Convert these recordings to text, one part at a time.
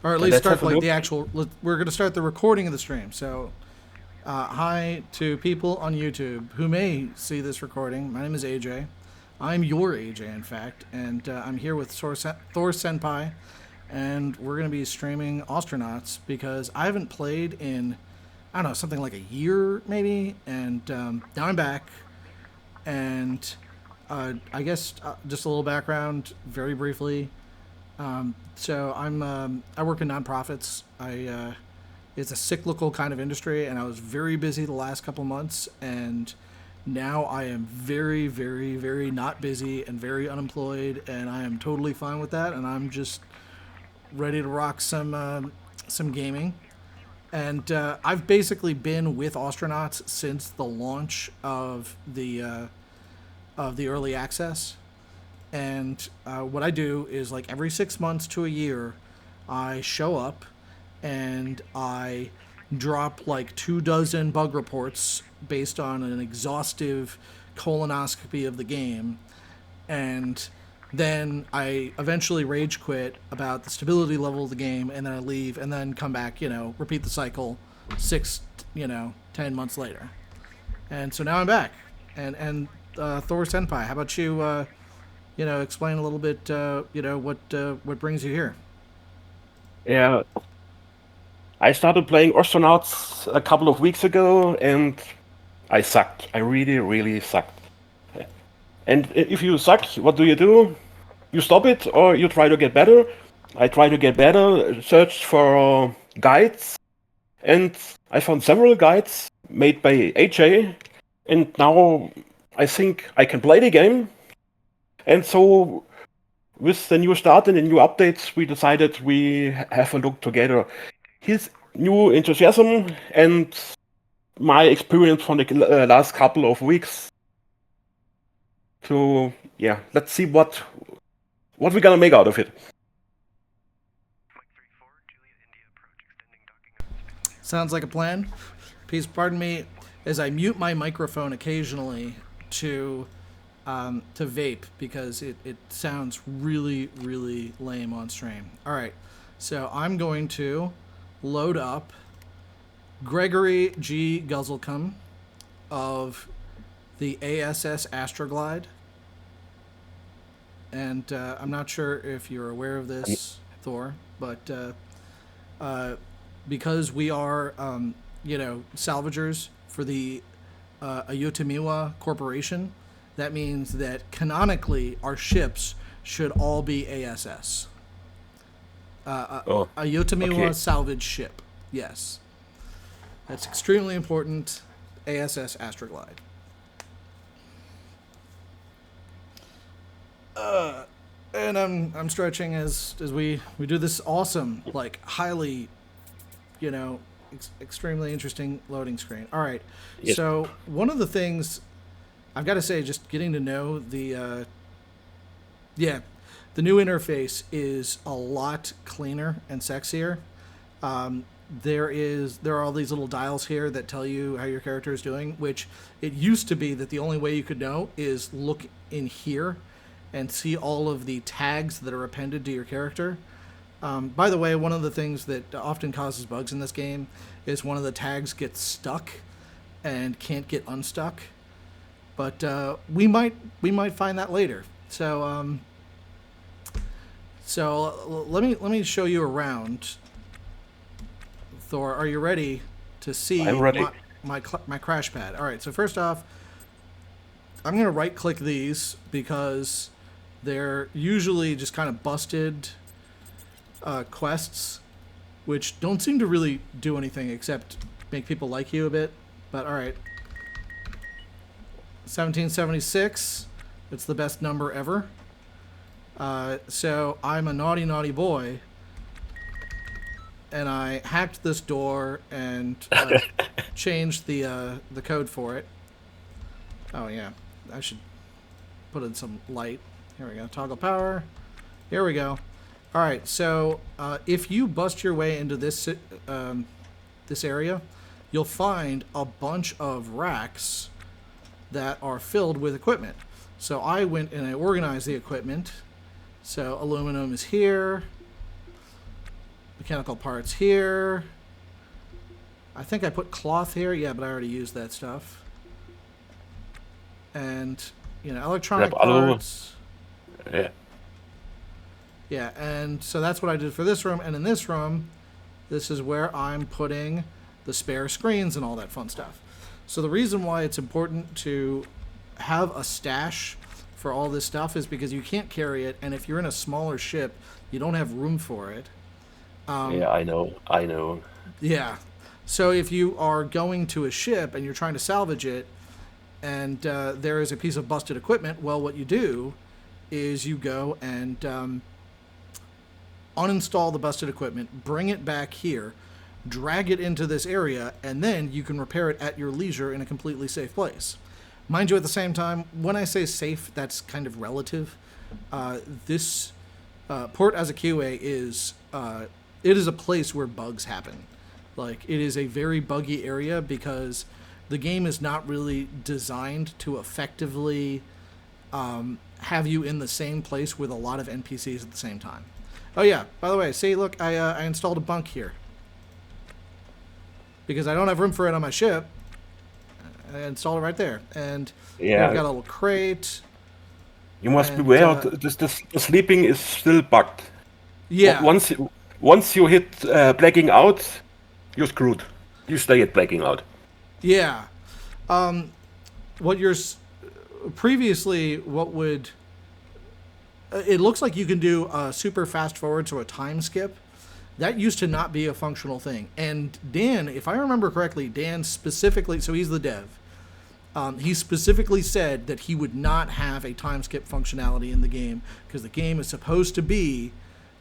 or at And least let's start have a like look. the actual. We're going to start the recording of the stream. So, hi to people on YouTube who may see this recording. My name is AJ. I'm your AJ, in fact, and I'm here with Thor Senpai, and we're going to be streaming Ostranauts because I haven't played in, I don't know, something like a year maybe, and now I'm back, and I guess just a little background, very briefly. So I work in nonprofits. It's a cyclical kind of industry, and I was very busy the last couple months, and now I am very, very, very not busy and very unemployed, and I am totally fine with that, and I'm just ready to rock some gaming. And I've basically been with Ostranauts since the launch of the early access. And what I do is like every 6 months to a year, I show up and I drop like 2 dozen bug reports based on an exhaustive colonoscopy of the game. And then I eventually rage quit about the stability level of the game, and then I leave, and then come back, repeat the cycle 10 months later. And so now I'm back. And Thor Senpai, how about you, explain a little bit, what brings you here? Yeah, I started playing Ostranauts a couple of weeks ago, and I sucked. I really, really sucked. And if you suck, what do? You stop it, or you try to get better. I try to get better, searched for guides, and I found several guides made by AJ, and now I think I can play the game. And so, with the new start and the new updates, we decided we have a look together. His new enthusiasm and my experience from the last couple of weeks. So yeah, let's see what we're gonna make out of it. Sounds like a plan. Please pardon me as I mute my microphone occasionally to to vape because it sounds really, really lame on stream. All right, so I'm going to load up Gregory G. Guzzlecum of the ASS Astroglide. And I'm not sure if you're aware of this, Thor, but because we are, salvagers for the Ayutamiwa Corporation, that means that canonically our ships should all be ASS. Oh, Ayutamiwa okay. salvage ship. Yes. That's extremely important. ASS Astroglide. And I'm stretching as we do this awesome, like highly, extremely interesting loading screen. All right. Yes. So one of the things I've got to say, just getting to know yeah, the new interface is a lot cleaner and sexier. There are all these little dials here that tell you how your character is doing, which it used to be that the only way you could know is look in here and see all of the tags that are appended to your character. By the way, one of the things that often causes bugs in this game is one of the tags gets stuck and can't get unstuck. But we might find that later. So let me show you around. Thor, are you ready to I'm see ready. my crash pad? All right. So first off, I'm gonna right click these because they're usually just kind of busted quests, which don't seem to really do anything except make people like you a bit. But all right, 1776. It's the best number ever. So I'm a naughty, naughty boy, and I hacked this door and changed the code for it. Oh yeah, I should put in some light. Here we go. Toggle power. Here we go. All right. So if you bust your way into this area, you'll find a bunch of racks that are filled with equipment. So I went and I organized the equipment. So aluminum is here. mechanical parts here. I think I put cloth here. Yeah, but I already used that stuff. And, electronic parts. Yeah. Yeah, and so that's what I did for this room. And in this room, this is where I'm putting the spare screens and all that fun stuff. So the reason why it's important to have a stash for all this stuff is because you can't carry it, and if you're in a smaller ship, you don't have room for it. Yeah, I know. Yeah. So if you are going to a ship and you're trying to salvage it, and there is a piece of busted equipment, well, what you do is you go and uninstall the busted equipment, bring it back here, drag it into this area, and then you can repair it at your leisure in a completely safe place. Mind you, at the same time, when I say safe, that's kind of relative. This port as a QA is it is a place where bugs happen. Like, it is a very buggy area because the game is not really designed to effectively have you in the same place with a lot of NPCs at the same time. Oh yeah, by the way, see, look, I installed a bunk here. Because I don't have room for it on my ship. I installed it right there. And Yeah. we've got a little crate. You must And, beware. The sleeping is still bugged. Yeah. Once you hit blacking out, you're screwed. You stay at blacking out. Yeah. What you're previously, what would it looks like you can do a super fast forward to a time skip. That used to not be a functional thing. And Dan, if I remember correctly, Dan specifically, so he's the dev. He specifically said that he would not have a time skip functionality in the game because the game is supposed to be,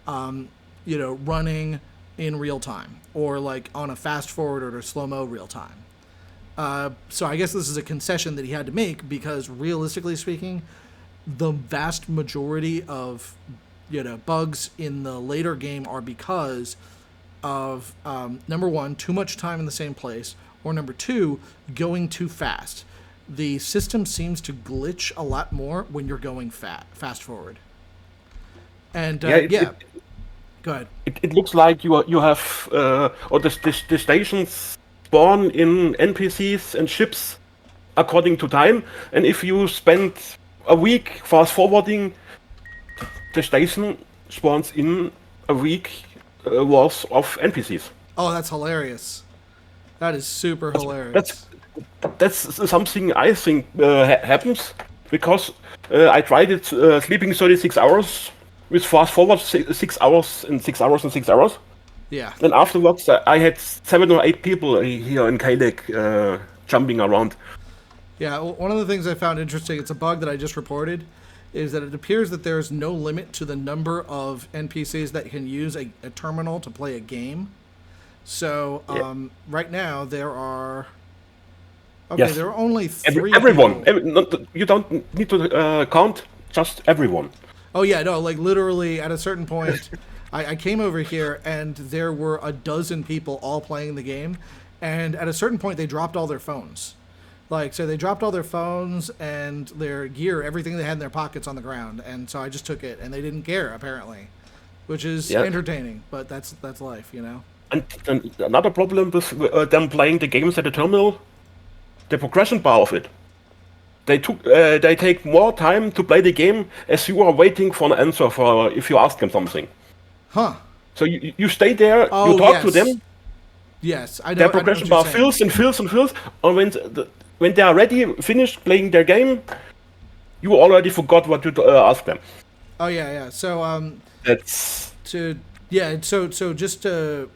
running in real time or like on a fast forward or slow-mo real time. So I guess this is a concession that he had to make because realistically speaking, the vast majority of bugs in the later game are because of number one, too much time in the same place, or number two, going too fast. The system seems to glitch a lot more when you're going fast forward. And go ahead. It looks like you have or the stations spawn in NPCs and ships according to time, and if you spend a week fast forwarding, the station spawns in a week worth of NPCs. Oh, that's hilarious. That is super hilarious. That's something I think happens because I tried it sleeping 36 hours with fast forward 6 hours and 6 hours and 6 hours. Yeah. And afterwards I had 7 or 8 people here in Kailek jumping around. Yeah, one of the things I found interesting, it's a bug that I just reported, is that it appears that there's no limit to the number of NPCs that can use a terminal to play a game. So right now there are there are only 3 everyone. people. You don't need to count, just everyone. Oh yeah, no, like literally at a certain point, I came over here and there were a dozen people all playing the game, and at a certain point they dropped all their phones. So they dropped all their phones and their gear, everything they had in their pockets on the ground, and so I just took it, and they didn't care apparently, which is entertaining, but that's life, And another problem with them playing the games at the terminal, the progression bar of it. They take more time to play the game as you are waiting for an answer for if you ask them something. Huh. So you stay there, you talk to them. Yes, I know. Their progression bar fills and fills and fills, and when they are ready, finished playing their game, you already forgot what to ask them. Oh yeah. So that's so just to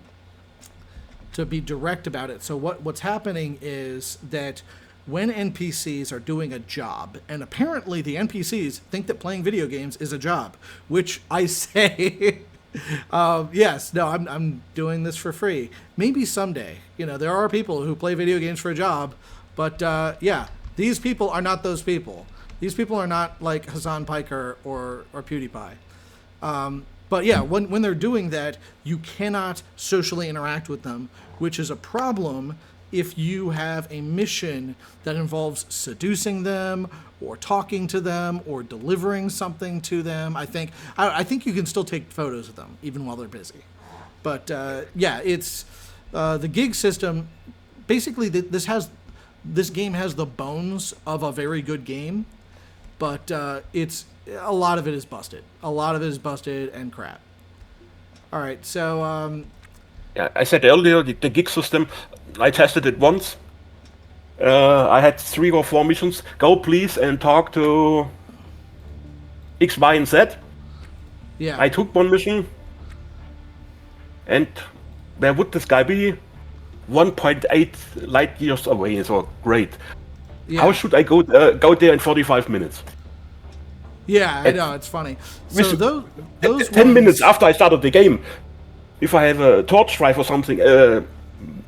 be direct about it. So what's happening is that when NPCs are doing a job, and apparently the NPCs think that playing video games is a job, which I say, yes, no, I'm doing this for free. Maybe someday, there are people who play video games for a job, but these people are not those people. These people are not like Hassan Piker or PewDiePie. But yeah, when they're doing that, you cannot socially interact with them, which is a problem if you have a mission that involves seducing them or talking to them or delivering something to them. I think you can still take photos of them even while they're busy. But yeah, it's the gig system. Basically, this game has the bones of a very good game, but it's a lot of it is busted. A lot of it is busted and crap. All right, so Yeah, I said earlier the gig system. I tested it once. I had 3 or 4 missions. Go please and talk to X, Y, and Z. yeah, I took one mission, and where would this guy be? 1.8 light years away. So great. yeah, How should I go there in 45 minutes? yeah. I know it's funny. So Which- those 10 ones, minutes after I started the game. If I have a torch drive or something,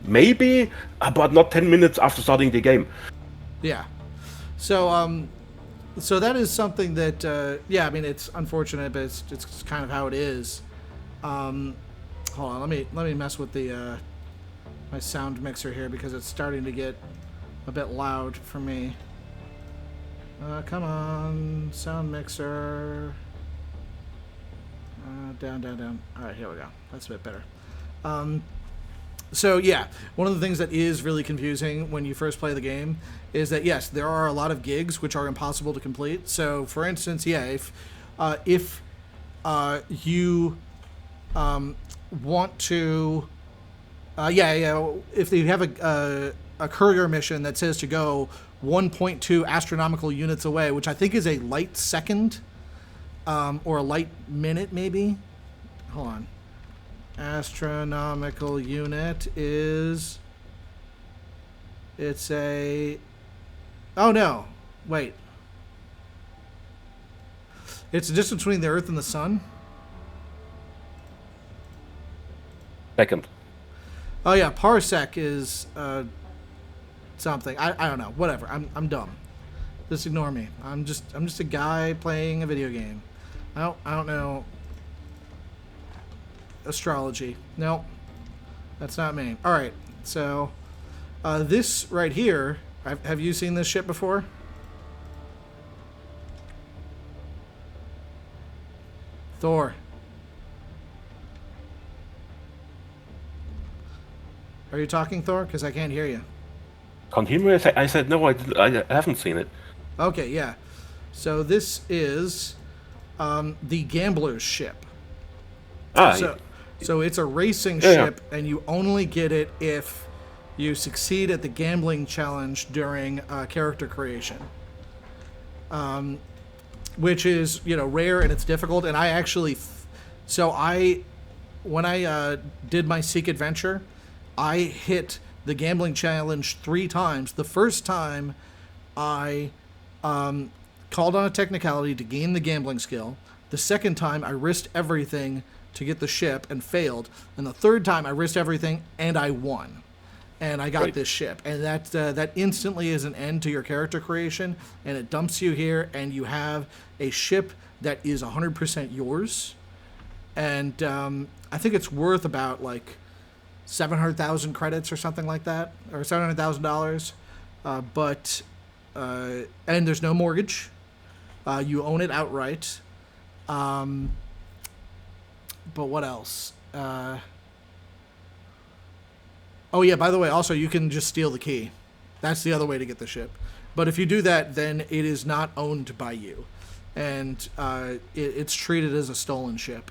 maybe, but not 10 minutes after starting the game. yeah. So so that is something that yeah. I mean, it's unfortunate, but it's kind of how it is. Hold on, let me mess with the my sound mixer here because it's starting to get a bit loud for me. Come on, sound mixer. Down, down, down. All right, here we go. That's a bit better. So yeah, one of the things that is really confusing when you first play the game is that yes, there are a lot of gigs which are impossible to complete. So for instance, yeah, if you want to, if you have a courier mission that says to go 1.2 astronomical units away, which I think is a light second, or a light minute maybe. Hold on. Astronomical unit is... It's a... Oh no. Wait. It's the distance between the Earth and the Sun? Second. Oh yeah, parsec is something. I don't know. Whatever. I'm dumb. Just ignore me. I'm just a guy playing a video game. I don't know astrology. No, that's not me. All right. So this right here. Have you seen this ship before? Thor. Are you talking, Thor? Because I can't hear you. Can't hear me? I said no, I haven't seen it. Okay, yeah. So this is the gambler's ship. Ah, So it's a racing Yeah. ship, and you only get it if you succeed at the gambling challenge during character creation. Which is, rare and it's difficult. And I actually... when I did my Seek Adventure, I hit the gambling challenge 3 times. The first time, I called on a technicality to gain the gambling skill. The second time, I risked everything to get the ship and failed. And the third time, I risked everything and I won. And I got Right. this ship. And that instantly is an end to your character creation. And it dumps you here, and you have a ship that is 100% yours. And I think it's worth about, 700,000 credits or something like that, or $700,000. And there's no mortgage. You own it outright. But what else? Oh yeah, by the way, also you can just steal the key. That's the other way to get the ship. But if you do that, then it is not owned by you, and it's treated as a stolen ship.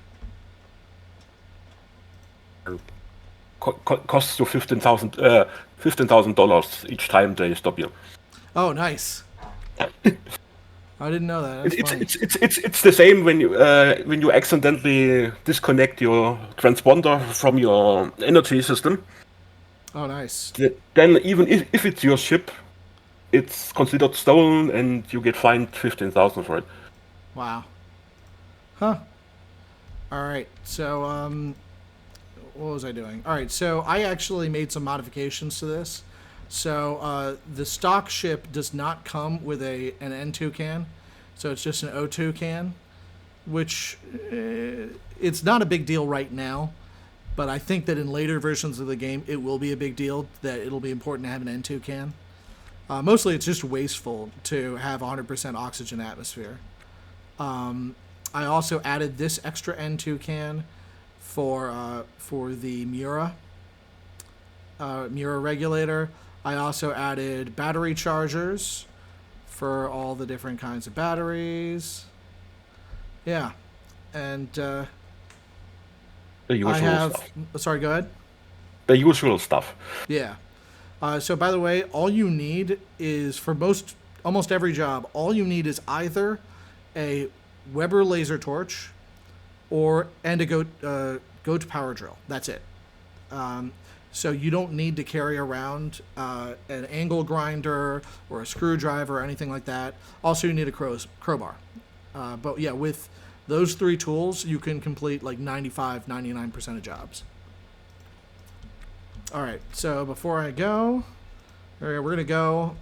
Costs you $15,000 each time they stop you. Oh, nice. I didn't know that. That's funny. It's the same when you accidentally disconnect your transponder from your energy system. Oh, nice. Then even if it's your ship, it's considered stolen and you get fined 15,000 for it. Wow. Huh. All right. So, what was I doing? All right. So I actually made some modifications to this. So the stock ship does not come with an N2 can, so it's just an O2 can, which it's not a big deal right now, but I think that in later versions of the game it will be a big deal, that it'll be important to have an N2 can. Mostly it's just wasteful to have 100% oxygen atmosphere. I also added this extra N2 can for the Mura regulator. I also added battery chargers for all the different kinds of batteries. Yeah, and The usual I have. stuff. Sorry, go ahead. The usual stuff. Yeah. So by the way, all you need is for almost every job, all you need is either a Weber laser torch and a goat power drill. That's it. So you don't need to carry around an angle grinder or a screwdriver or anything like that. Also, you need a crowbar. But yeah, with those three tools, you can complete like 95, 99% of jobs. All right, so before I go, we're going to go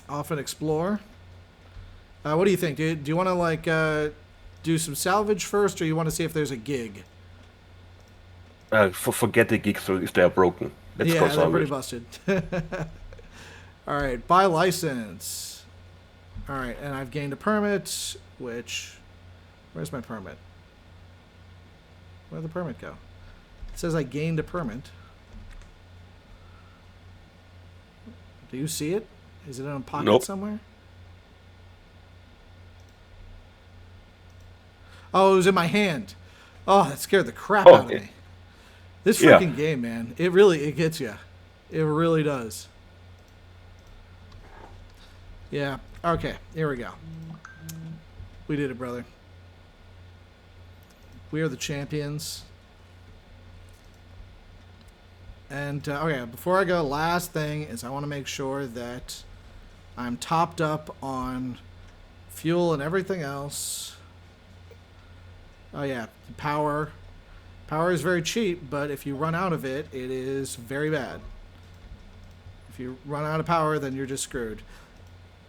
off and explore. What do you think? Do you want to like do some salvage first, or you want to see if there's a gig? Forget the gigs if they are broken. Let's go Yeah, they're pretty salvage. busted. All right, buy license. All right, and I've gained a permit, where's my permit? Where'd the permit go? It says I gained a permit. Do you see it? Is it in a pocket Nope. somewhere? Oh, it was in my hand. Oh, that scared the crap out of me. This Yeah. freaking game, man. It gets you. It really does. Yeah. Okay, here we go. We did it, brother. We are the champions. And, okay, before I go, last thing is I want to make sure that I'm topped up on fuel and everything else. Oh, yeah, power. Power is very cheap, but if you run out of it, it is very bad. If you run out of power, then you're just screwed.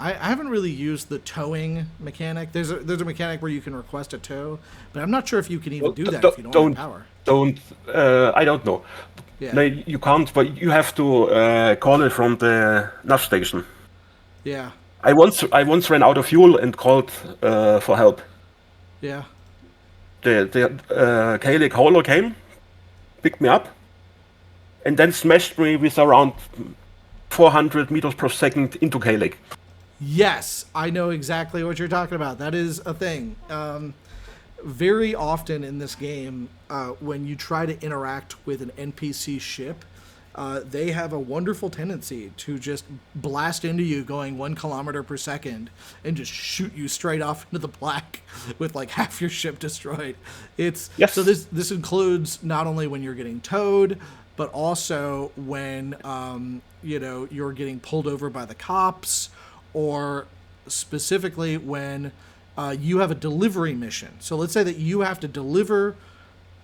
I haven't really used the towing mechanic. There's a mechanic where you can request a tow, but I'm not sure if you can even do that if you don't have power. I don't know. Yeah. No, you can't, but you have to call it from the nav station. Yeah. I once ran out of fuel and called for help. Yeah. The Gaelic hauler came, picked me up, and then smashed me with around 400 meters per second into Gaelic. Yes, I know exactly what you're talking about. That is a thing. Very often in this game, when you try to interact with an NPC ship, they have a wonderful tendency to just blast into you going 1 kilometer per second and just shoot you straight off into the black with like half your ship destroyed. Yes. So this includes not only when you're getting towed, but also when you're getting pulled over by the cops, or specifically when you have a delivery mission. So let's say that you have to deliver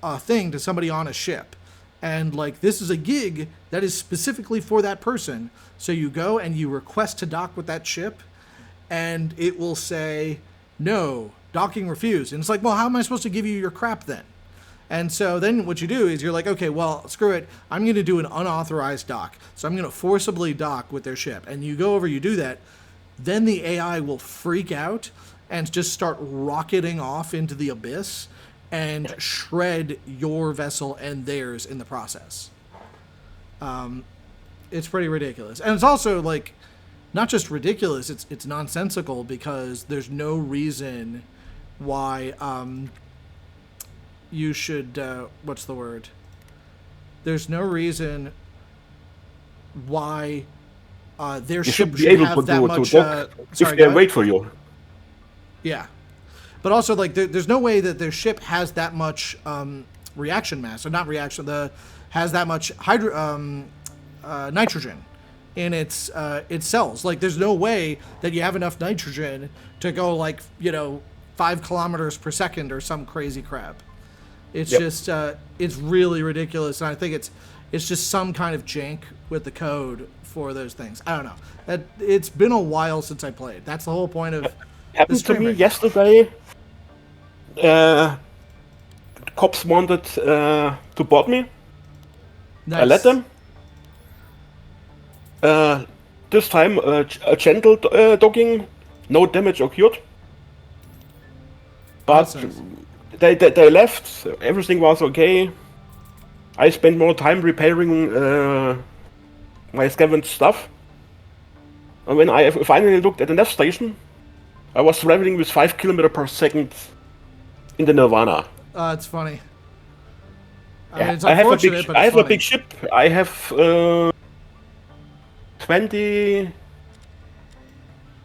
a thing to somebody on a ship. And like this is a gig that is specifically for that person. So you go and you request to dock with that ship, and it will say, no, docking refused. And it's like, well, how am I supposed to give you your crap then? And so then what you do is you're like, okay, well, screw it. I'm going to do an unauthorized dock. So I'm going to forcibly dock with their ship. And you go over, you do that. Then the AI will freak out and just start rocketing off into the abyss and shred your vessel and theirs in the process. It's pretty ridiculous. And it's also like not just ridiculous, it's nonsensical, because there's no reason why you should what's the word? There's no reason why their You ship should be should able have to that much. dock Sorry, if go they ahead. wait for you. Yeah, but also like there's no way that their ship has that much reaction mass, or not reaction. Has that much nitrogen in its cells. Like there's no way that you have enough nitrogen to go like 5 kilometers per second or some crazy crap. It's just it's really ridiculous, and I think it's just some kind of jank with the code for those things. I don't know. It's been a while since I played. That's the whole point of Happened to me yesterday. Cops wanted to board me. Nice. I let them. This time a gentle docking, no damage occurred. But That's nice. they left. Everything was okay. I spent more time repairing my scavenged stuff. And when I finally looked at the nav station, I was traveling with 5 kilometers per second in the Nirvana. It's funny. I mean, Yeah, it's unfortunate, but it's I have funny. a big ship. I have 20,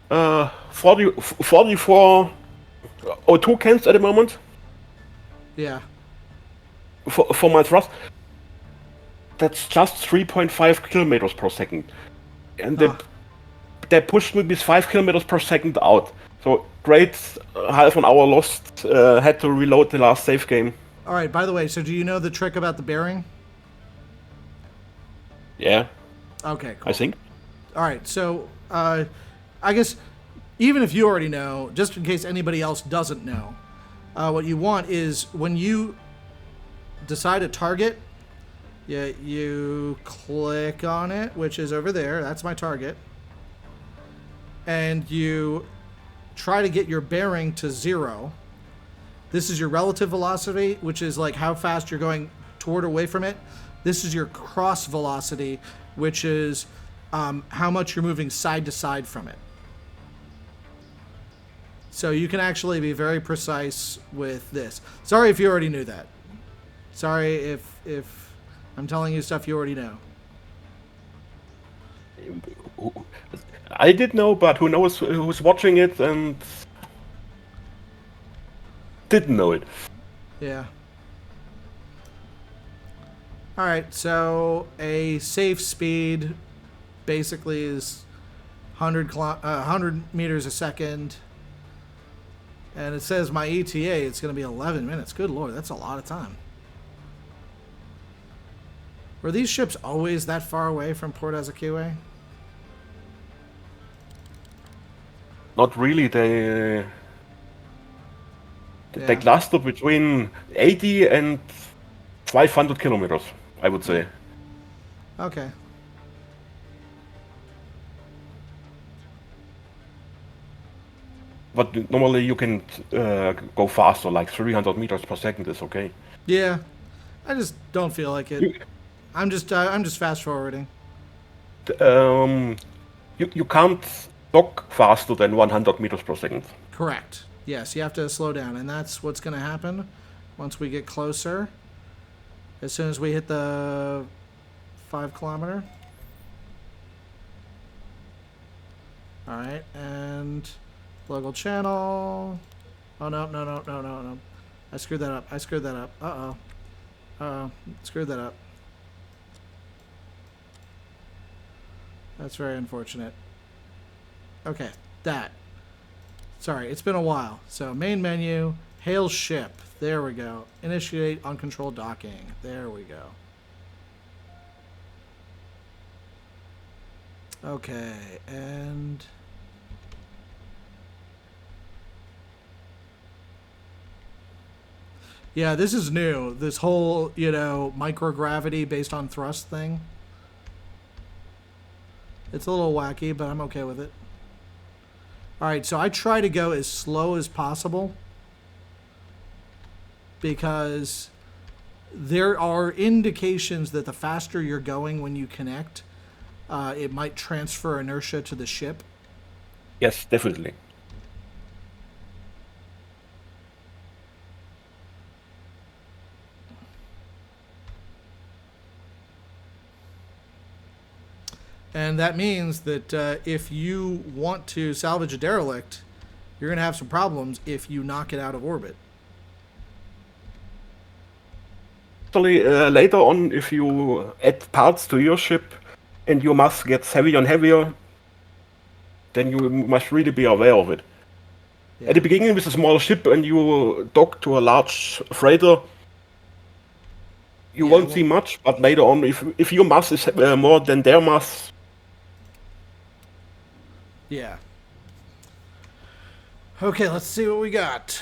44 O2 cans at the moment Yeah. for my thrust. That's just 3.5 kilometers per second. And they pushed me with 5 kilometers per second out. So great, half an hour lost. Had to reload the last save game. All right. By the way, so do you know the trick about the bearing? Yeah, Okay, cool. I think. All right. So I guess even if you already know, just in case anybody else doesn't know, what you want is when you decide a target, you click on it, which is over there. That's my target. And you try to get your bearing to 0. This is your relative velocity, which is like how fast you're going toward or away from it. This is your cross velocity, which is how much you're moving side to side from it. So you can actually be very precise with this. Sorry if you already knew that. Sorry if I'm telling you stuff you already know. I did know, but who knows who's watching it and didn't know it. Yeah. All right, so a safe speed basically is 100 meters a second. And it says my ETA, it's going to be 11 minutes. Good Lord, that's a lot of time. Were these ships always that far away from Port Azakiwe? Not really. They cluster between 80 and 500 kilometers, I would say. Okay. But normally you can go faster, like 300 meters per second is okay. Yeah, I just don't feel like it. I'm just fast forwarding. You can't dock faster than 100 meters per second. Correct. Yes, you have to slow down, and that's what's going to happen once we get closer. As soon as we hit the 5 kilometer. All right, and local channel. Oh no! I screwed that up. Screwed that up. That's very unfortunate. Okay, that. Sorry, it's been a while. So main menu, hail ship. There we go. Initiate uncontrolled docking. There we go. Okay, and yeah, this is new. This whole, microgravity based on thrust thing. It's a little wacky, but I'm okay with it. Alright, so I try to go as slow as possible because there are indications that the faster you're going when you connect, it might transfer inertia to the ship. Yes, definitely. And that means that if you want to salvage a derelict, you're going to have some problems if you knock it out of orbit. Actually, later on, if you add parts to your ship and your mass gets heavier and heavier, then you must really be aware of it. Yeah. At the beginning with a small ship and you dock to a large freighter, you won't see much, but later on, if your mass is more than their mass... Yeah. Okay, let's see what we got.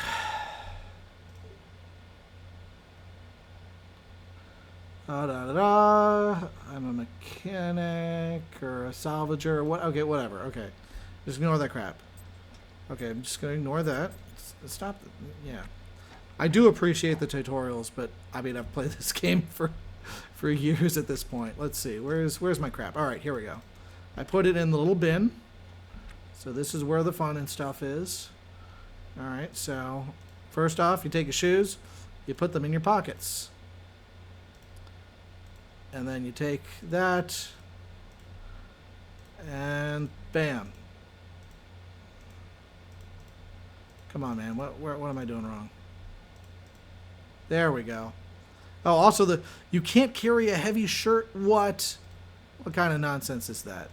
I'm a mechanic or a salvager. What? Okay, whatever. Okay, just ignore that crap. Okay, I'm just gonna ignore that. Stop. Yeah. I do appreciate the tutorials, but I mean, I've played this game for years at this point. Let's see, where's my crap? All right, here we go. I put it in the little bin. So this is where the fun and stuff is. All right, so first off, you take your shoes, you put them in your pockets. And then you take that, and bam. Come on, man. What am I doing wrong? There we go. Oh, also you can't carry a heavy shirt. What? What kind of nonsense is that?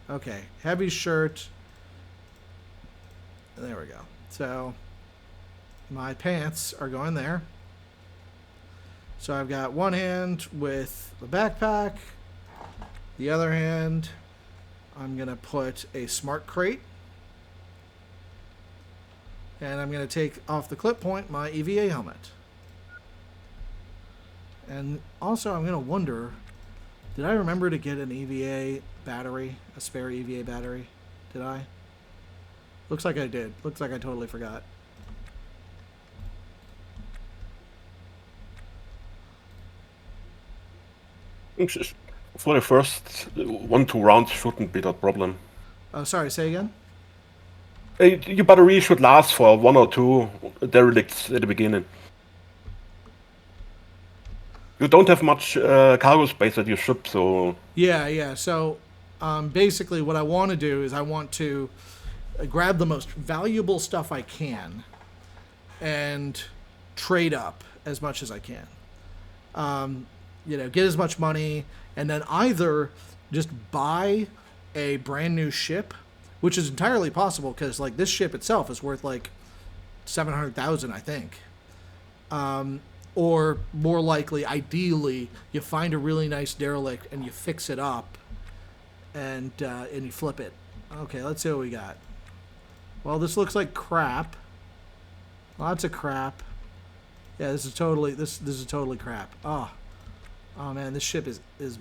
Okay, heavy shirt. There we go. So my pants are going there. So I've got one hand with the backpack. The other hand, I'm going to put a smart crate. And I'm going to take off the clip point my EVA helmet. And also I'm going to wonder, did I remember to get an EVA battery, a spare EVA battery? Did I? Looks like I did. Looks like I totally forgot. For the first 1-2 rounds shouldn't be that problem. Oh, sorry, say again? Your battery should last for 1 or 2 derelicts at the beginning. You don't have much cargo space at your ship, so... Yeah. So, basically what I want to do is I want to grab the most valuable stuff I can and trade up as much as I can. Get as much money, and then either just buy a brand new ship, which is entirely possible because like this ship itself is worth like 700,000, I think. Or more likely, ideally, you find a really nice derelict and you fix it up, and you flip it. Okay, let's see what we got. Well, this looks like crap. Lots of crap. Yeah, this is totally crap. Oh man, this ship is it's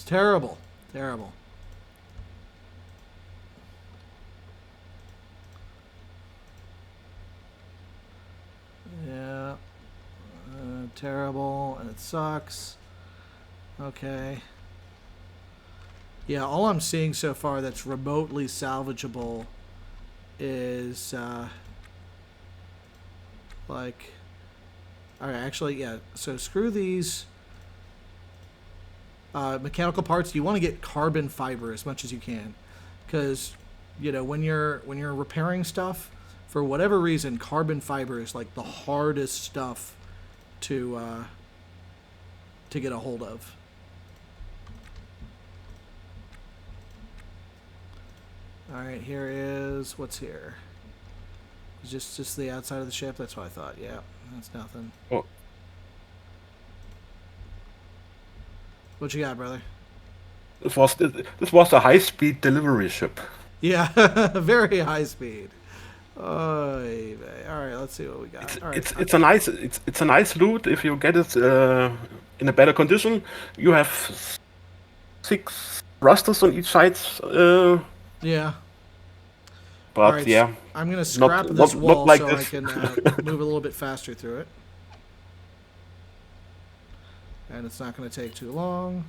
terrible. Terrible. Yeah. Terrible, and it sucks. Okay. Yeah, all I'm seeing so far that's remotely salvageable is like... Alright, actually, yeah. So screw these mechanical parts. You want to get carbon fiber as much as you can, because when you're repairing stuff, for whatever reason, carbon fiber is like the hardest stuff to get a hold of. All right, here is what's here. It's just the outside of the ship. That's what I thought. Yeah, that's nothing. Oh. What you got, brother? This was a high-speed delivery ship. Yeah, very high speed. Oh, all right. Let's see what we got. All right. It's a nice loot if you get it in a better condition. You have 6 thrusters on each side. Yeah. But all right, yeah, I'm gonna scrap this wall like so this. I can move a little bit faster through it. And it's not going to take too long.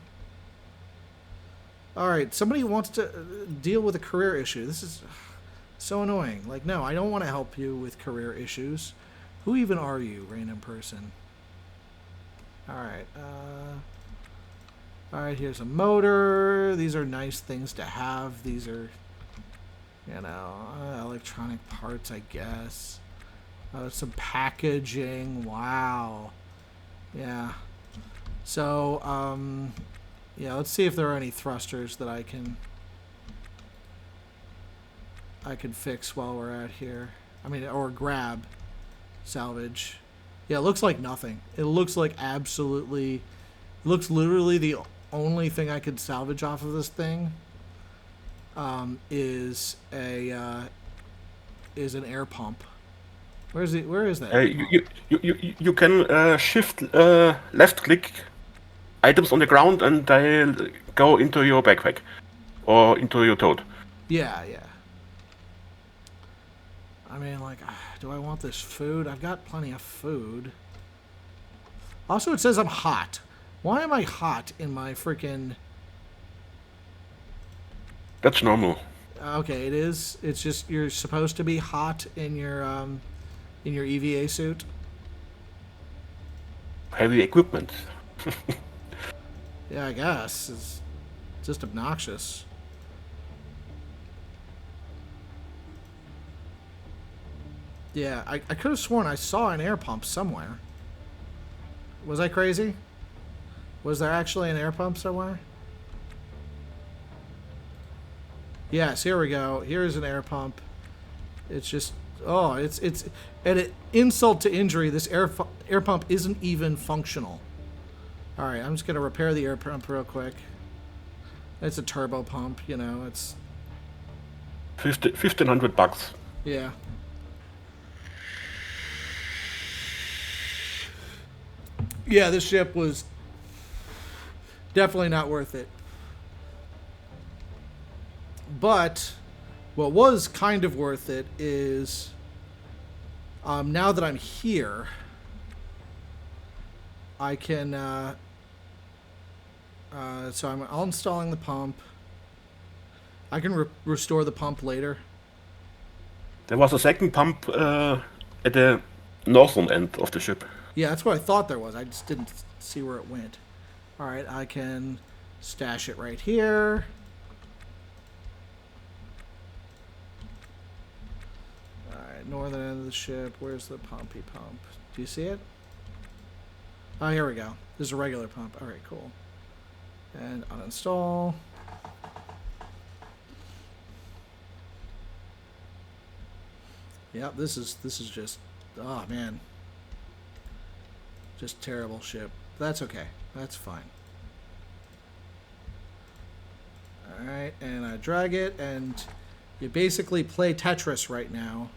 All right, somebody wants to deal with a career issue. This is so annoying. Like, no, I don't want to help you with career issues. Who even are you, random person? All right. All right, here's a motor. These are nice things to have. These are, electronic parts, I guess. Some packaging. Wow. Yeah. So, yeah, let's see if there are any thrusters that I can fix while we're out here. I mean, or grab, salvage. Yeah, it looks like nothing. It looks like absolutely, it looks literally the only thing I could salvage off of this thing is an air pump. Where is it? Where is that? You can shift left click items on the ground and they'll go into your backpack or into your tote. Yeah. I mean, like, do I want this food? I've got plenty of food. Also, it says I'm hot. Why am I hot in my freaking... That's normal. Okay, it is. It's just you're supposed to be hot in your EVA suit. Heavy equipment. Yeah, I guess. It's just obnoxious. Yeah, I could have sworn I saw an air pump somewhere. Was I crazy? Was there actually an air pump somewhere? Yes, here we go. Here's an air pump. It's just... Oh, it's at an insult to injury, this air pump isn't even functional. Alright, I'm just going to repair the air pump real quick. It's a turbo pump, you know, it's... $1,500. Yeah. Yeah, this ship was definitely not worth it. But what was kind of worth it is now that I'm here, I can so I'm uninstalling the pump. I can restore the pump later. There was a second pump at the northern end of the ship. Yeah, that's what I thought there was. I just didn't see where it went. Alright, I can stash it right here. Alright, northern end of the ship. Where's the pumpy pump? Do you see it? Oh, here we go. This is a regular pump. Alright, cool. And uninstall. Yep, this is just... Oh, man. Just terrible ship. That's okay. That's fine. Alright, and I drag it, and you basically play Tetris right now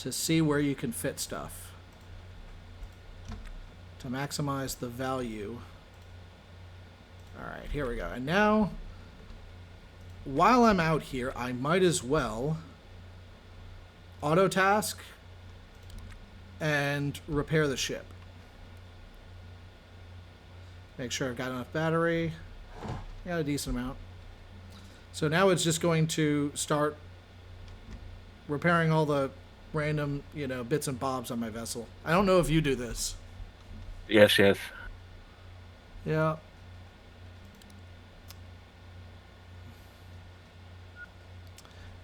to see where you can fit stuff. To maximize the value. Alright, here we go. And now, while I'm out here, I might as well auto task and repair the ship. Make sure I've got enough battery. I got a decent amount. So now it's just going to start repairing all the random, you know, bits and bobs on my vessel. I don't know if you do this. Yes, yes. Yeah.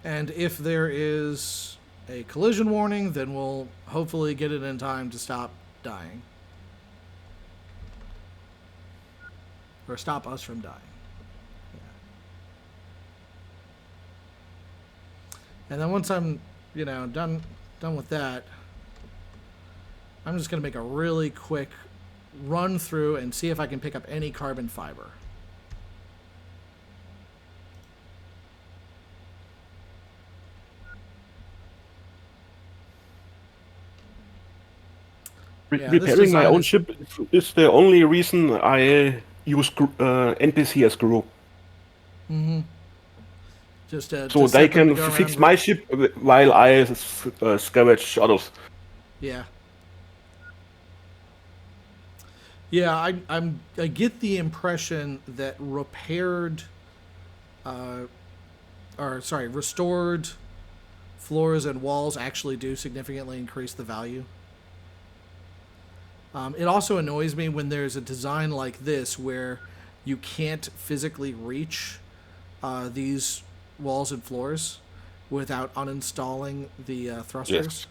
And if there is a collision warning, then we'll hopefully get it in time to stop dying. Or stop us from dying. Yeah. And then once I'm, you know, done with that, I'm just going to make a really quick run through and see if I can pick up any carbon fiber. Repairing my own ship is the only reason I use NPC as crew. Mm-hmm. So they can fix my ship while I scavenge others. Yeah. Yeah, I get the impression that restored floors and walls actually do significantly increase the value. It also annoys me when there's a design like this where you can't physically reach these walls and floors without uninstalling the thrusters. Yes.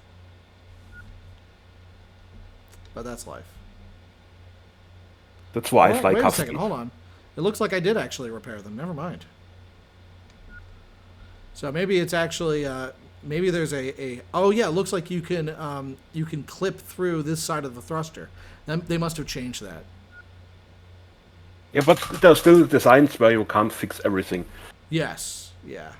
But that's life. That's why I fly Wait a custom. second, hold on. It looks like I did actually repair them. Never mind. So maybe it's actually... maybe there's oh yeah, it looks like you can clip through this side of the thruster. They must have changed that. Yeah, but there's still designs where you can't fix everything. Yes, yeah.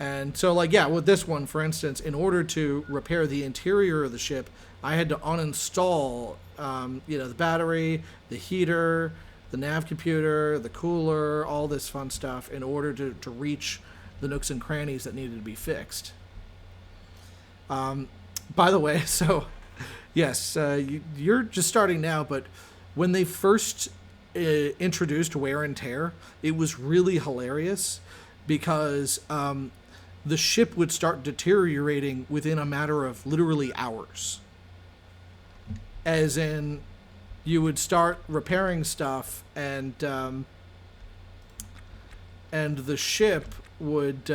And so, like, yeah, with this one, for instance, in order to repair the interior of the ship, I had to uninstall, the battery, the heater, the nav computer, the cooler, all this fun stuff in order to reach the nooks and crannies that needed to be fixed. By the way, so yes, you're just starting now, but when they first introduced wear and tear, it was really hilarious because the ship would start deteriorating within a matter of literally hours. As in, you would start repairing stuff, and the ship would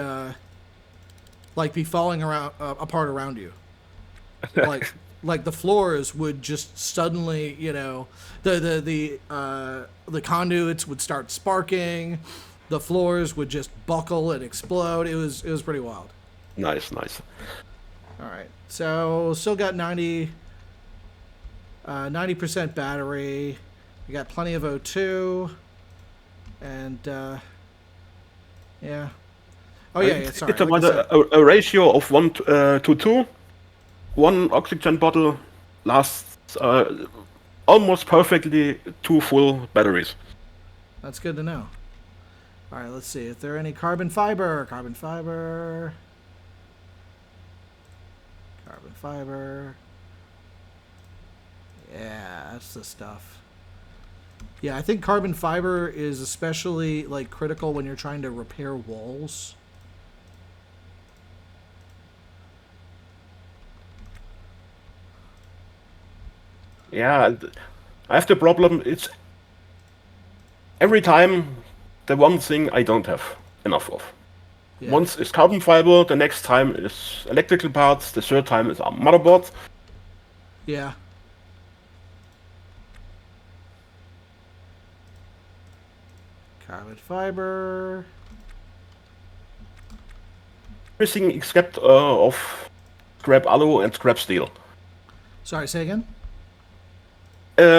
like be falling around apart around you. Like the floors would just suddenly, the conduits would start sparking, the floors would just buckle and explode. It was pretty wild. Nice. All right, so still got 90% battery. We got plenty of O2, and yeah. Oh yeah. Sorry. It's about a ratio of 1 to 2. One oxygen bottle lasts almost perfectly 2 full batteries. That's good to know. All right, let's see. If there are any carbon fiber. Carbon fiber. Yeah, that's the stuff. Yeah, I think carbon fiber is especially like critical when you're trying to repair walls. Yeah, and I have the problem. It's every time the one thing I don't have enough of. Yeah. Once is carbon fiber, the next time is electrical parts, the third time is our motherboard. Yeah. Carbon fiber. Everything except of scrap alu and scrap steel. Sorry, say again?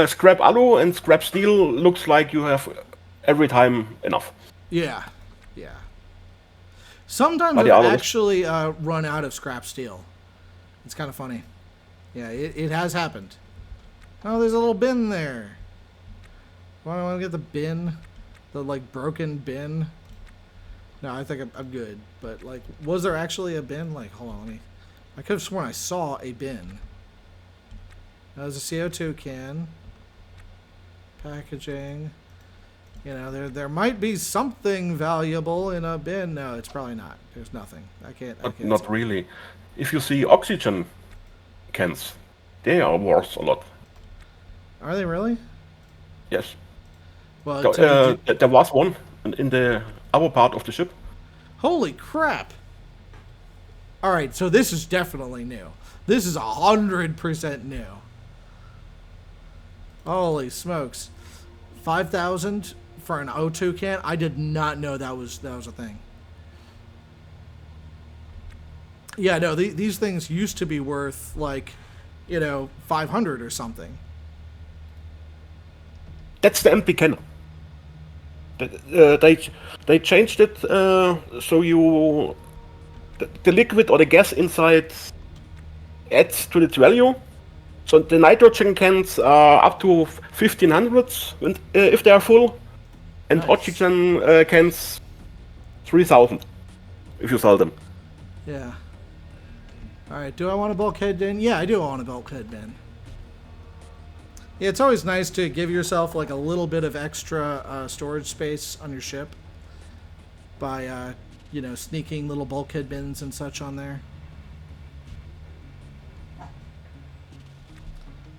Scrap alu and scrap steel looks like you have every time enough. Yeah. Sometimes But I've the others- actually run out of scrap steel. It's kind of funny. Yeah, it has happened. Oh, there's a little bin there. Why do I want to get the bin? The, like, broken bin? No, I think I'm good. But, like, was there actually a bin? Like, hold on, I could have sworn I saw a bin. That was a CO2 can. Packaging. There might be something valuable in a bin. No, it's probably not. There's nothing. I can't Not really. If you see oxygen cans, they are worth a lot. Are they really? Yes. Well, There was one in the other part of the ship. holy crap! All right, so this is definitely new. This is 100% new. Holy smokes! 5,000 for an O2 can. I did not know that was a thing. Yeah, no, these things used to be worth like, 500 or something. That's the empty can. They changed it so you the liquid or the gas inside adds to its value. So the nitrogen cans are up to 1500 if they are full, and Nice. oxygen cans 3000 if you sell them. Yeah. All right. Do I want a bulkhead bin? Yeah, I do want a bulkhead bin. Yeah, it's always nice to give yourself like a little bit of extra storage space on your ship by, sneaking little bulkhead bins and such on there.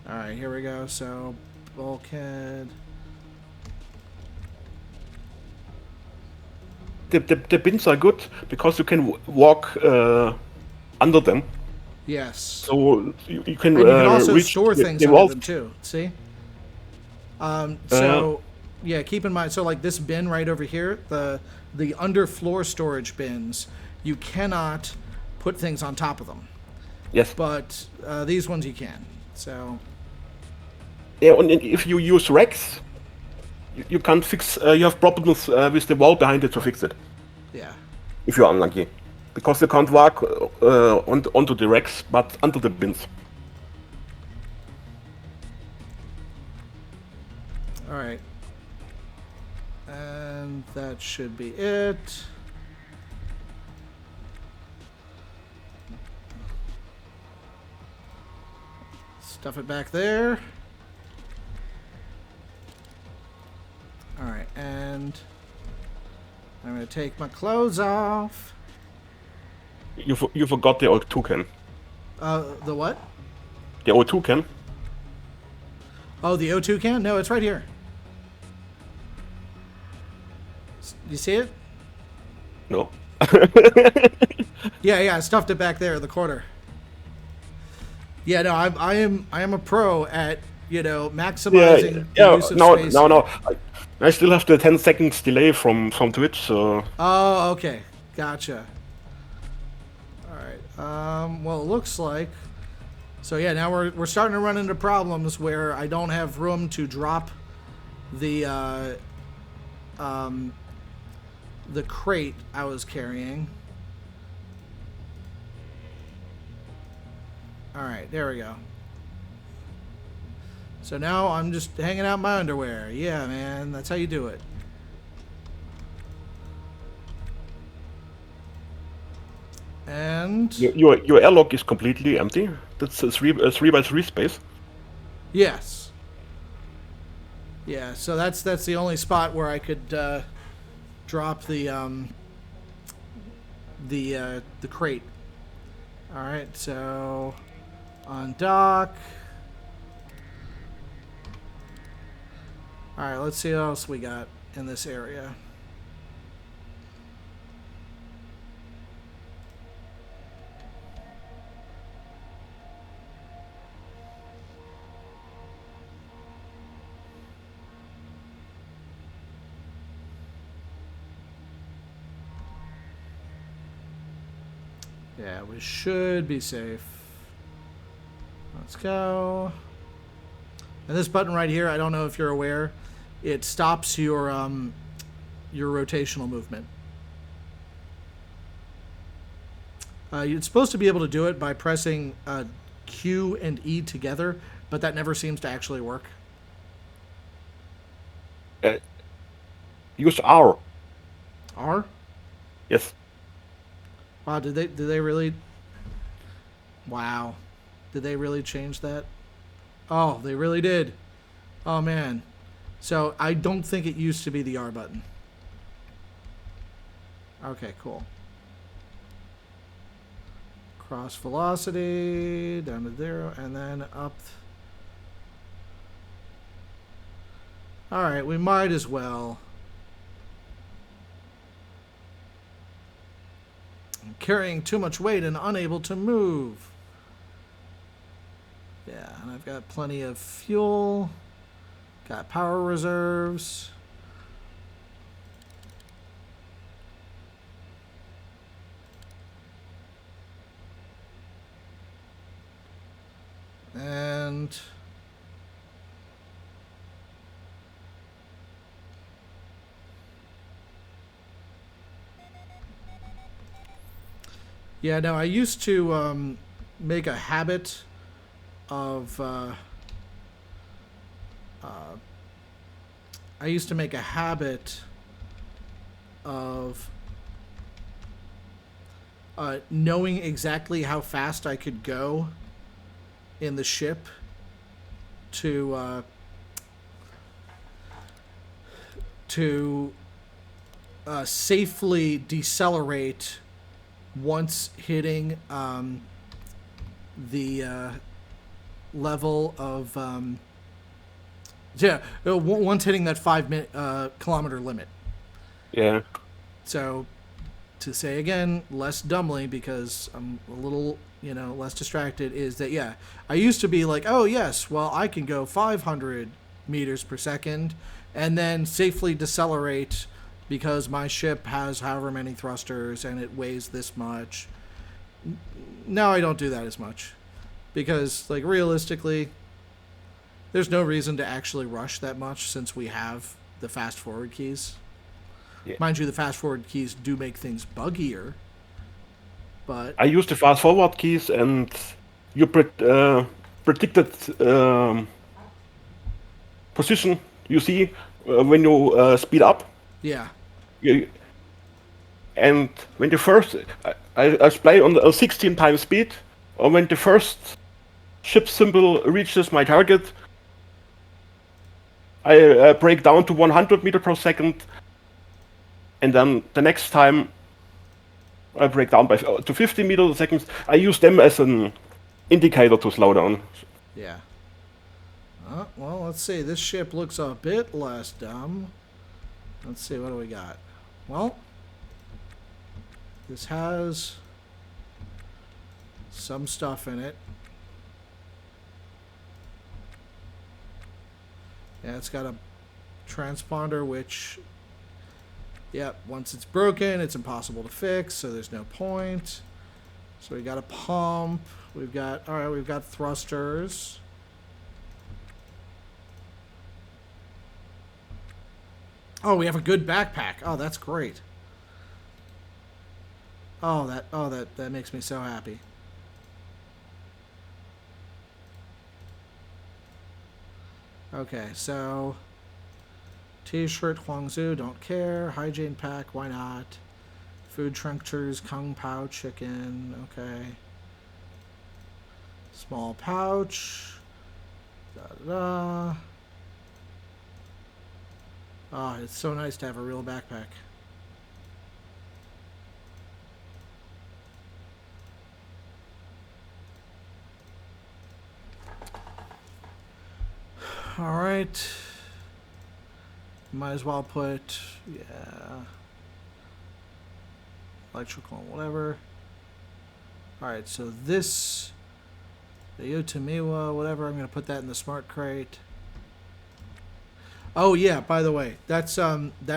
All right, here we go. So, bulkhead. The bins are good because you can walk under them. Yes. So you can, And you can also reach store the things under walls. them too. See? So, yeah, keep in mind. So, like this bin right over here, the underfloor storage bins, you cannot put things on top of them. Yes. But these ones you can. So, Yeah, and if you use racks, you can't fix. You have problems with the wall behind it to fix it. yeah. If you're unlucky, because you can't walk onto the racks, but onto the bins. All right. And that should be it. Stuff it back there. Alright, and I'm going to take my clothes off. You forgot the O2 can. The what? The O2 can? Oh, the O2 can? No, it's right here. You see it? No. Yeah, I stuffed it back there in the corner. Yeah, no, I am a pro at, maximizing the use of space. No. I still have the 10 seconds delay from Twitch, so... Oh, okay. Gotcha. Alright. Well, it looks like... So yeah, now we're starting to run into problems where I don't have room to drop the crate I was carrying. Alright, there we go. So now I'm just hanging out in my underwear. Yeah, man, that's how you do it. And your airlock is completely empty. That's a 3x3 space. yes. Yeah, so that's the only spot where I could drop the crate. All right, so on dock. All right, let's see what else we got in this area. Yeah, we should be safe. Let's go. And this button right here, I don't know if you're aware, it stops your rotational movement. You're supposed to be able to do it by pressing Q and E together, but that never seems to actually work. Use R. R? Yes. Wow, did they really? Wow, did they really change that? Oh, they really did. Oh man, so I don't think it used to be the R button. Okay, cool. Cross velocity down to 0, and then up. All right, we might as well. I'm carrying too much weight and unable to move. Yeah, and I've got plenty of fuel. Got power reserves. And yeah, no, I used to make a habit of knowing exactly how fast I could go in the ship to safely decelerate once hitting the level of once hitting that 5 kilometer limit. Yeah. So to say again, less dumbly, because I'm a little less distracted, is that yeah, I used to be like, oh yes, well I can go 500 meters per second and then safely decelerate because my ship has however many thrusters and it weighs this much. Now I don't do that as much because, like, realistically, there's no reason to actually rush that much since we have the fast forward keys. Yeah. Mind you, the fast forward keys do make things buggier, but I use the fast forward keys, and you predicted position you see when you speed up. Yeah. And when the first I play on 16 times speed, or when the first ship symbol reaches my target, I break down to 100 meter per second, and then the next time I break down to 50 meters per second. I use them as an indicator to slow down. Yeah. Well, let's see. This ship looks a bit less dumb. Let's see, what do we got? Well, this has some stuff in it. Yeah, it's got a transponder, which, yep, once it's broken, it's impossible to fix, so there's no point. So we got a pump. We've got, all right, we've got thrusters. Oh, we have a good backpack. Oh, that's great. Oh, that makes me so happy. Okay, so T-shirt, Huangzhou, don't care. Hygiene pack, why not? Food trunkers, Kung Pao chicken, okay. Small pouch. Da da da. Oh, it's so nice to have a real backpack. All right. Might as well put, yeah, electrical, whatever. All right, so this, the Utamiwa, whatever, I'm going to put that in the smart crate. Oh yeah, by the way, that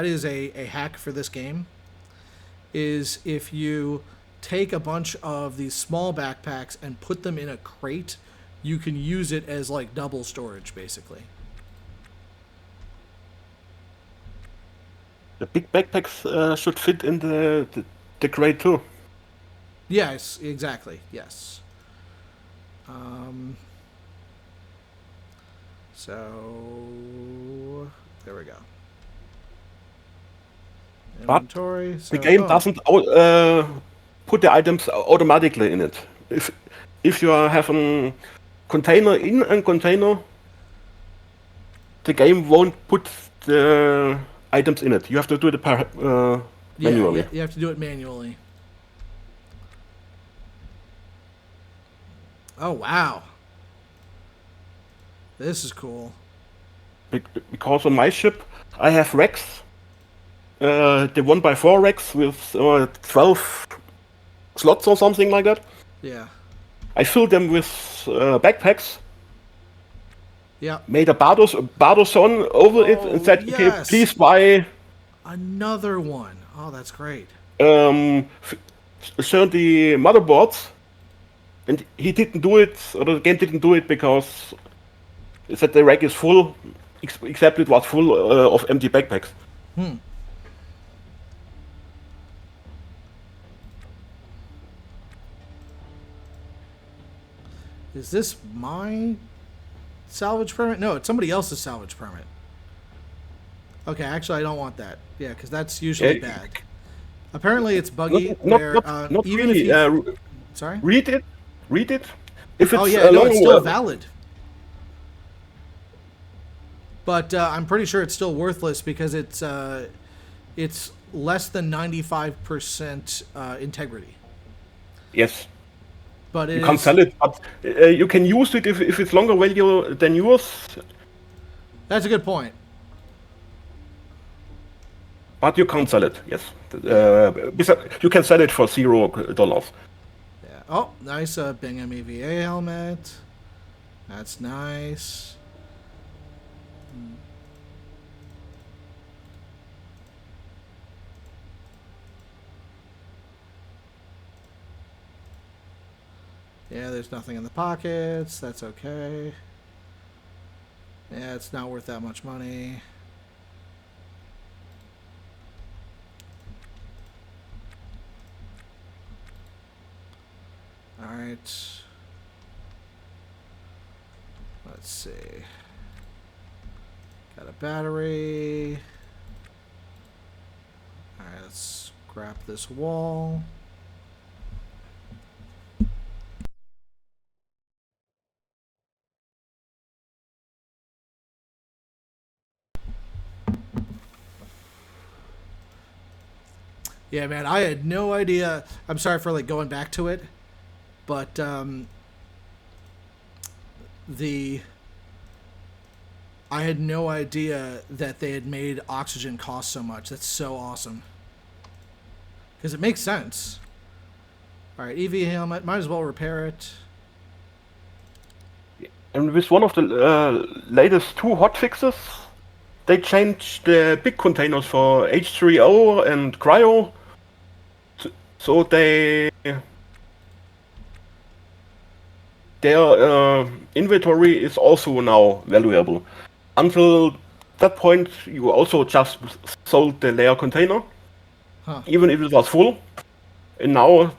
is a hack for this game. Is if you take a bunch of these small backpacks and put them in a crate, you can use it as like double storage, basically. The big backpacks should fit in the crate too. Yes, exactly. Yes. So there we go. But Inventory. So, the game doesn't put the items automatically in it. If you have a container in a container, the game won't put the items in it. You have to do it manually. Yeah, you have to do it manually. Oh wow, this is cool. Because on my ship, I have racks. The 1x4 racks with 12 slots or something like that. Yeah. I filled them with backpacks. Yeah. Made a bardos over it and said, yes. okay, please buy another one. Oh, that's great. shown the motherboards, and he didn't do it, or the game didn't do it because it said the rack is full, except it was full of empty backpacks. Is this my salvage permit? No, it's somebody else's salvage permit. Okay, actually, I don't want that. Yeah, because that's usually bad. Apparently, it's buggy. Not even really. if you, sorry? Read it. If it's oh, yeah, no, it's still valid. But I'm pretty sure it's still worthless because it's less than 95% integrity. Yes. But you can't sell it, but you can use it if it's longer value than yours. That's a good point. But you can't sell it, yes. You can sell it for $0. Yeah. Oh, nice Bingham EVA helmet. That's nice. Yeah, there's nothing in the pockets. That's okay. Yeah, it's not worth that much money. Alright. Let's see. Got a battery. Alright, let's scrap this wall. Yeah, man, I had no idea. I'm sorry for like going back to it, but the I had no idea that they had made oxygen cost so much. That's so awesome. Because it makes sense. All right, EV helmet. Might as well repair it. And with one of the latest two hotfixes, they changed the big containers for H3O and Cryo. So their inventory is also now valuable. Until that point, you also just sold the layer container, even if it was full. And now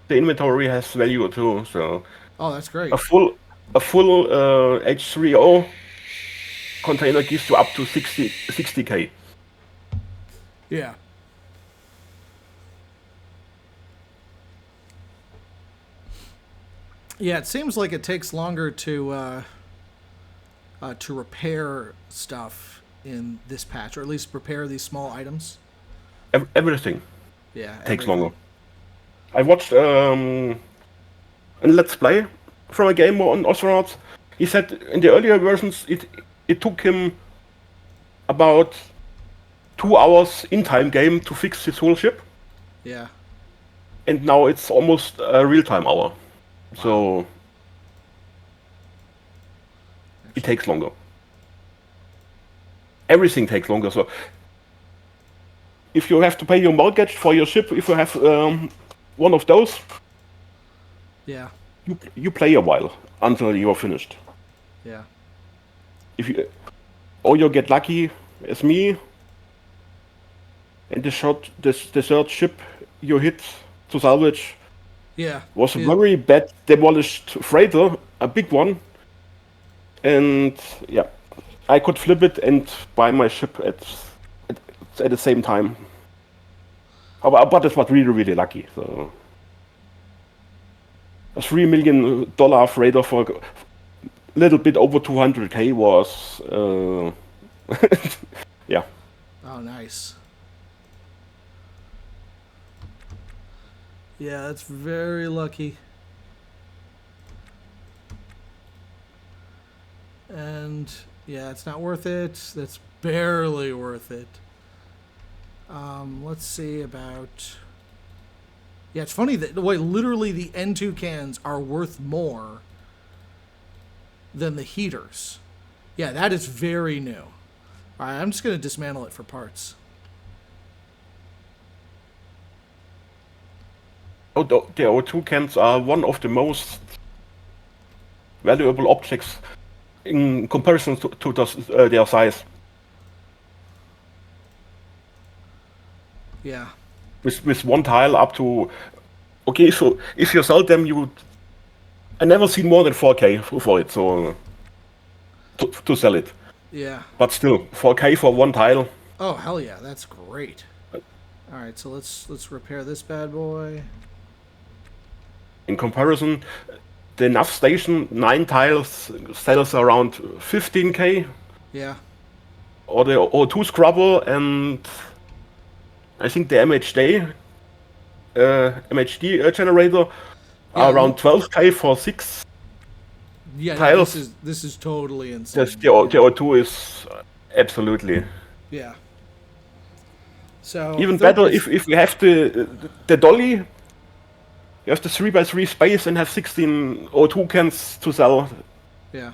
the inventory has value too. So Oh, that's great. a full H3O container gives you up to 60k. Yeah. Yeah, it seems like it takes longer to repair stuff in this patch, or at least repair these small items. Everything Yeah, takes everything. longer. I watched a Let's Play from a game on Ostranauts. He said in the earlier versions it took him about 2 hours in-time game to fix his whole ship, Yeah. and now it's almost a real-time hour. Wow. So it takes longer. Everything takes longer. So if you have to pay your mortgage for your ship, if you have one of those, Yeah. you play a while until you're finished. Yeah. Or you get lucky as me, and the third ship you hit to salvage Yeah. was a very bad demolished freighter, a big one, and yeah, I could flip it and buy my ship at the same time. But it was really lucky. So a $3 million freighter for a little bit over 200k was yeah. Oh, nice. Yeah, that's very lucky. And yeah, it's not worth it. That's barely worth it. Let's see about. Yeah, it's funny that literally the N2 cans are worth more than the heaters. Yeah, that is very new. All right, I'm just gonna dismantle it for parts. Oh, the O2 cans are one of the most valuable objects in comparison to their size. Yeah. With one tile up to, okay, so if you sell them, I never seen more than 4k for it, so to sell it. Yeah. But still, 4k for one tile. Oh hell yeah, that's great. All right, so let's repair this bad boy. In comparison, the NAV station 9 tiles sells around 15k. Yeah. Or the O2 scrubber and I think the MHD generator are around 12k for 6 yeah, tiles. No, this is totally insane. The O2 is absolutely. Yeah. So Even better if you have the dolly, you have the 3x3 space and have 16 O2 cans to sell. Yeah.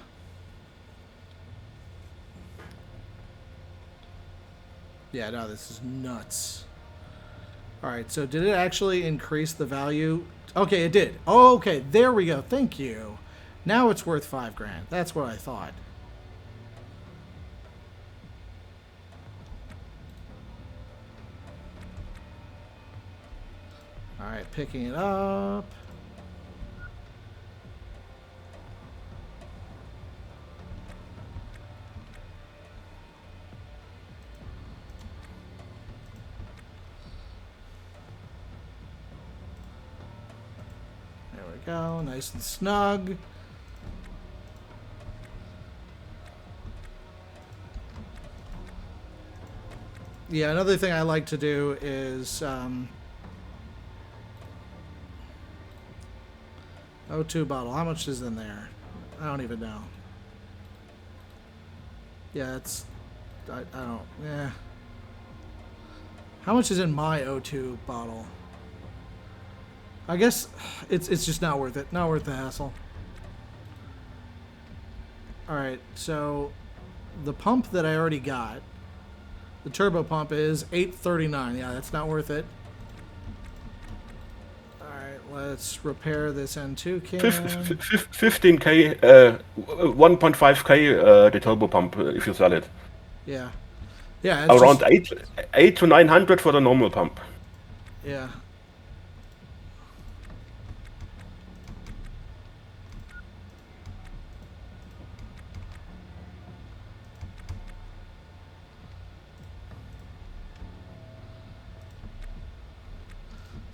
Yeah, no, this is nuts. All right, so did it actually increase the value? Okay, it did. Oh, okay, there we go. Thank you. Now it's worth $5,000. That's what I thought. All right, picking it up. There we go, nice and snug. Yeah, another thing I like to do is O2 bottle. How much is in there? I don't even know. Yeah, it's I don't. Yeah. How much is in my O2 bottle? I guess it's just not worth it. Not worth the hassle. All right, so the pump that I already got, the turbo pump is 839. Yeah, that's not worth it. All right, let's repair this N2 can. 15k, 1.5k, the turbo pump if you sell it. Yeah, yeah, it's Around just 8 to 900 for the normal pump. yeah.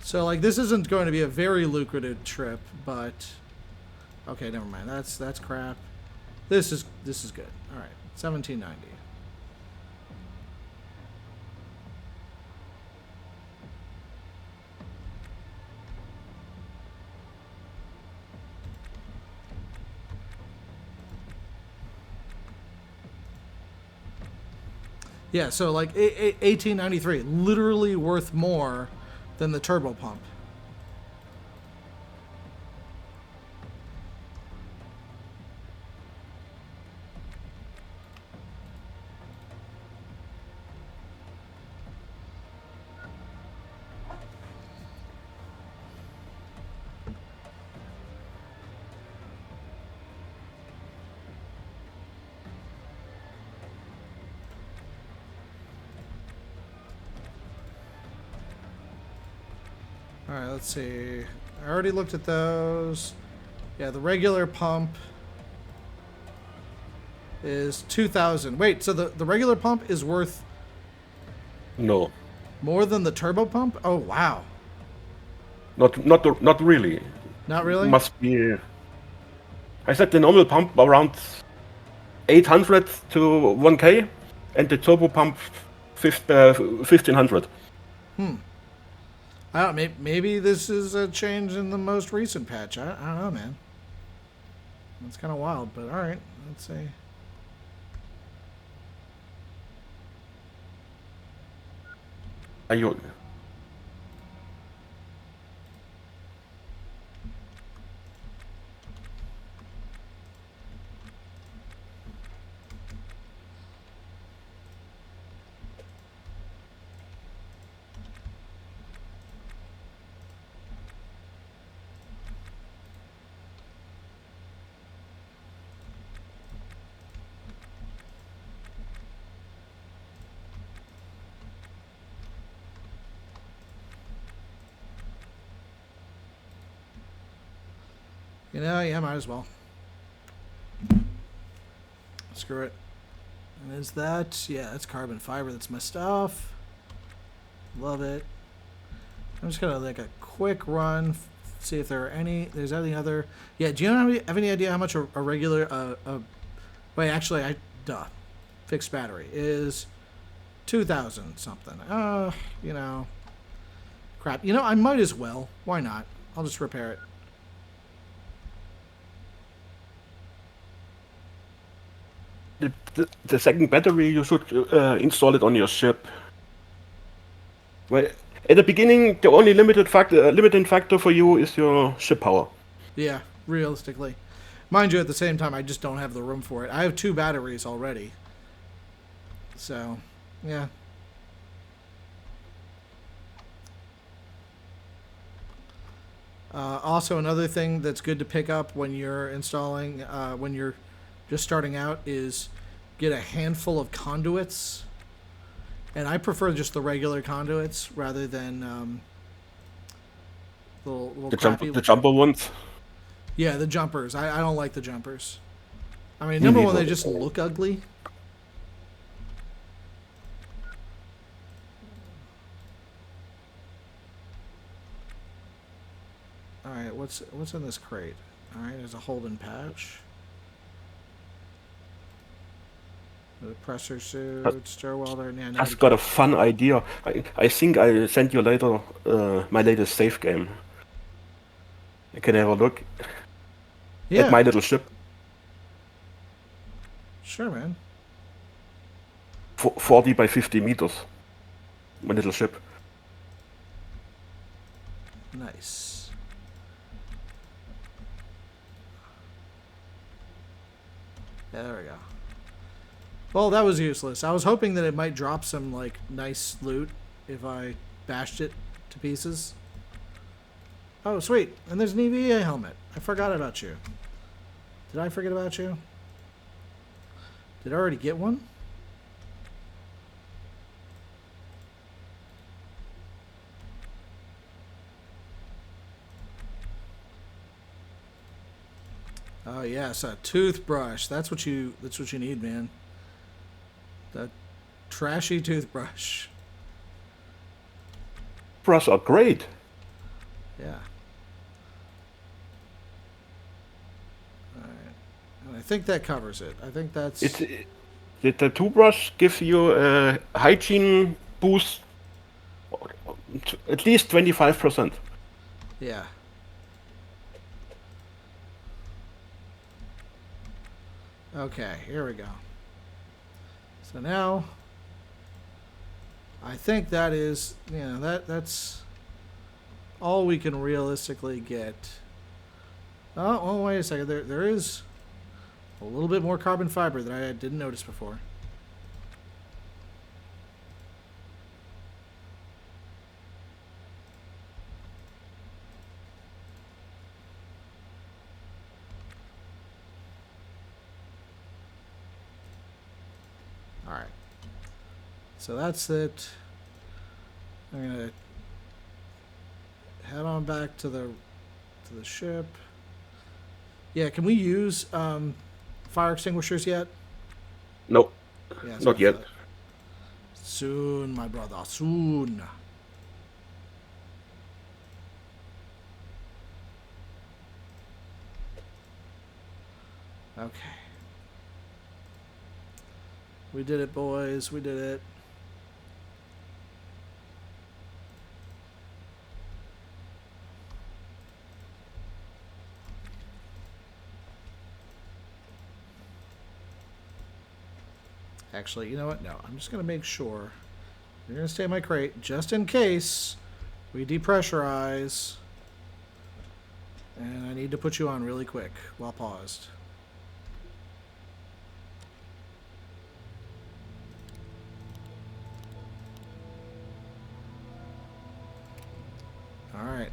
So like this isn't going to be a very lucrative trip, but okay, never mind. That's crap. This is good. All right, 1790. Yeah, so like 1893, literally worth more than the turbo pump. All right, let's see. I already looked at those. Yeah, the regular pump is 2,000. Wait, so the regular pump is worth No, more than the turbo pump? Oh, wow. not really. Not really? Must be. I said the normal pump around 800 to 1k, and the turbo pump 1500. I don't maybe this is a change in the most recent patch. I don't know, man. It's kind of wild, but all right. Let's see. Are you? You know, yeah, might as well. Screw it. And is that? Yeah, that's carbon fiber. That's my stuff. Love it. I'm just gonna like a quick run, see if there are any. There's any other. Yeah. Do you have any idea how much a regular? Wait, actually, duh. Fixed battery is 2,000 something. You know, crap. You know, I might as well. Why not? I'll just repair it. The second battery you should install it on your ship. Well, at the beginning, the only limiting factor for you is your ship power. Yeah, realistically. Mind you, at the same time, I just don't have the room for it. I have 2 batteries already. So, yeah. Also, another thing that's good to pick up when you're installing, when you're just starting out, is get a handful of conduits. And I prefer just the regular conduits rather than The jumper ones. Yeah, the jumpers. I don't like the jumpers. I mean, Me number one, neither. they just look ugly. All right, what's in this crate? All right, there's a Holden patch. The pressure suit, stir welder. Yeah, Just got a fun idea. I think I sent you later my latest save game. You can have a look at my little ship. Sure, man. 40 by 50 meters. My little ship. Nice. Yeah, there we go. Well, that was useless. I was hoping that it might drop some, like, nice loot if I bashed it to pieces. Oh, sweet. And there's an EVA helmet. I forgot about you. Did I forget about you? Did I already get one? Oh yes, a toothbrush. That's what you need, man. That trashy toothbrush. Brushes are great. Yeah. All right. And I think that covers it. I think that's... The toothbrush gives you a hygiene boost at least 25%. Yeah. Okay, here we go. So now, I think that is, that's all we can realistically get. Oh, wait a second. There is a little bit more carbon fiber that I didn't notice before. Alright. So that's it. I'm gonna head on back to the ship. Yeah, can we use fire extinguishers yet? Nope. Yeah, not yet. Soon, my brother, soon. Okay. We did it, boys. We did it. Actually, you know what? No, I'm just going to make sure. You're going to stay in my crate just in case we depressurize. And I need to put you on really quick while paused. Alright.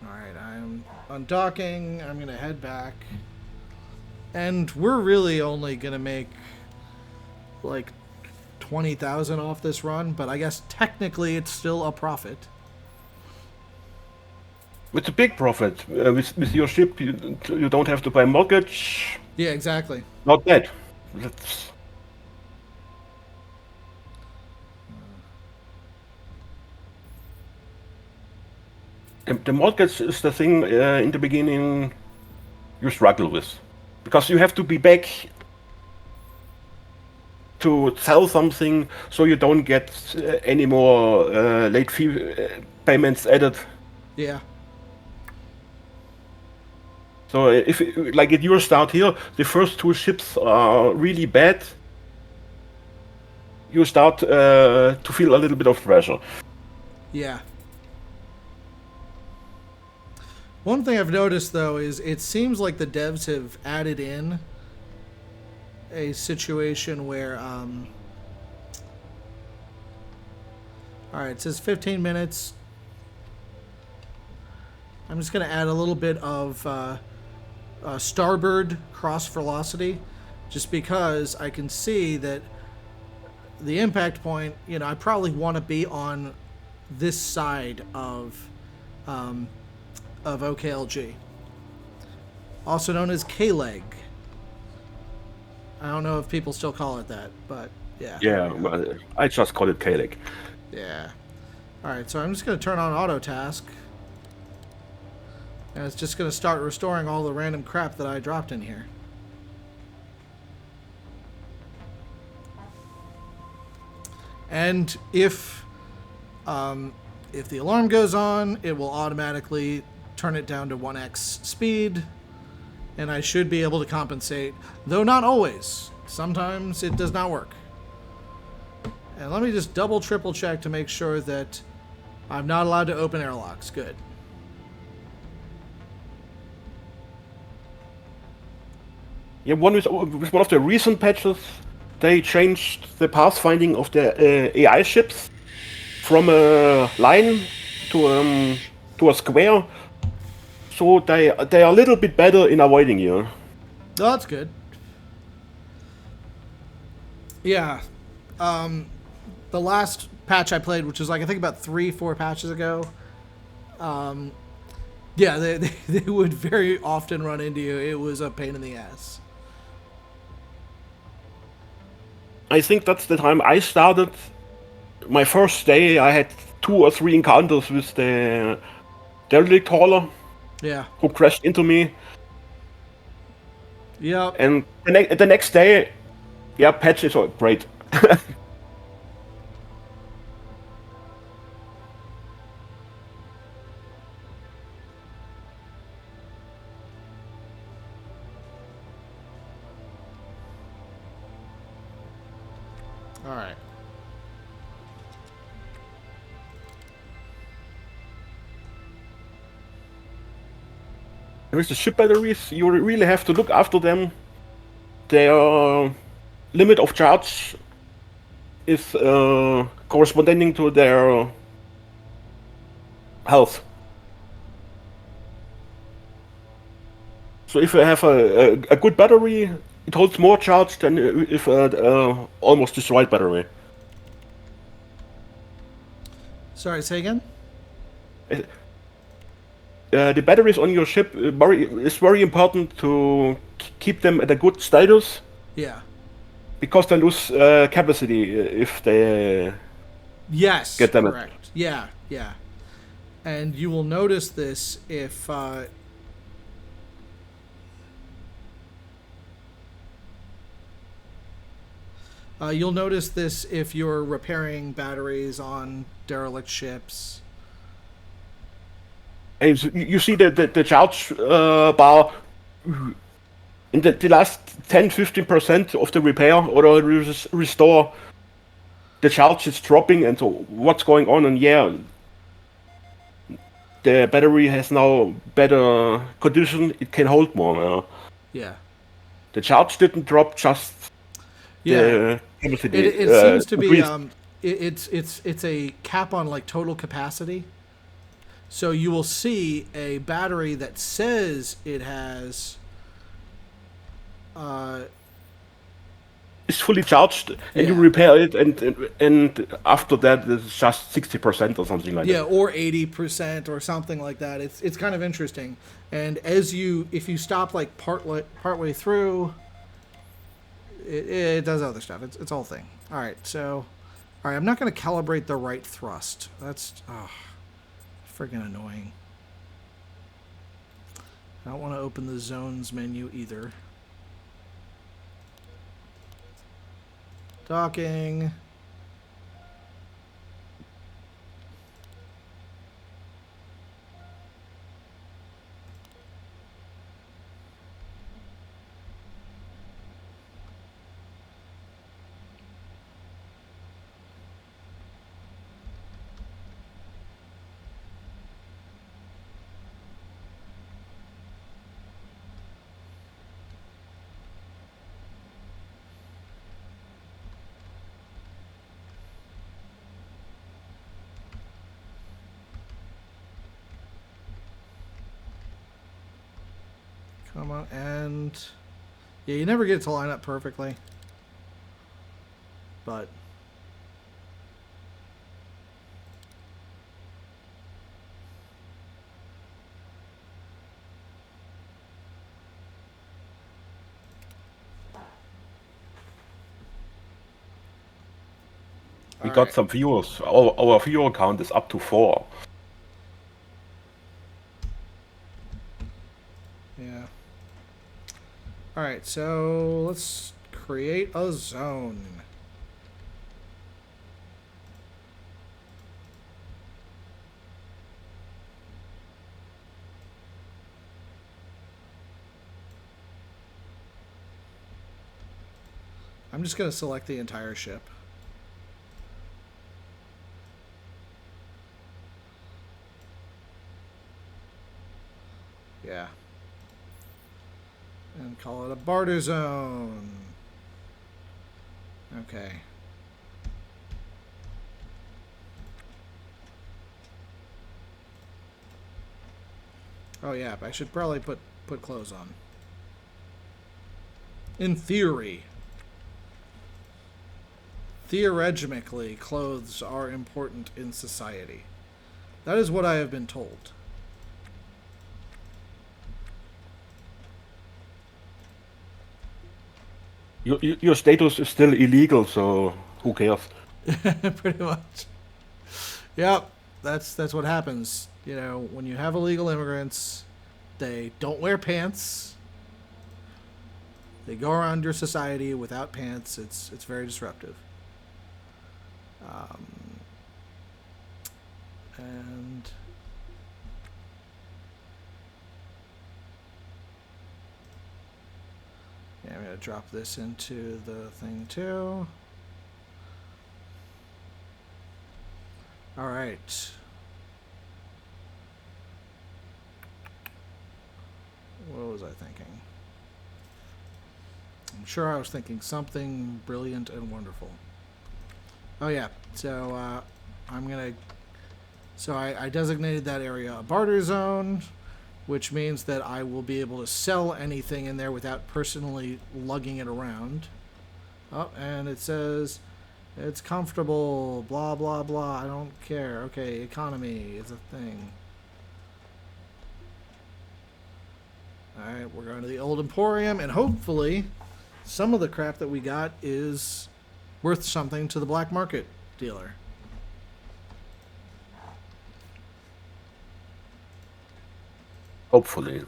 Alright, I'm undocking. I'm going to head back. And we're really only going to make like 20,000 off this run, but I guess technically it's still a profit. It's a big profit. With your ship, you don't have to buy mortgage. Yeah, exactly. Not bad. That's... The mortgage is the thing in the beginning you struggle with. Because you have to be back to sell something so you don't get any more late fee payments added. Yeah. So if, like at your start here, the first two ships are really bad, you start to feel a little bit of pressure. Yeah. One thing I've noticed, though, is it seems like the devs have added in a situation where, alright, it says 15 minutes. I'm just going to add a little bit of starboard cross velocity, just because I can see that the impact point, I probably want to be on this side of OKLG, also known as K-leg. I don't know if people still call it that, but yeah. Yeah, well, I just call it K-leg. Yeah. Alright, so I'm just going to turn on auto task. And it's just going to start restoring all the random crap that I dropped in here. And if the alarm goes on, it will automatically turn it down to 1x speed, and I should be able to compensate, though not always. Sometimes it does not work. And let me just double, triple check to make sure that I'm not allowed to open airlocks. Good. Yeah, with one of the recent patches, they changed the pathfinding of the AI ships from a line to a square, so they are a little bit better in avoiding you. Oh, that's good. Yeah. The last patch I played, which was like I think about 3-4 patches ago, yeah, they would very often run into you. It was a pain in the ass. I think that's the time I started. My first day, I had 2 or 3 encounters with the derelict hauler. Yeah. Who crashed into me. Yep. And the next day, yeah, patch is great. All right. With the ship batteries, you really have to look after them. Their limit of charge is corresponding to their health. So if you have a good battery, it holds more charge than if almost destroyed battery. Sorry, say again? The batteries on your ship is very important to keep them at a good status. Yeah. Because they lose capacity if they get damaged. Correct. Yeah, yeah. And you will notice this if you'll notice this if you're repairing batteries on derelict ships. And you see the charge bar in the last 10-15% of the repair or restore. The charge is dropping, and so what's going on? And yeah, the battery has now better condition. It can hold more. Yeah. The charge didn't drop, just the capacity. It seems to be it's a cap on like total capacity. So you will see a battery that says it has it's fully charged, and you repair it, and after that it's just 60% or something like that. Yeah, or 80% or something like that. It's kind of interesting. And if you stop like partway through, it does other stuff. It's a whole thing. All right, I'm not going to calibrate the right thrust. That's friggin' annoying. I don't want to open the zones menu either. Docking. Come on, and yeah, you never get it to line up perfectly, but We got some viewers. Our viewer count is up to 4. so let's create a zone. I'm just going to select the entire ship. Yeah. And call it a barter zone. Okay. Oh yeah, I should probably put clothes on. In theory. Theoretically, clothes are important in society. That is what I have been told. Your status is still illegal, so who cares? Pretty much. Yep, that's what happens. You know, when you have illegal immigrants, they don't wear pants. They go around your society without pants. It's very disruptive. And yeah, I'm gonna drop this into the thing too. All right. What was I thinking? I'm sure I was thinking something brilliant and wonderful. Oh yeah, so I'm gonna. So I designated that area a barter zone, which means that I will be able to sell anything in there without personally lugging it around. Oh, and it says it's comfortable. Blah blah blah. I don't care. Okay, economy is a thing. All right, we're going to the old Emporium, and hopefully, some of the crap that we got is worth something to the black market dealer. Hopefully.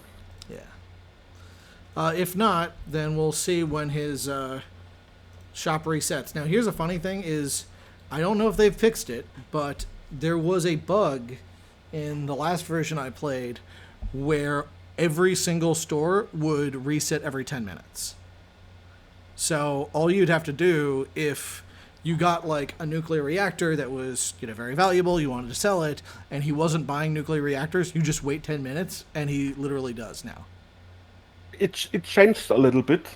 Yeah. If not, then we'll see when his shop resets. Now, here's a funny thing is, I don't know if they've fixed it, but there was a bug in the last version I played where every single store would reset every 10 minutes. So all you'd have to do if you got like a nuclear reactor that was, you know, very valuable, you wanted to sell it, and he wasn't buying nuclear reactors, you just wait 10 minutes, and he literally does now. It changed a little bit.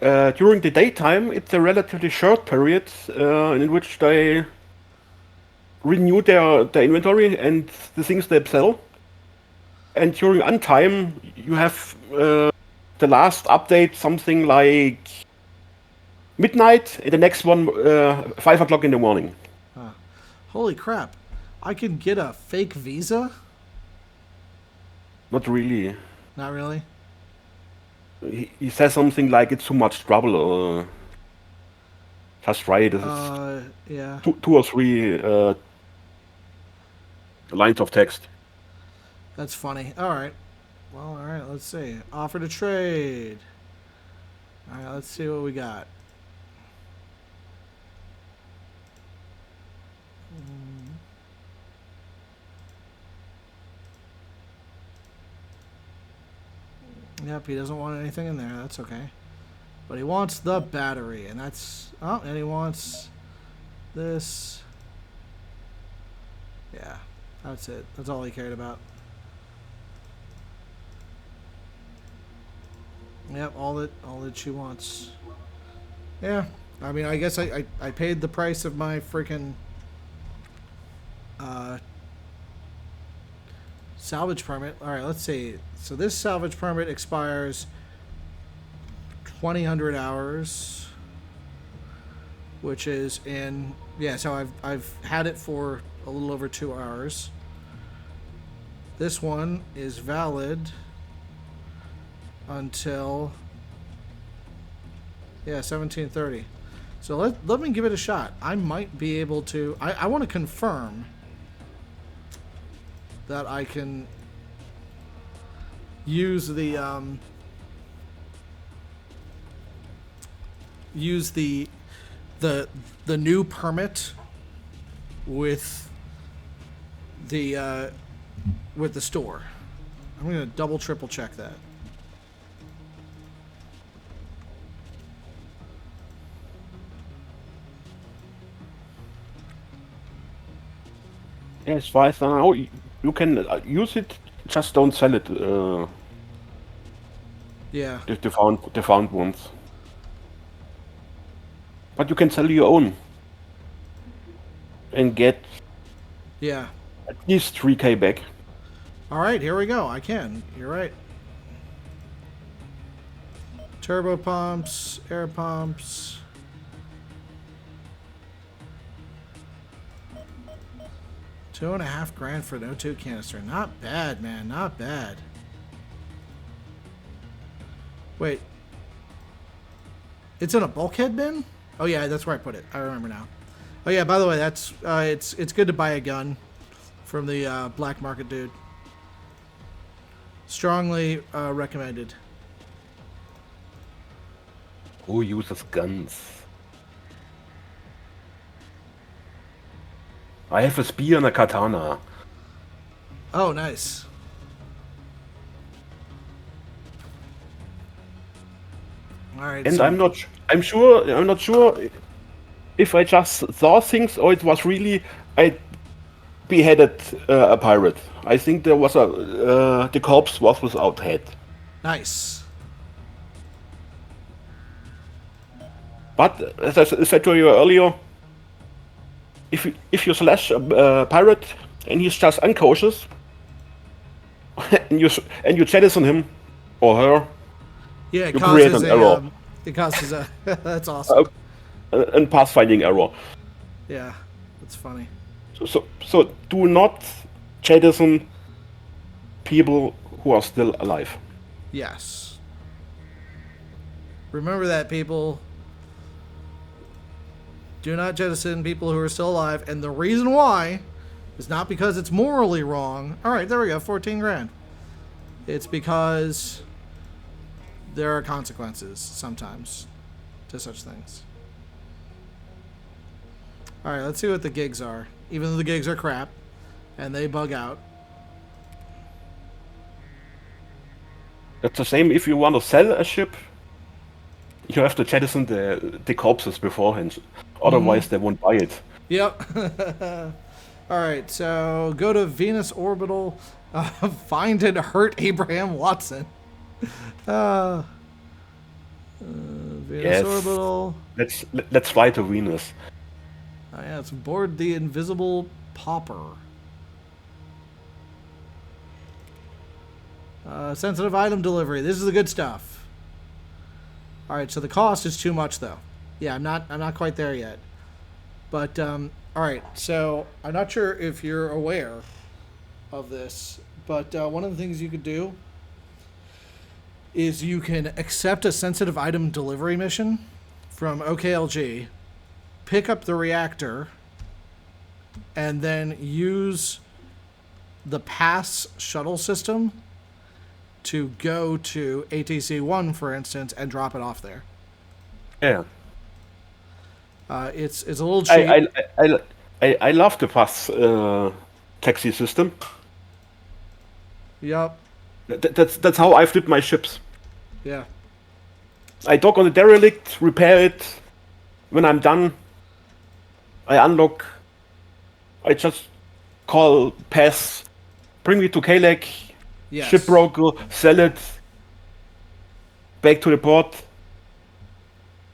During the daytime, it's a relatively short period in which they renew their inventory and the things they sell. And during untime, you have the last update something like midnight, and the next one 5 o'clock in the morning. Holy crap. I can get a fake visa? Not really. Not really? He says something like it's too much trouble, or just write yeah. two or three lines of text. That's funny. Alright. Well, alright, let's see. Offer to trade. Alright, let's see what we got. Yep, he doesn't want anything in there. That's okay. But he wants the battery, and that's... Oh, and he wants this. Yeah, that's it. That's all he cared about. Yep, all that she wants. Yeah, I mean, I guess I paid the price of my freaking salvage permit. All right, let's see. So this salvage permit expires 2000 hours, which is in, yeah, so I've had it for a little over 2 hours. This one is valid until, yeah, 1730. So let me give it a shot. I might be able to, I want to confirm that I can use the use the new permit with the store. I'm gonna double triple check that. Yeah, as far as I know, you can use it, just don't sell it. Yeah. The found ones. But you can sell your own and get Yeah. at least 3K back. All right, here we go. I can. You're right. Turbo pumps, air pumps. $2.5 grand for an O2 canister. Not bad, man. Not bad. Wait. It's in a bulkhead bin? Oh yeah, that's where I put it. I remember now. Oh yeah, by the way, that's it's good to buy a gun from the black market dude. Strongly recommended. Who uses guns? I have a spear and a katana. Oh, nice. All right. And so, I'm not sure if I just saw things or it was really I beheaded a pirate. I think there was the corpse was without head. nice. But as I said to you earlier, if you slash a pirate and he's just uncautious, and you jettison him or her, Yeah, it you create causes an error. it causes a. That's awesome. And pathfinding error. Yeah, that's funny. So do not jettison people who are still alive. Yes. Remember that, people. Do not jettison people who are still alive, and the reason why is not because it's morally wrong. All right, there we go, 14 grand. It's because there are consequences sometimes to such things. All right, let's see what the gigs are. Even though the gigs are crap and they bug out. It's the same if you want to sell a ship. You have to jettison the corpses beforehand. Otherwise, they won't buy it. Yep. All right, so go to Venus Orbital, find and hurt Abraham Watson. Venus Yes. Orbital. Let's fly to Venus. Oh, yeah, it's aboard the Invisible Pauper. Sensitive item delivery. This is the good stuff. All right, so the cost is too much though. Yeah, I'm not quite there yet. But all right, so I'm not sure if you're aware of this, but one of the things you could do is you can accept a sensitive item delivery mission from OKLG, pick up the reactor, and then use the pass shuttle system to go to ATC-1, for instance, and drop it off there. Yeah. It's a little cheap. I love the bus taxi system. Yep. That's how I flip my ships. Yeah. I dock on the derelict, repair it. When I'm done, I unlock. I just call pass, bring me to KLAC, Yes. shipbroker, sell it, back to the port.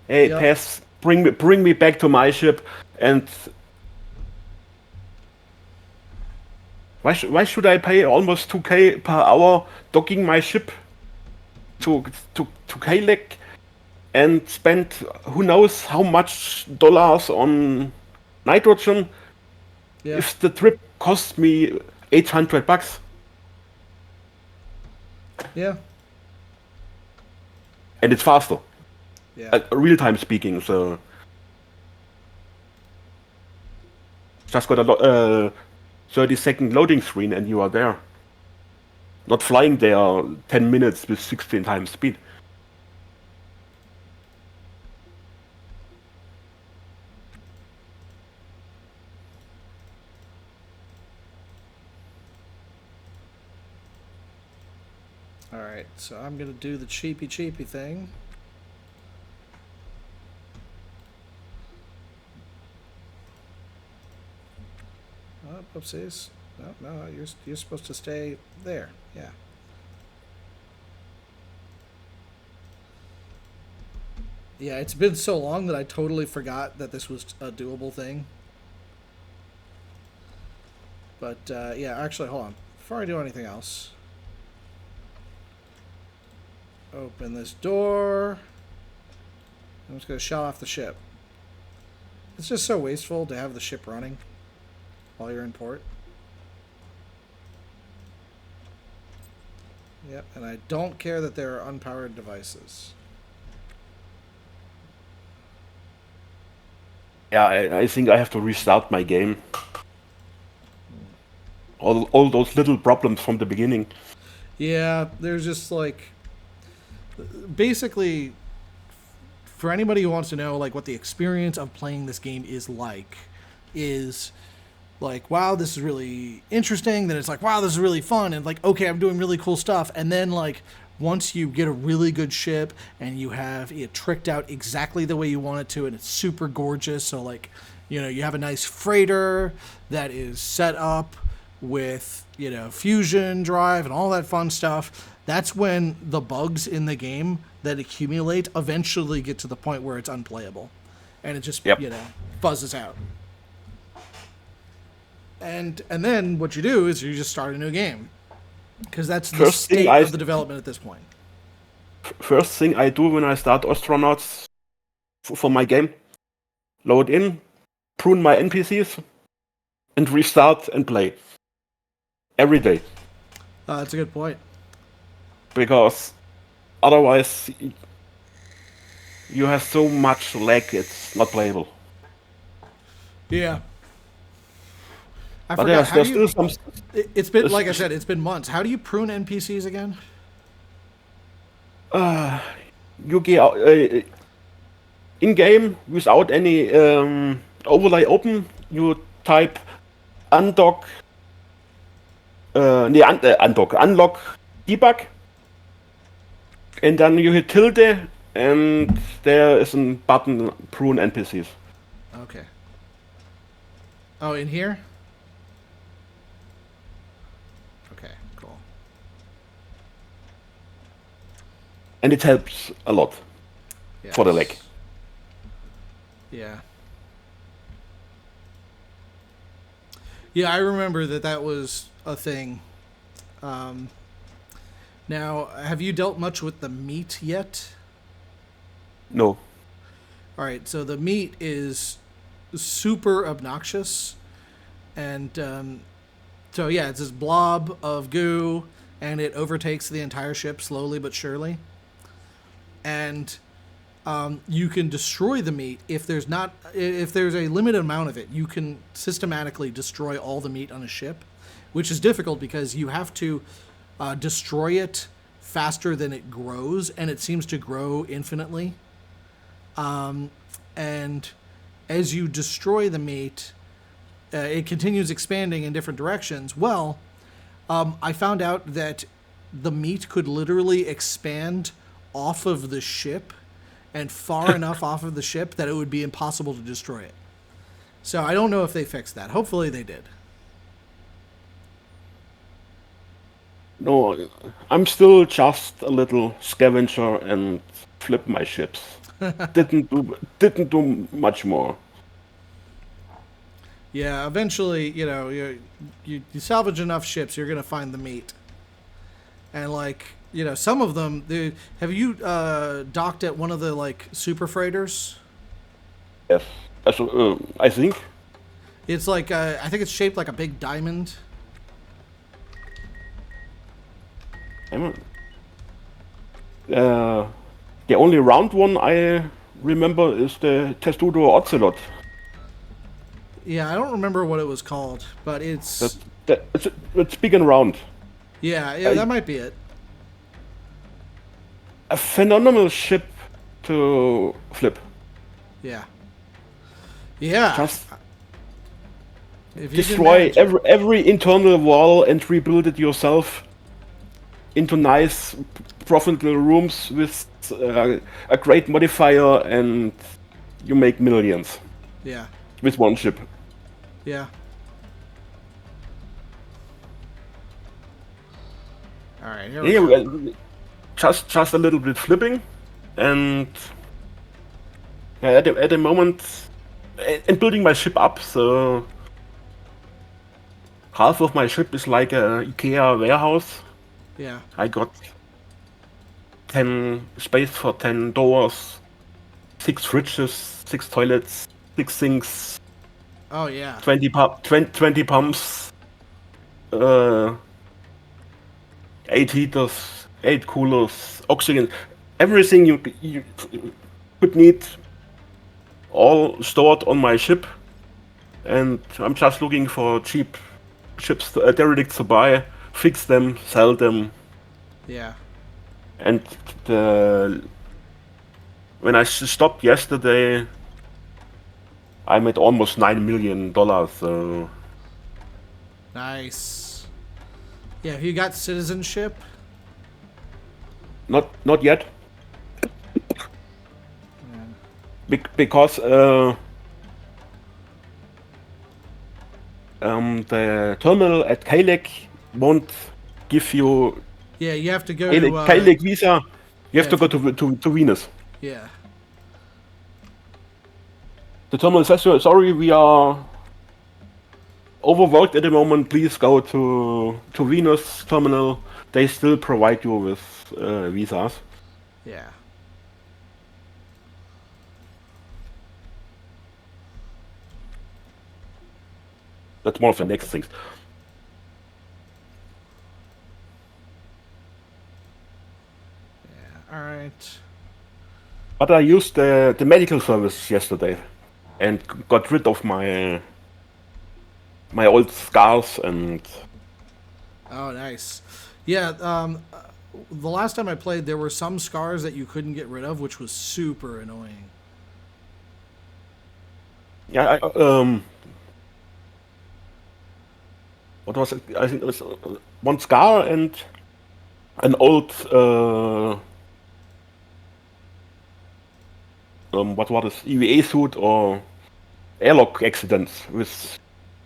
Hey, Yep. pass, bring me back to my ship, and why should I pay almost 2K per hour docking my ship to KLAC and spend who knows how much dollars on nitrogen Yeah. if the trip costs me $800? Yeah. And it's faster. Yeah. Real time speaking, so just got a 30-second loading screen and you are there. Not flying there 10 minutes with 16 times speed. Alright, so I'm gonna do the cheapy thing. Oh, oopsies. No, you're supposed to stay there. Yeah. Yeah, it's been so long that I totally forgot that this was a doable thing. But, yeah, actually, hold on. Before I do anything else, open this door. I'm just going to shut off the ship. It's just so wasteful to have the ship running while you're in port. Yep, and I don't care that there are unpowered devices. Yeah, I think I have to restart my game. All those little problems from the beginning. Yeah, there's just like... Basically, for anybody who wants to know like what the experience of playing this game is like, wow, this is really interesting. Then it's like, wow, this is really fun. And like, okay, I'm doing really cool stuff. And then like, once you get a really good ship and you have it tricked out exactly the way you want it to, and it's super gorgeous. So like, you know, you have a nice freighter that is set up with, you know, fusion drive and all that fun stuff. That's when the bugs in the game that accumulate eventually get to the point where it's unplayable. And it just, you know, buzzes out. And then what you do is you just start a new game. Because that's the state of the development at this point. First thing I do when I start Ostranauts for my game, load in, prune my NPCs, and restart and play. Every day. That's a good point. Because otherwise you have so much lag, it's not playable. Yeah. I but forgot. there's still some... It's been, like I said, it's been months. How do you prune NPCs again? You get in game without any overlay open. You type unlock debug, and then you hit tilde, and there is a button prune NPCs. Okay. Oh, in here? Okay, cool. And it helps a lot for the lag. Yeah. Yeah, I remember that was a thing. Now, have you dealt much with the meat yet? No. All right, so the meat is super obnoxious. And so, yeah, it's this blob of goo, and it overtakes the entire ship slowly but surely. And you can destroy the meat if there's a limited amount of it. You can systematically destroy all the meat on a ship, which is difficult because you have to destroy it faster than it grows, and it seems to grow infinitely. And as you destroy the meat, it continues expanding in different directions. Well, I found out that the meat could literally expand off of the ship and far enough off of the ship that it would be impossible to destroy it. So I don't know if they fixed that. Hopefully they did. No, I'm still just a little scavenger and flip my ships. Didn't do much more. Yeah, eventually, you know, you salvage enough ships, you're gonna find the meat. And like, you know, some of them. Have you docked at one of the like super freighters? Yes, I think. It's like I think it's shaped like a big diamond. The only round one I remember is the Testudo Ocelot. Yeah, I don't remember what it was called, but it's it's big and round. Yeah, that might be it. A phenomenal ship to flip. Yeah. Yeah. Just destroy every internal wall and rebuild it yourself into nice, profitable rooms with a great modifier, and you make millions Yeah. with one ship. Yeah. All right, here we Yeah, go. just a little bit flipping, and at the moment, and building my ship up. So half of my ship is like a IKEA warehouse. Yeah. I got 10 space for 10 doors, 6 fridges, 6 toilets, 6 sinks, Oh yeah. 20 pumps, uh, 8 heaters, 8 coolers, oxygen, everything you could need, all stored on my ship. And I'm just looking for cheap ships, derelicts to buy, fix them, sell them. Yeah. And when I stopped yesterday, I made almost $9 million. So Nice. Yeah. Have you got citizenship? not yet, Yeah. because the terminal at KLEC won't give you Yeah. You have to go KLEC, to. KLEC visa. You have Yeah. to If go you, to Venus. yeah. The terminal says, sorry, we are overworked at the moment. Please go to Venus terminal. They still provide you with visas. Yeah. That's one of the next things. Yeah. All right. But I used the medical service yesterday and got rid of my old scars and Oh, nice. Yeah. The last time I played, there were some scars that you couldn't get rid of, which was super annoying. yeah. What was it? I think it was one scar and an old what was this EVA suit or airlock accident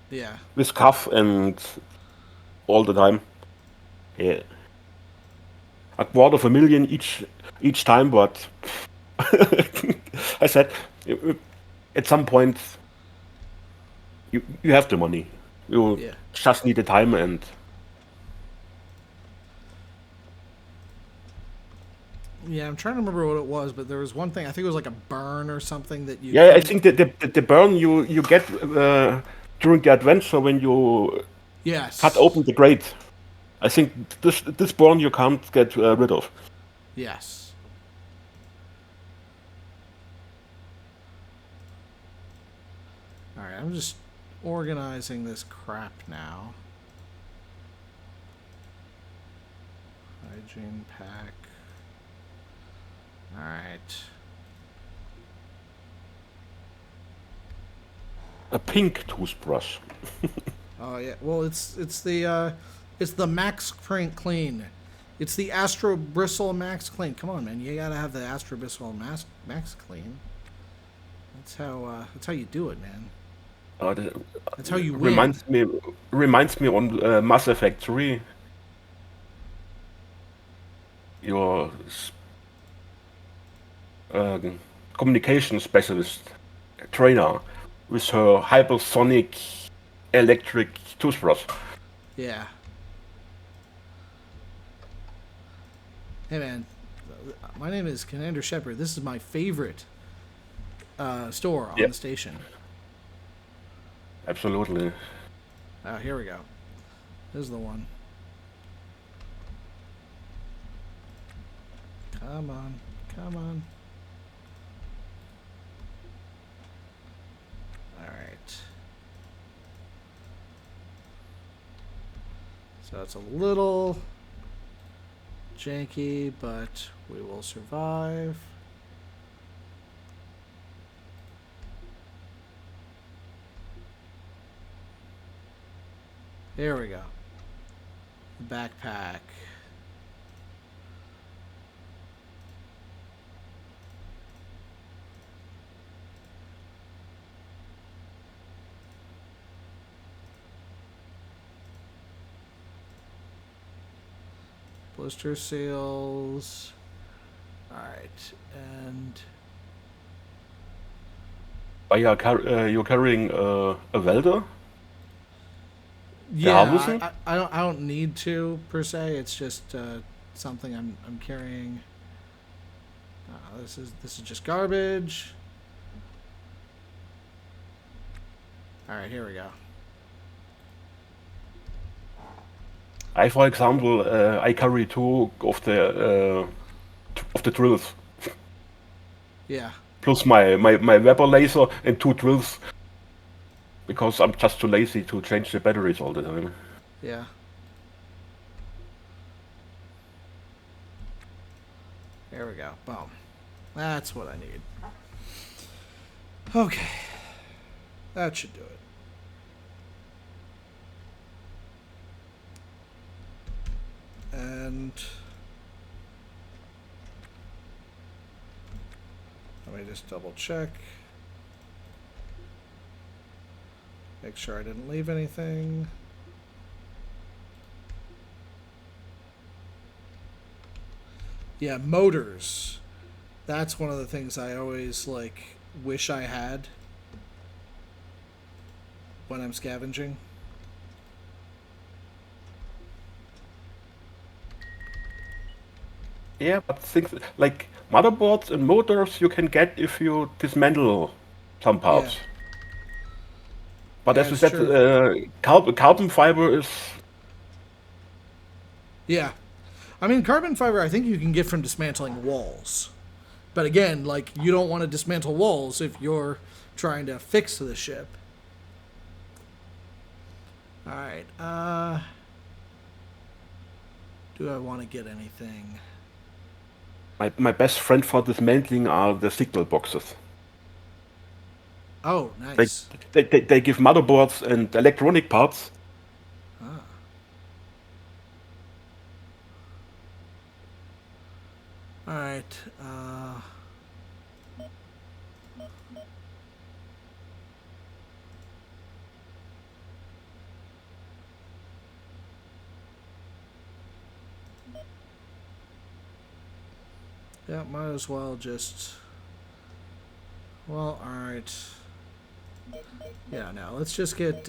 Yeah. with cuff and all the time. Yeah, a quarter of a million each time, but I said at some point you have the money. You Yeah. just need the time and Yeah, I'm trying to remember what it was, but there was one thing. I think it was like a burn or something that you yeah, I couldn't. think that the burn you get during the adventure when you cut Yes. open the grate. I think this burn you can't get rid of. Yes. All right, I'm just organizing this crap now. Hygiene pack. All right. A pink toothbrush. Oh yeah. Well, it's the Max Print Clean. It's the Astro Bristle Max Clean. Come on, man. You gotta have the Astro Bristle Max Clean. That's how you do it, man. The, That's how you win. reminds me on Mass Effect 3. Your uh, communication specialist trainer with her hypersonic electric toothbrush. Yeah. Hey, man. My name is Commander Shepard. This is my favorite store on Yeah, the station. absolutely. Oh, here we go. This is the one. Come on. Come on. Alright. So it's a little janky, but we will survive. Here we go. Backpack. blister seals. All right, and Are you carrying a welder? yeah, Harvester? I don't need to per se. It's just something I'm carrying. This is just garbage. All right, here we go. I, for example, I carry two of the drills, Yeah, plus my Weber laser and two drills, because I'm just too lazy to change the batteries all the time. yeah. There we go. Boom. That's what I need. Okay. That should do it. And let me just double check. Make sure I didn't leave anything. Yeah, motors. That's one of the things I always like wish I had when I'm scavenging. Yeah, but things like motherboards and motors you can get if you dismantle some parts. Yeah. But Yeah, as you it's said, true. carbon fiber is. Yeah. I mean, carbon fiber I think you can get from dismantling walls. But again, like, you don't want to dismantle walls if you're trying to fix the ship. Alright, do I want to get anything? My best friend for dismantling are the signal boxes. Oh, They, nice. they give motherboards and electronic parts. Ah. Alright, yeah, might as well just... Well, alright. Yeah, now let's just get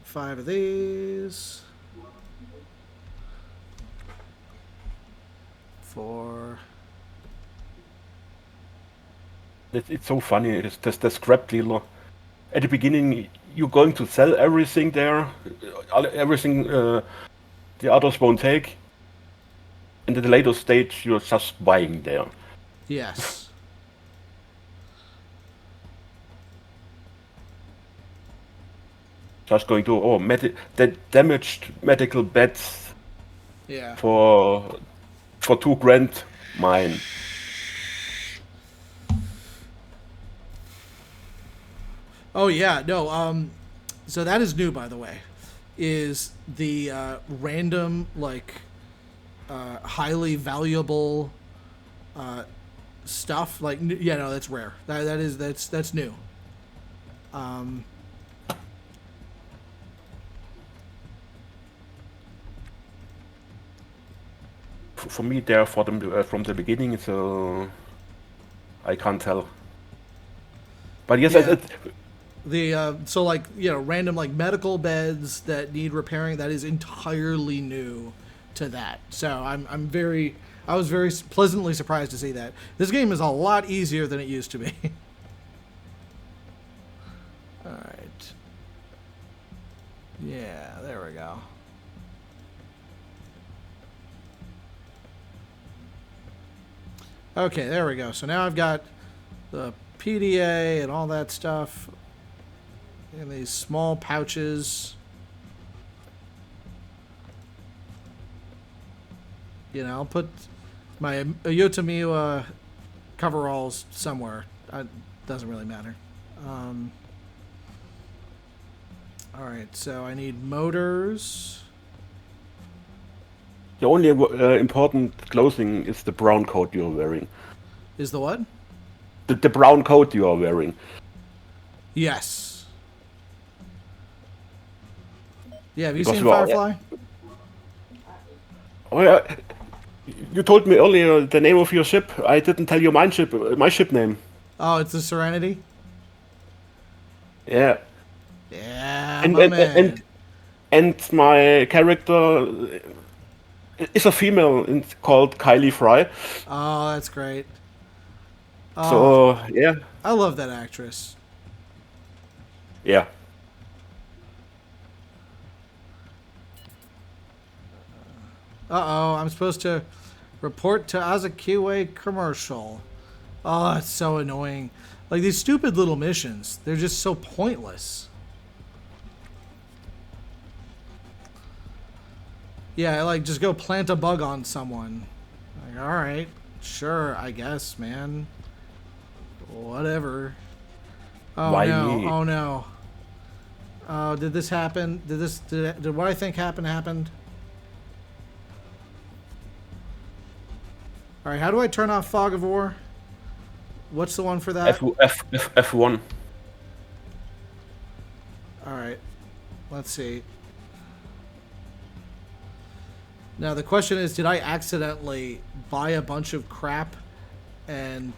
5 of these. 4. It's so funny. It's just the scrap dealer. At the beginning, you're going to sell everything there, everything the others won't take. And at the later stage, you're just buying there. Yes. Just going to damaged medical beds Yeah. for 2 grand. Mine. Oh yeah, no. So that is new, by the way. Is the random like highly valuable stuff like yeah no that's rare. That's new. For me, there for them from the beginning, so I can't tell. But yes, Yeah. The so like random like medical beds that need repairing, that is entirely new to that. So I was very pleasantly surprised to see that. This game is a lot easier than it used to be. All right. Yeah, there we go. Okay, there we go. So now I've got the PDA and all that stuff in these small pouches. I'll put my Yotamiwa coveralls somewhere. It doesn't really matter. Alright, so I need motors. The only important clothing is the brown coat you're wearing. Is the what? The brown coat you are wearing. Yes. Yeah, have you Because seen well, Firefly? Oh, yeah. You told me earlier the name of your ship. I didn't tell you my ship name. Oh, it's the Serenity? Yeah. Yeah, And my and and man. and my character is a female called Kylie Fry. Oh, that's great. Oh, So yeah, I love that actress. yeah. Uh-oh, I'm supposed to report to Azakiwe commercial. Oh, it's so annoying. Like, these stupid little missions, they're just so pointless. Yeah, like, just go plant a bug on someone. Like, alright, sure, I guess, man. Whatever. Oh Why no, me? oh no. Oh, did this happen? Did what I think happened? Alright, how do I turn off Fog of War? What's the one for that? F1. Alright, let's see. Now the question is, did I accidentally buy a bunch of crap and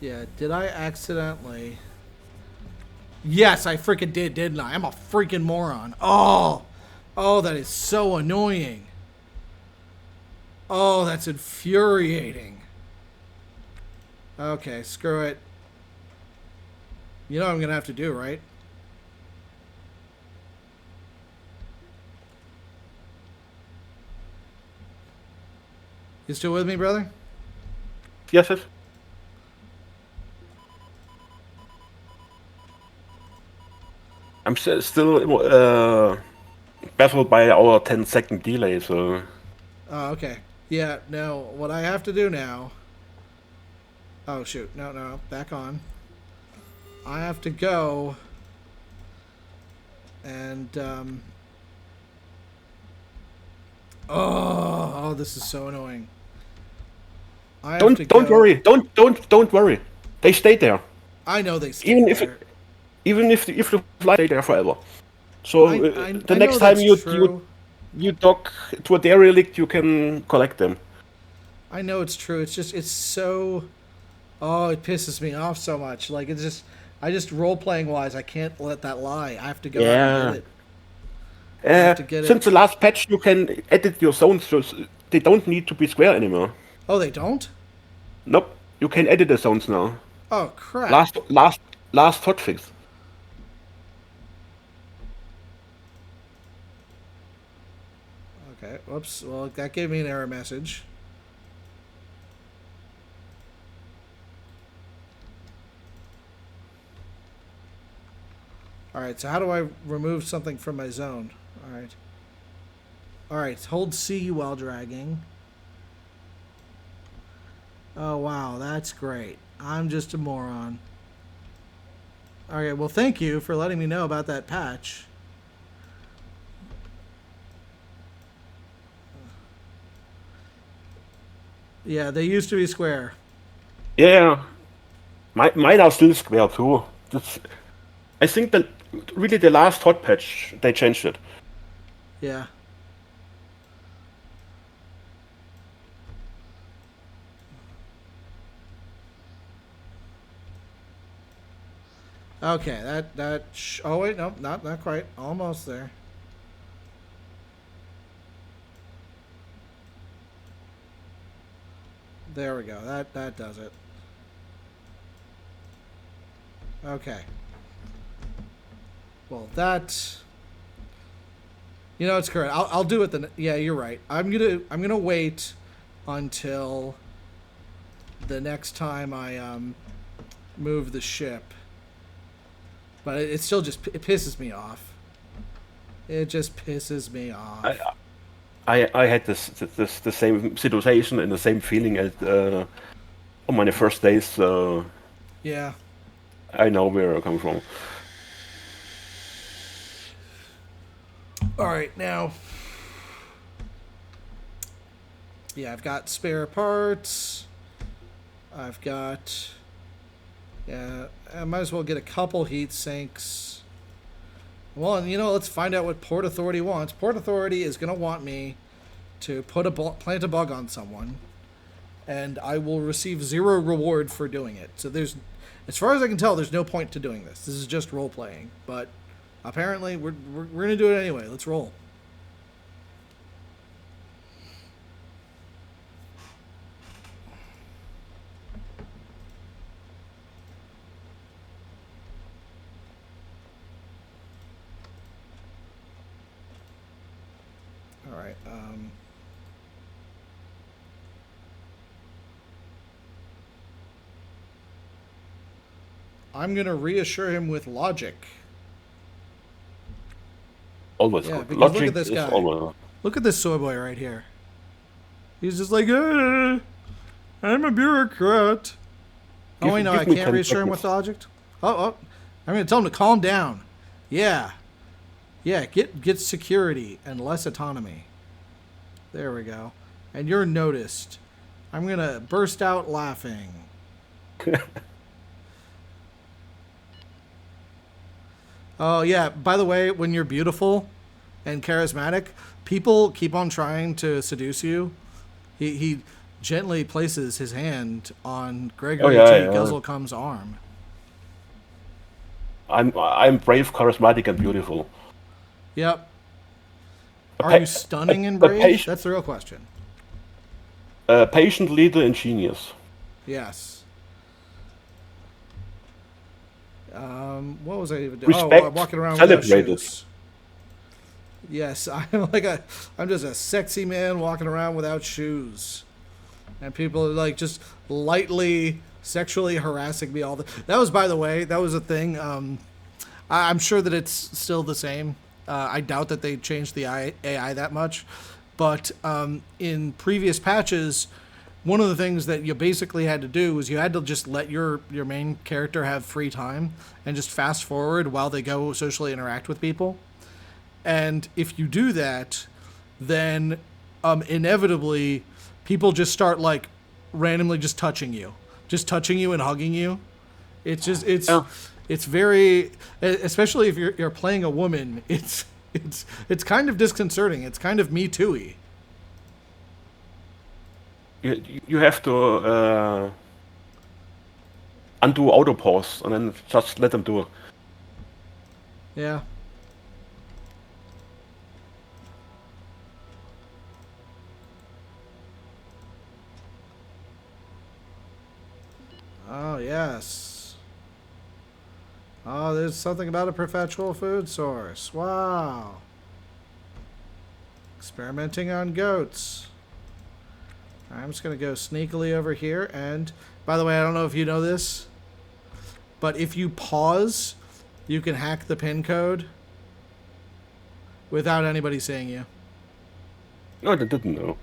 yeah, did I accidentally? Yes, I freaking did, didn't I? I'm a freaking moron. Oh, oh, that is so annoying. Oh, that's infuriating. Okay, screw it. You know what I'm gonna have to do, right? You still with me, brother? Yes, yes. I'm still baffled by our 10-second delay. So Oh, okay. Yeah, no, what I have to do now. Oh, shoot. No, no, back on. I have to go and, oh, this is so annoying. I have to don't go. worry. Don't worry. They stay there. I know they stay Even if there. even if the flight stay there forever. So the I know next time that's true. you dock to a derelict, you can collect them. I know it's true. It's just, it's so. Oh, it pisses me off so much. Like, it's just. I just, role playing wise, I can't let that lie. I have to go out and get Yeah. it. I have to get it. Since the last patch, you can edit your zones, so they don't need to be square anymore. Oh, they don't? Nope, you can edit the zones now. Oh, crap. Last last hotfix. Okay, whoops. Well, that gave me an error message. Alright, so how do I remove something from my zone? Alright. Alright, hold C while dragging. Oh, wow, that's great. I'm just a moron. Alright, well, thank you for letting me know about that patch. Yeah, they used to be square. Yeah, mine are still square too. I think that really the last hot patch they changed it. Yeah. Okay, oh wait, no, not quite. Almost there. There we go. That does it. Okay. Well, that. You know, it's correct. I'll do it. Yeah, you're right. I'm gonna wait until the next time I move the ship. But it still just it pisses me off. It just pisses me off. I had the same situation and the same feeling on my first days. So Yeah. I know where I come from. All right, now. Yeah, I've got spare parts. I've got. Yeah, I might as well get a couple heat sinks. Well, and let's find out what Port Authority wants. Port Authority is going to want me to plant a bug on someone, and I will receive 0 reward for doing it. So as far as I can tell, there's no point to doing this. This is just role playing. But apparently, we're going to do it anyway. Let's roll. All right. I'm going to reassure him with logic. Always Yeah, good. because Logic look at this is guy. always. Look at this soy boy right here. He's just like, I'm a bureaucrat. Oh, wait, no, I Give me can't 10 reassure him with seconds. logic. Oh, I'm going to tell him to calm down. Yeah. Yeah, get security and less autonomy. There we go. And you're noticed. I'm going to burst out laughing. Oh, yeah. By the way, when you're beautiful and charismatic, people keep on trying to seduce you. He gently places his hand on Gregory G. Guzzlecum's arm. I'm brave, charismatic, and beautiful. Yep. Are you stunning and brave? That's the real question. Patient, leader, and genius. Yes. What was I even doing? Respect, walking around without celebrated. shoes. Yes, I'm just a sexy man walking around without shoes, and people are like just lightly sexually harassing me all the. That was, by the way, that was a thing. I'm sure that it's still the same. I doubt that they changed the AI that much, but in previous patches, one of the things that you basically had to do was you had to just let your main character have free time and just fast forward while they go socially interact with people. And if you do that, then inevitably people just start like randomly just touching you and hugging you. It's very, especially if you're playing a woman, it's kind of disconcerting. It's kind of Me Too-y. You have to undo auto pause and then just let them do it. Yeah. Oh, yes. Oh, there's something about a perpetual food source. Wow. Experimenting on goats. I'm just going to go sneakily over here. And, by the way, I don't know if you know this, but if you pause, you can hack the pin code without anybody seeing you. No, I didn't know.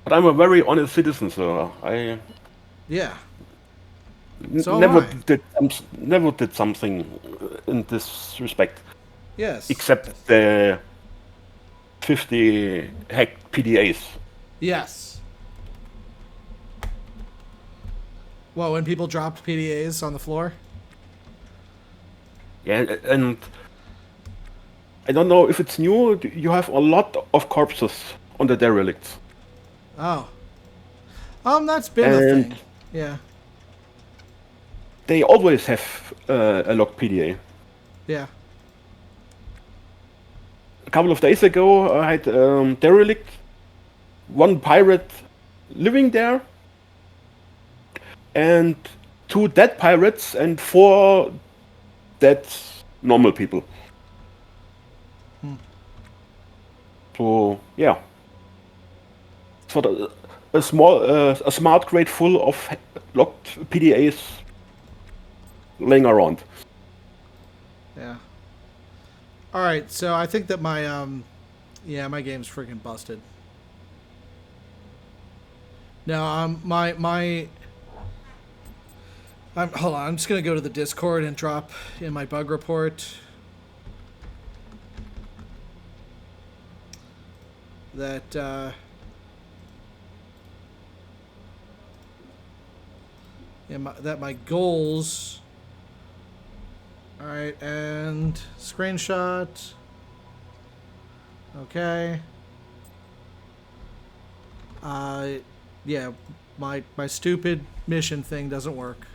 But I'm a very honest citizen, so I Yeah. never did something in this respect. Yes. Except the 50 hacked PDAs. Yes. Well, when people dropped PDAs on the floor? Yeah, and I don't know if it's new. You have a lot of corpses on the derelicts. Oh. That's been a thing. Yeah. They always have a locked PDA. Yeah. A couple of days ago, I had derelict, one pirate living there, and 2 dead pirates and 4 dead normal people. So yeah, so a smart crate full of locked PDAs laying around. Yeah. All right, so I think that my my game's freaking busted. No, hold on. I'm just gonna go to the Discord and drop in my bug report that and that my goals. All right, and screenshot. Okay. Yeah, my stupid mission thing doesn't work.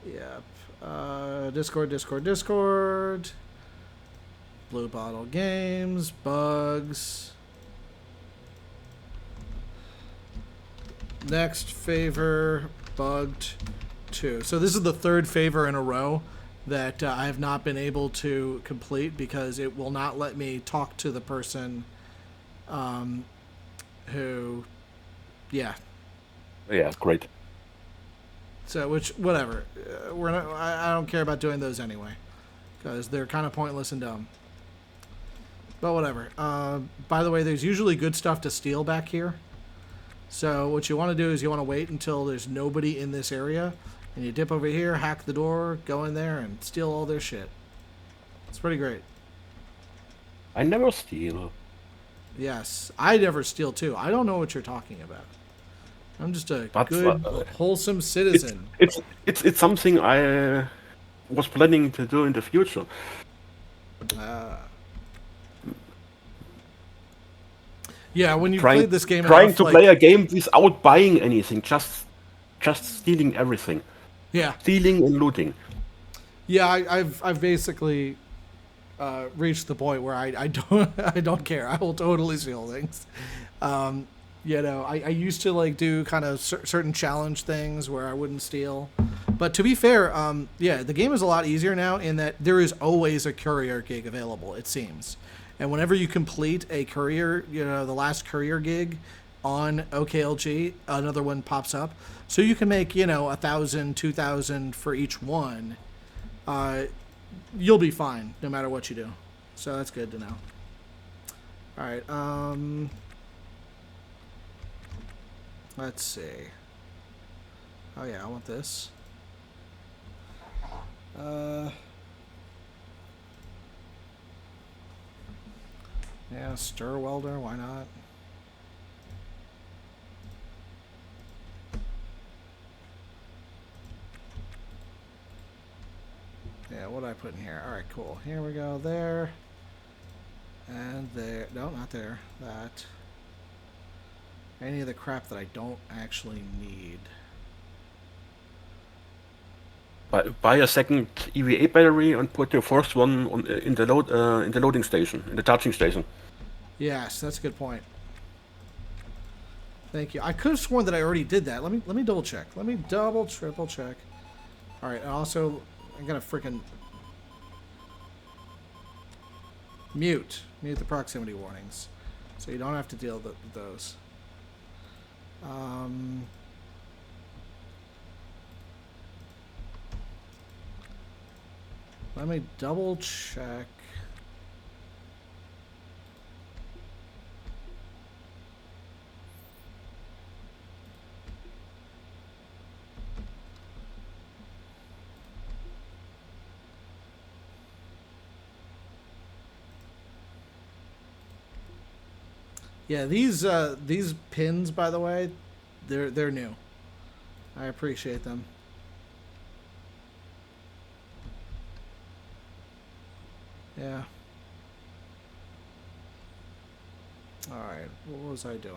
Yep. Discord. Blue Bottle Games, bugs. Next favor, bugged 2. So this is the third favor in a row that I have not been able to complete because it will not let me talk to the person who, yeah. Yeah, great. So, which, whatever. We're not, I don't care about doing those anyway because they're kind of pointless and dumb. But whatever. By the way, there's usually good stuff to steal back here. So what you want to do is you want to wait until there's nobody in this area, and you dip over here, hack the door, go in there, and steal all their shit. It's pretty great. I never steal. Yes, I never steal too. I don't know what you're talking about. I'm just a good, wholesome citizen. It's something I was planning to do in the future. Yeah, when you played this game, trying to play a game without buying anything, just stealing everything. Yeah, stealing and looting. Yeah, I've basically reached the point where I don't care. I will totally steal things. You know, I used to like do kind of certain challenge things where I wouldn't steal. But to be fair, yeah, the game is a lot easier now in that there is always a courier gig available, it seems. And whenever you complete a courier, you know, the last courier gig on OKLG, another one pops up. So you can make, you know, 1,000, 2,000 for each one. You'll be fine no matter what you do. So that's good to know. All right. Let's see. Oh yeah, I want this. Yeah, stir welder, why not? Yeah, what did I put in here? Alright, cool. Here we go, there. And there. No, not there. That. Any of the crap that I don't actually need. Buy a second EVA battery and put your first one on, in the loading station, in the charging station. Yes, that's a good point. Thank you. I could have sworn that I already did that. Let me double check. Let me triple check. All right. And also, I gotta freaking mute the proximity warnings, so you don't have to deal with those. Let me double check. Yeah, these pins, by the way, they're new. I appreciate them. Yeah. Alright, what was I doing?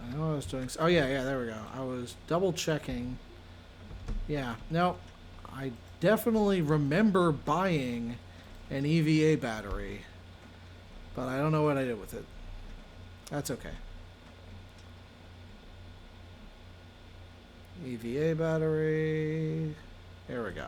I know I was doing... Oh, yeah, there we go. I was double checking. Yeah, no, I definitely remember buying an EVA battery, but I don't know what I did with it. That's okay. EVA battery. There we go.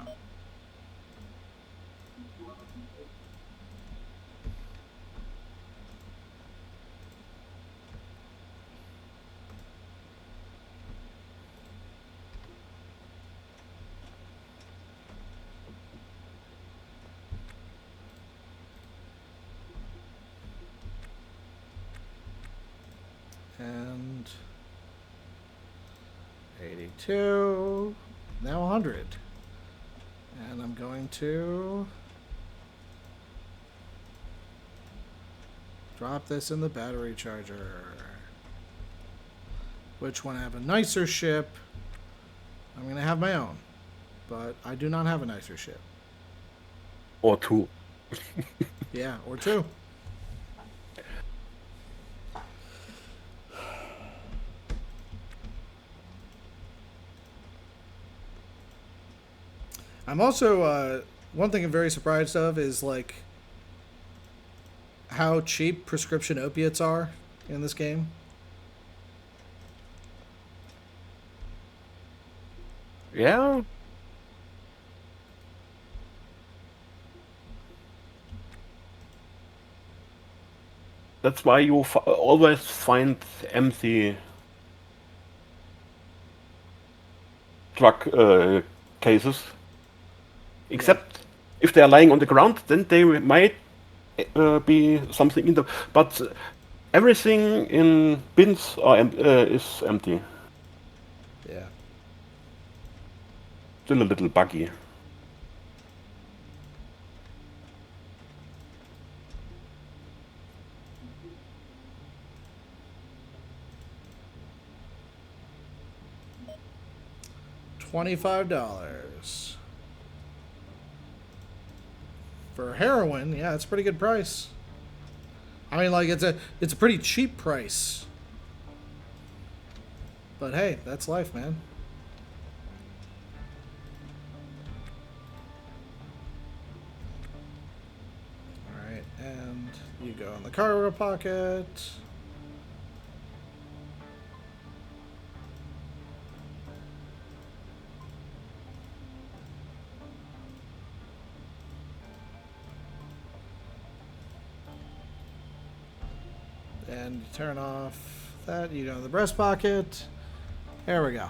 And 82, now 100. And I'm going to drop this in the battery charger. which when I have a nicer ship, I'm going to have my own. But I do not have a nicer ship. Or two. Yeah, or two. I'm also, one thing I'm very surprised of is, like, how cheap prescription opiates are in this game. Yeah. That's why you always find empty drug cases. Except if they are lying on the ground, then they might be something in the. But everything in bins is empty. Yeah. Still a little buggy. $25 for heroin. Yeah, it's a pretty good price. I mean, like, it's a pretty cheap price. But hey, that's life, man. All right, and you go in the cargo pocket. And you turn off that. You go in the breast pocket. There we go.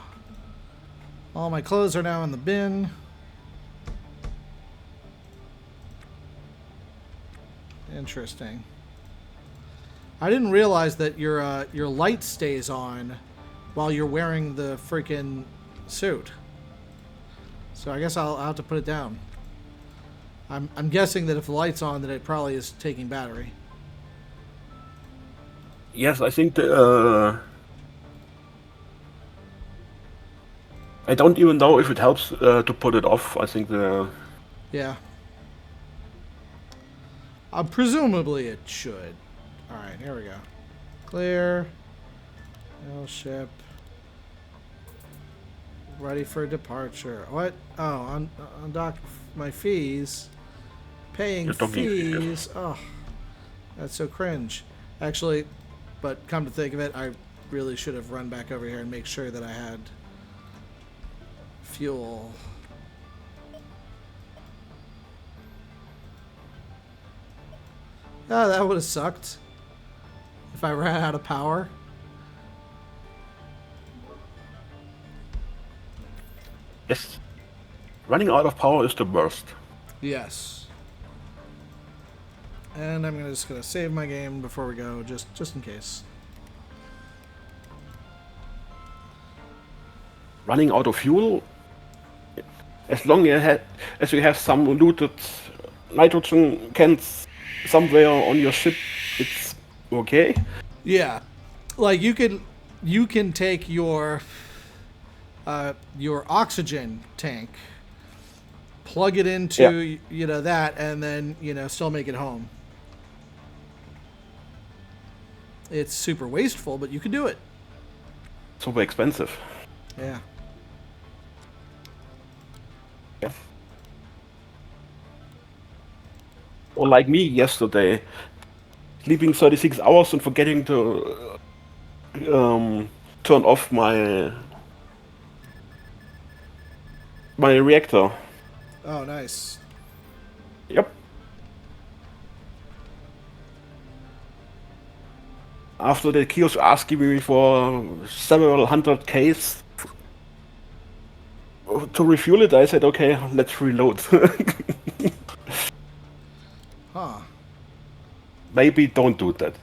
All my clothes are now in the bin. Interesting. I didn't realize that your light stays on while you're wearing the freaking suit. So I guess I'll have to put it down. I'm guessing that if the light's on, that it probably is taking battery. Yes, I think I don't even know if it helps to put it off. I think the. Yeah. Presumably it should. Alright, here we go. Clear. L ship. Ready for departure. What? Oh, undock my fees. Paying fees. Oh, that's so cringe. Actually, but come to think of it, I really should have run back over here and make sure that I had fuel. Oh, that would have sucked if I ran out of power. Yes. Running out of power is the worst. Yes. And I'm just gonna save my game before we go, just in case. Running out of fuel, as long as you have some looted nitrogen cans somewhere on your ship, it's okay. Yeah, like you can take your oxygen tank, plug it into that, and then still make it home. It's super wasteful, but you can do it. Super expensive. Yeah. Yeah. Or like me yesterday, sleeping 36 hours and forgetting to turn off my reactor. Oh, nice. Yep. After the kiosk asking me for several hundred Ks to refuel it, I said, okay, let's reload. Huh. Maybe don't do that.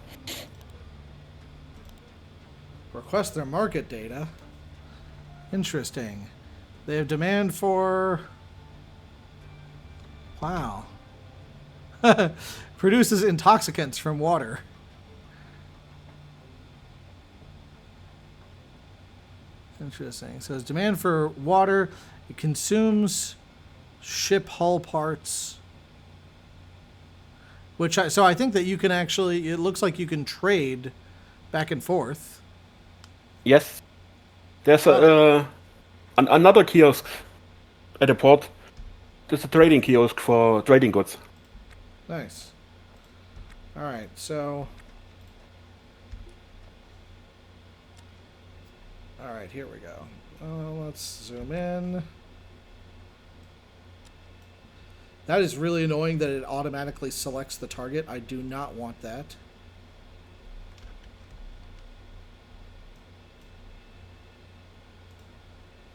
Request their market data. Interesting. They have demand for... Wow. Produces intoxicants from water. Interesting. It says demand for water. It consumes ship hull parts. So I think that you can actually. It looks like you can trade back and forth. Yes. There's another kiosk at the port. There's a trading kiosk for trading goods. Nice. All right, so. All right, here we go. Let's zoom in. That is really annoying that it automatically selects the target. I do not want that.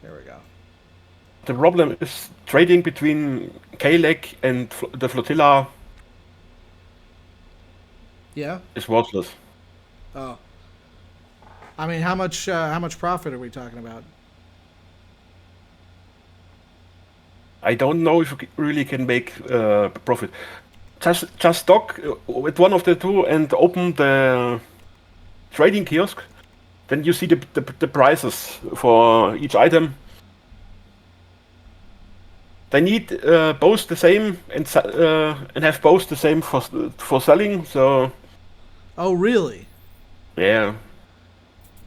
There we go. The problem is trading between KLEG and the flotilla. Yeah. Is worthless. Oh. I mean, how much profit are we talking about? I don't know if you really can make profit. Just dock with one of the two and open the trading kiosk. Then you see the prices for each item. They need both the same and have both the same for selling. So. Oh really? Yeah.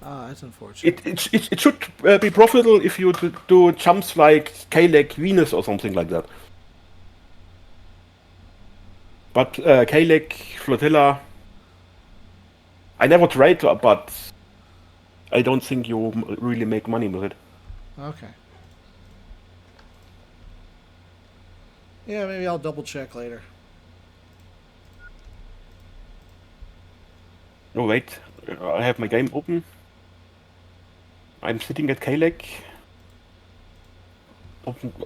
Ah, that's unfortunate. It should be profitable if you do jumps like KLEG Venus or something like that. But KLEG Flotilla, I never tried, but I don't think you really make money with it. Okay. Yeah, maybe I'll double check later. No, wait, I have my game open. I'm sitting at KLEG.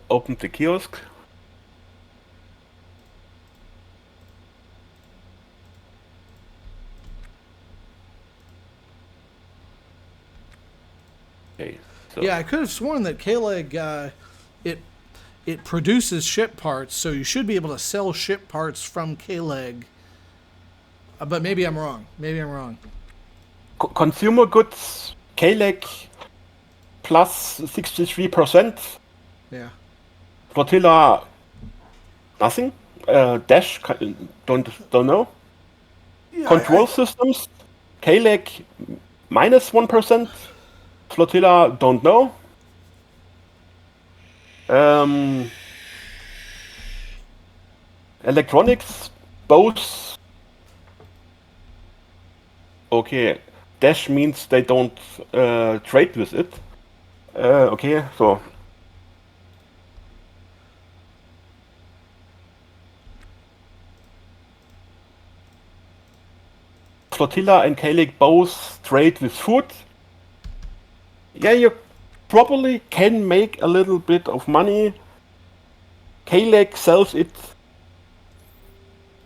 Open the kiosk. Okay. So. Yeah, I could have sworn that KLEG it produces ship parts, so you should be able to sell ship parts from KLEG. But maybe I'm wrong. Consumer goods, KLEG plus 63%. Yeah. Flotilla, nothing. Dash, don't know. Yeah, Control systems, KLEG minus 1%. Flotilla, don't know. Electronics, both. Okay, Dash means they don't trade with it. Okay, so. Flotilla and KLEG both trade with food. Yeah, you probably can make a little bit of money. KLEG sells it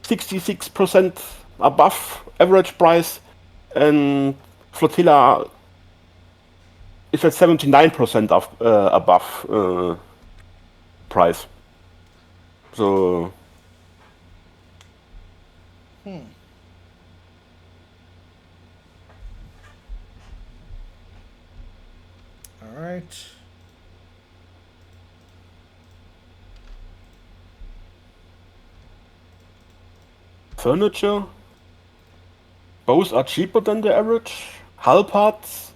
66% above average price, and Flotilla is at 79% above price. So. All right. Furniture. Both are cheaper than the average. Hull parts.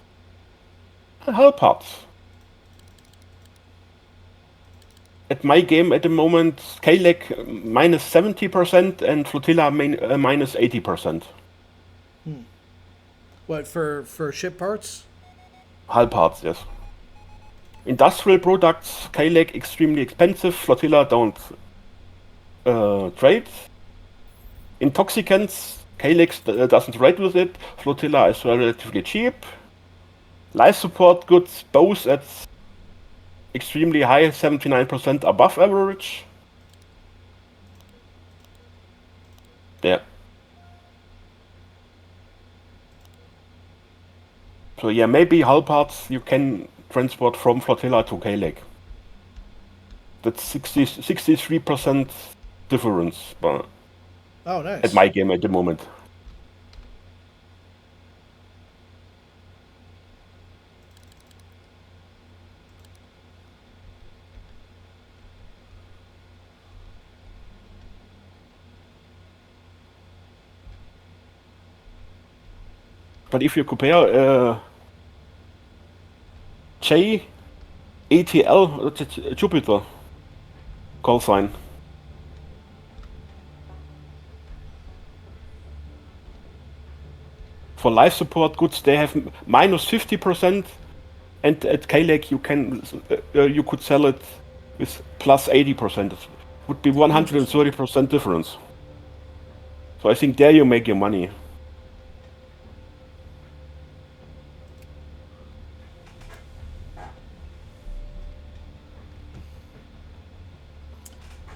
At my game at the moment, KLEG minus 70% and Flotilla minus 80%. What for ship parts? Hull parts, yes. Industrial products, KLEG extremely expensive, Flotilla don't trade. Intoxicants, KLEG doesn't trade with it, Flotilla is relatively cheap. Life support goods, both at extremely high, 79% above average. There. So yeah, maybe hull parts you can transport from Flotilla to KLEG. That's 63% difference, but Oh, nice. at my game at the moment. But if you compare JATL, that's Jupiter call sign. For life support goods, they have minus 50%, and at KLAG you could sell it with plus 80%. It would be 130% difference. So I think there you make your money.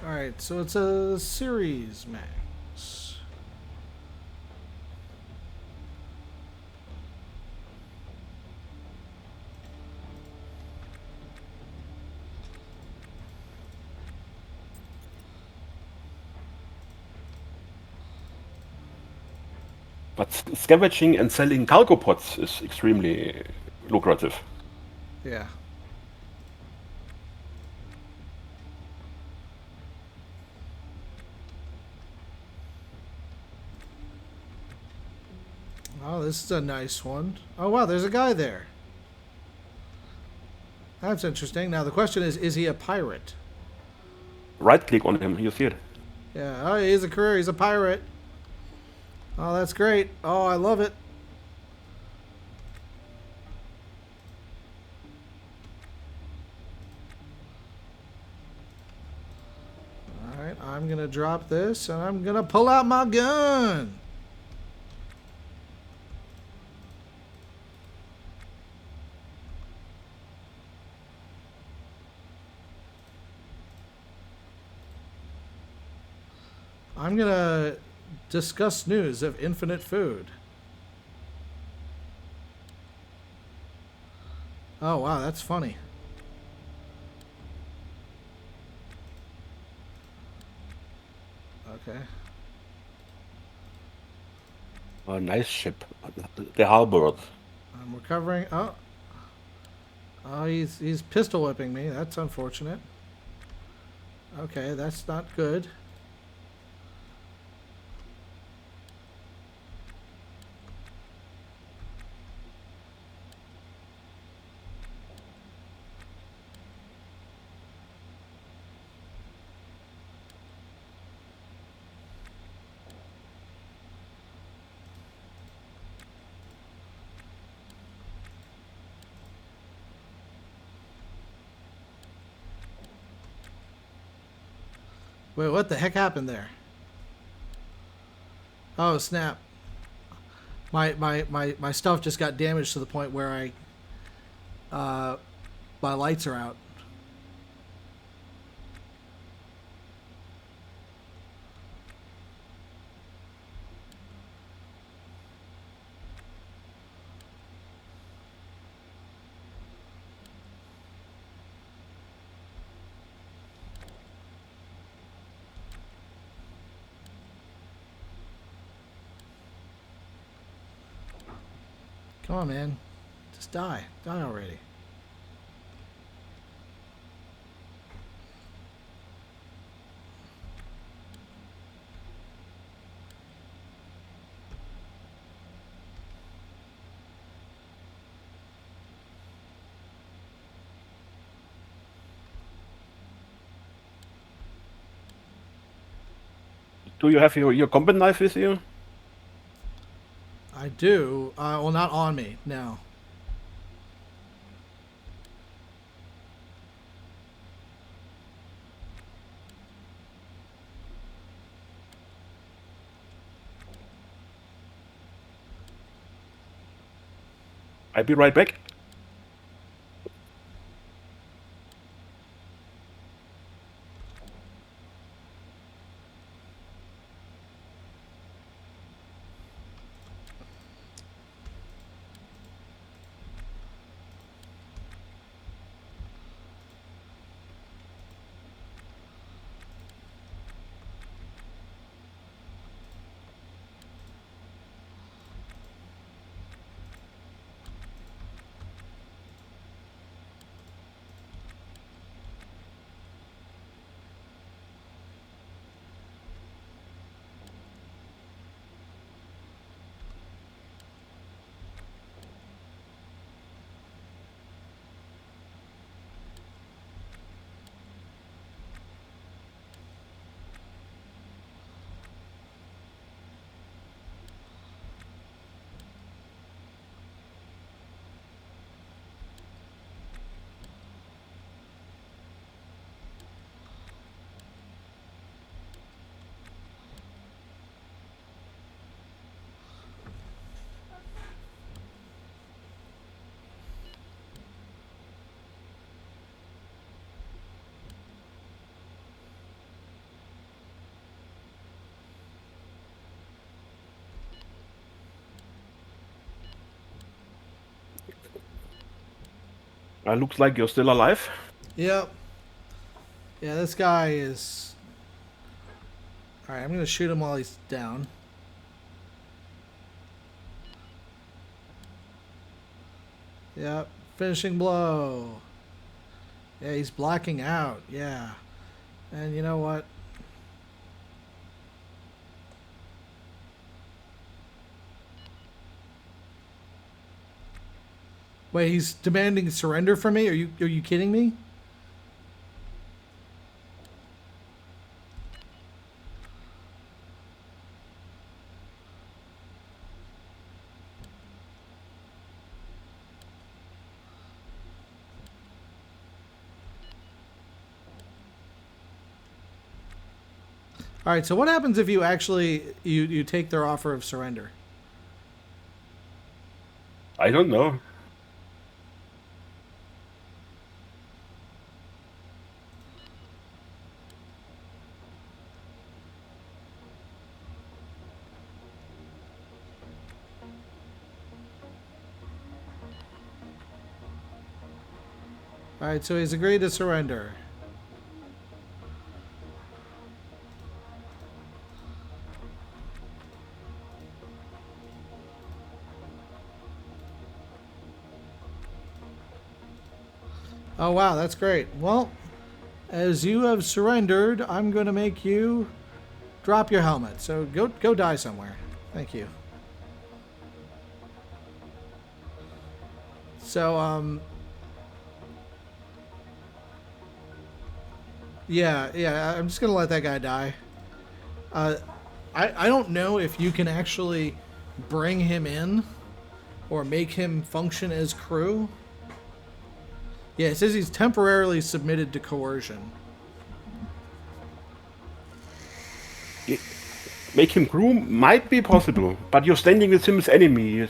All right, so it's a series max. But scavenging and selling cargo pods is extremely lucrative. Yeah. Oh, this is a nice one. Oh, wow, there's a guy there. That's interesting. Now, the question is he a pirate? Right click on him, you see it. Yeah, oh, he's a career. He's a pirate. Oh, that's great. Oh, I love it. All right, I'm going to drop this, and I'm going to pull out my gun. I'm going to discuss news of infinite food. Oh, wow, that's funny. Okay. A nice ship. The halberd. I'm recovering. Oh. Oh, he's pistol whipping me. That's unfortunate. Okay, that's not good. Wait, what the heck happened there? Oh, snap. My stuff just got damaged to the point where my lights are out. Come on, man. Just die. Die already. Do you have your combat knife with you? I do. Well, not on me. No. I'll be right back. Looks like you're still alive. Yep. Yeah, this guy is... Alright, I'm going to shoot him while he's down. Yep. Finishing blow. Yeah, he's blacking out. Yeah. And you know what? Wait, he's demanding surrender from me? Are you kidding me? All right, so what happens if you actually you take their offer of surrender? I don't know. All right, so he's agreed to surrender. Oh wow, that's great. Well, as you have surrendered, I'm going to make you drop your helmet. So go die somewhere. Thank you. So yeah, I'm just going to let that guy die. I don't know if you can actually bring him in or make him function as crew. Yeah, it says he's temporarily submitted to coercion. Make him crew might be possible, but you're standing with him as enemy,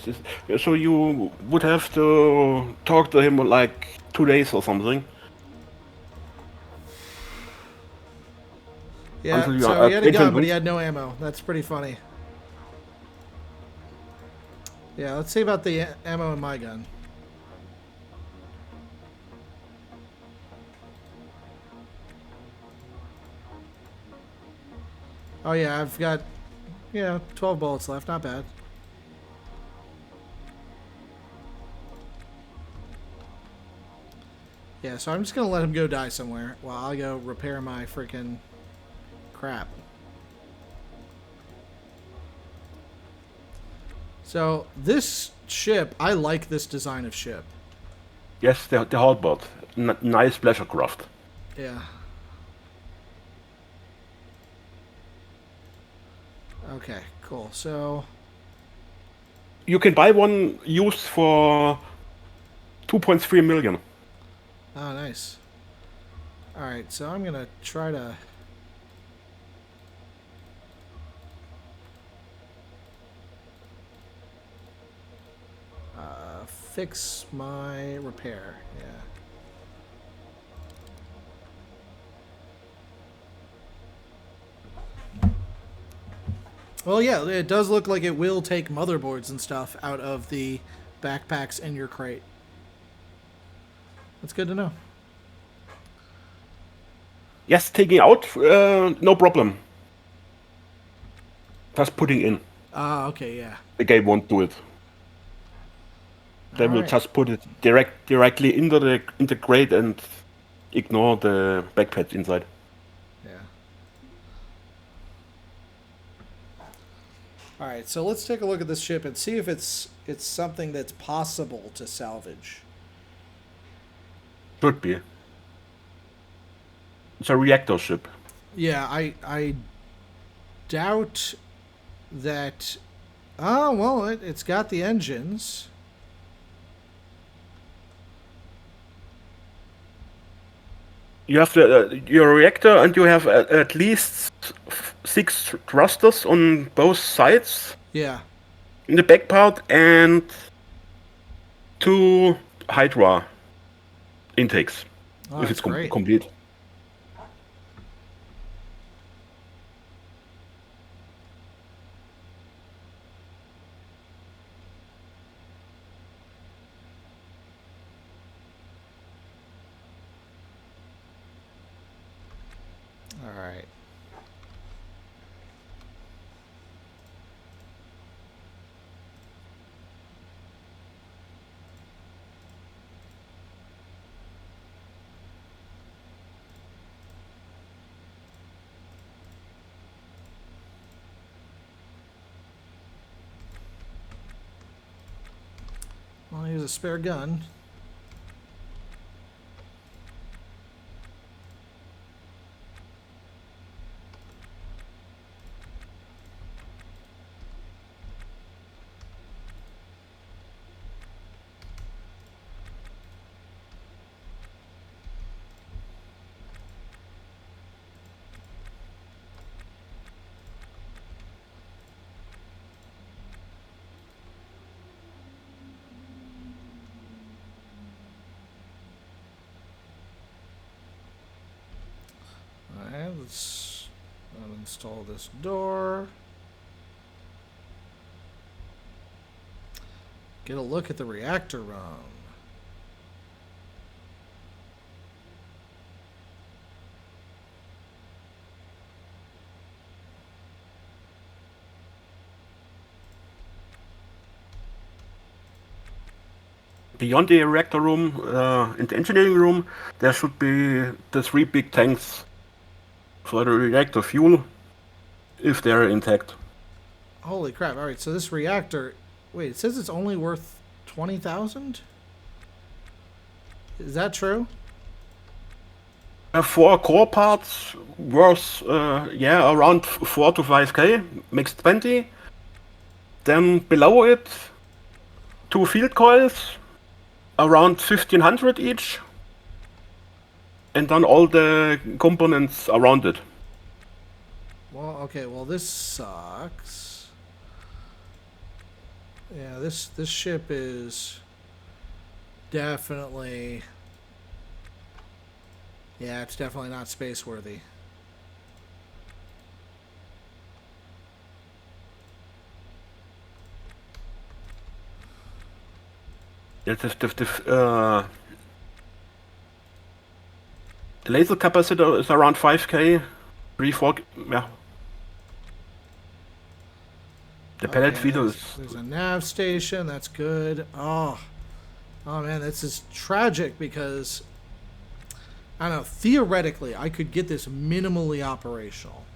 so you would have to talk to him for like 2 days or something. Yeah, Until you so are he had a gun, but he had no ammo. That's pretty funny. Yeah, let's see about the ammo in my gun. Oh yeah, I've got, 12 bullets left. Not bad. Yeah, so I'm just gonna let him go die somewhere while I go repair my freaking crap. So this ship, I like this design of ship. Yes, the hardboard. Nice pleasure craft. Yeah. Okay, cool. So You can buy one used for 2.3 million. oh, nice. All right, so I'm gonna try to. Fix my repair. Yeah. Well, yeah, it does look like it will take motherboards and stuff out of the backpacks in your crate. That's good to know. Yes, taking out, no problem. Just putting in. Ah, okay, yeah. The game won't do it. They All will right. just put it directly into the crate and ignore the backpads inside. Yeah. All right, so let's take a look at this ship and see if it's something that's possible to salvage. Should be. It's a reactor ship. Yeah, I doubt that. Oh well, it's got the engines. You have your reactor, and you have at least 6 thrusters on both sides Yeah. in the back part, and 2 Hydra intakes, Oh, if that's it's great. complete. All right. Well, here's a spare gun. Alright, let's uninstall this door. Get a look at the reactor room. Beyond the reactor room, in the engineering room, there should be the 3 big tanks for the reactor fuel, if they're intact. Holy crap. Alright, so this reactor... Wait, it says it's only worth 20,000? Is that true? 4 core parts worth, around 4 to 5k, makes 20. Then below it, 2 field coils, around 1500 each. And then all the components around it. Well, okay, well this sucks. Yeah, this ship is definitely... Yeah, it's definitely not space worthy. The laser capacitor is around 5k, 4, yeah. The pellet feeder is... There's a nav station, that's good. Oh man, this is tragic because... I don't know, theoretically, I could get this minimally operational.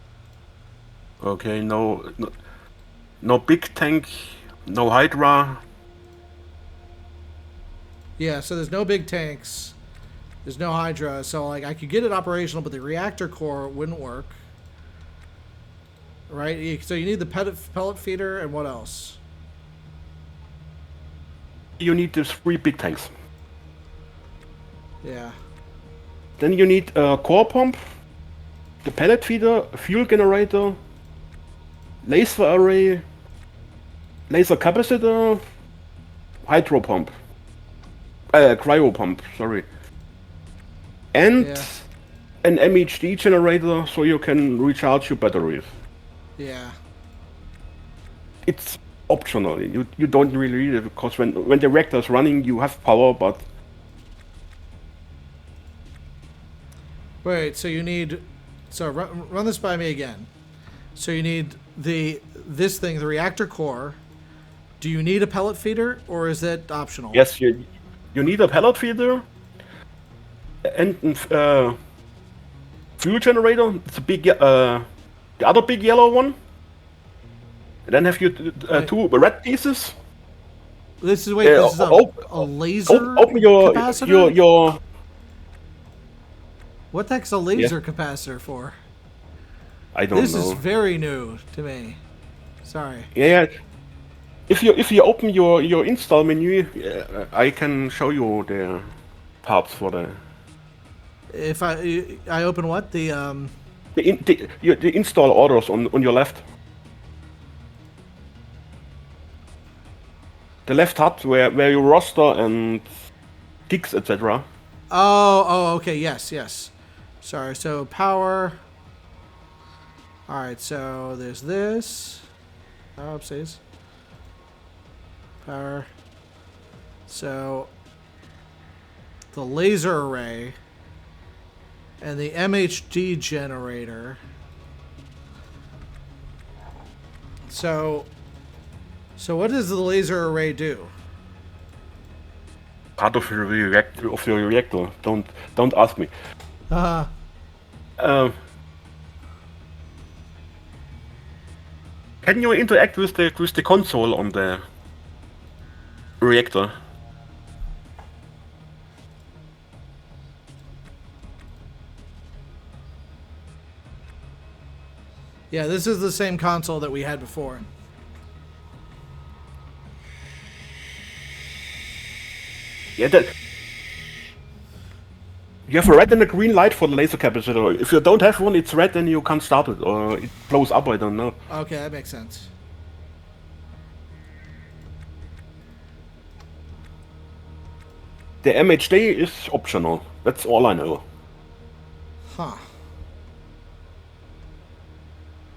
Okay, no big tank, no Hydra. Yeah, so there's no big tanks. There's no Hydra, so like I could get it operational, but the reactor core wouldn't work. Right? So you need the pellet feeder, and what else? You need these 3 big tanks. Yeah. Then you need a core pump, the pellet feeder, a fuel generator, laser array, laser capacitor, hydro pump. Cryo pump, sorry. And an MHD generator so you can recharge your batteries. Yeah. It's optional. You don't really need it because when the reactor is running you have power, but... Wait, so you need... So run this by me again. So you need this thing, the reactor core. Do you need a pellet feeder, or is that optional? Yes, you need a pellet feeder and fuel generator. It's a big, the other big yellow one. And then have you 2 red pieces. This is this is a laser open your capacitor? your. What the heck's a laser capacitor for? I don't know. This is very new to me. Sorry. Yeah. If you open your install menu, I can show you the parts for the. If I open what the install orders on your left. The left hut where you roster and gigs, etc. Oh, okay, yes. Sorry, so power. Alright, so there's this. Oh, oopsies. Power. So the laser array And the MHD generator. So what does the laser array do? Part of your reactor. Don't ask me. Can you interact with the console on the reactor? Yeah, this is the same console that we had before. Yeah, you have a red and a green light for the laser capacitor. If you don't have one, it's red and you can't start it, or it blows up, I don't know. Okay, that makes sense. The MHD is optional. That's all I know. Huh.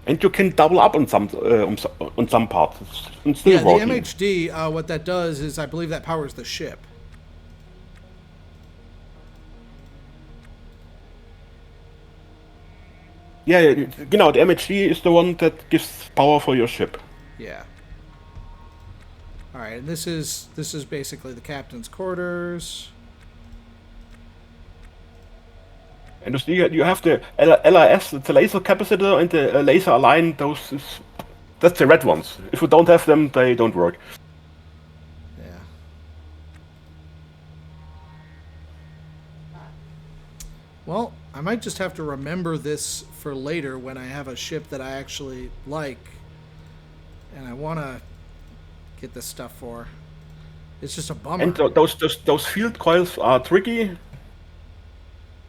And you can double up on some parts. It's still Yeah, the working. MHD, what that does is I believe that powers the ship. Yeah, the MHD is the one that gives power for your ship. Yeah. All right, and this is basically the captain's quarters. And you see, you have the LIS, the laser capacitor, and the laser align. That's the red ones. If you don't have them, they don't work. Yeah. Well, I might just have to remember this for later when I have a ship that I actually like and I want to get this stuff for. It's just a bummer. And those field coils are tricky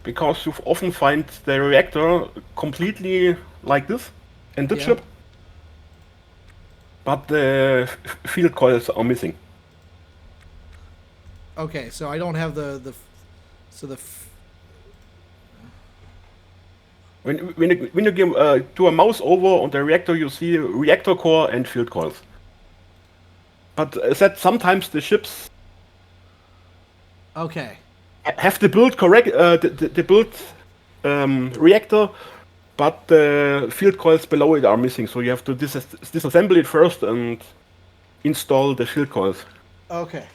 because you often find the reactor completely like this in this ship, but the field coils are missing. Okay, so I don't have When you do a mouse over on the reactor, you see reactor core and field coils. But that sometimes the ships okay. have the build correct, the build reactor, but the field coils below it are missing. So you have to disassemble it first and install the field coils. Okay.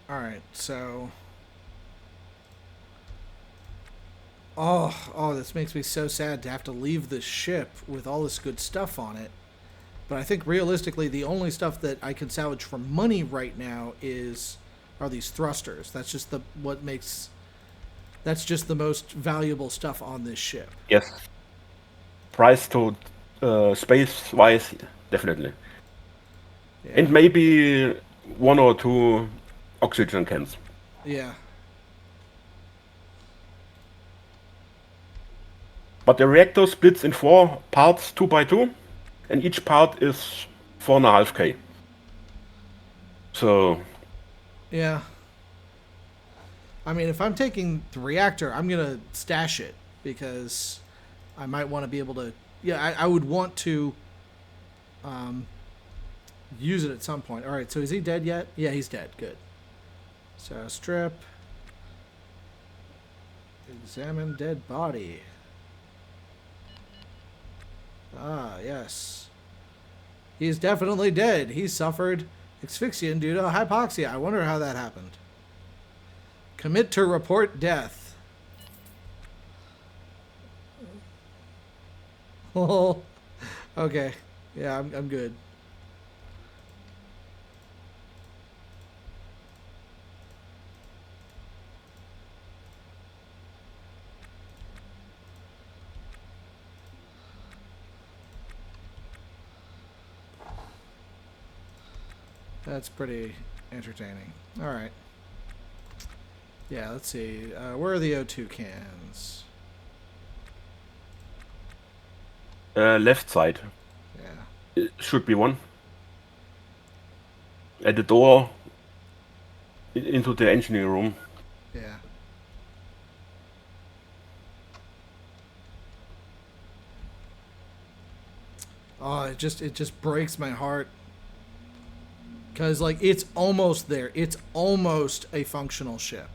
All right, so. Oh, this makes me so sad to have to leave this ship with all this good stuff on it. But I think realistically, the only stuff that I can salvage for money right now are these thrusters. That's just the most valuable stuff on this ship. Yes. Price to space wise, definitely. Yeah. And maybe 1 or 2 oxygen cans. Yeah. But the reactor splits in 4 parts, 2 by 2, and each part is 4.5K. So. Yeah. I mean, if I'm taking the reactor, I'm gonna stash it because I might want to be able to. Yeah, I would want to use it at some point. All right, so is he dead yet? Yeah, he's dead. Good. So strip. Examine dead body. Ah, yes. He is definitely dead. He suffered asphyxiation due to hypoxia. I wonder how that happened. Commit to report death. Oh, okay. Yeah, I'm good. That's pretty entertaining. All right. Yeah, let's see. Where are the O2 cans? Left side. Yeah. It should be one. At the door into the engineering room. Yeah. Oh, it just breaks my heart. Because, like, it's almost there. It's almost a functional ship.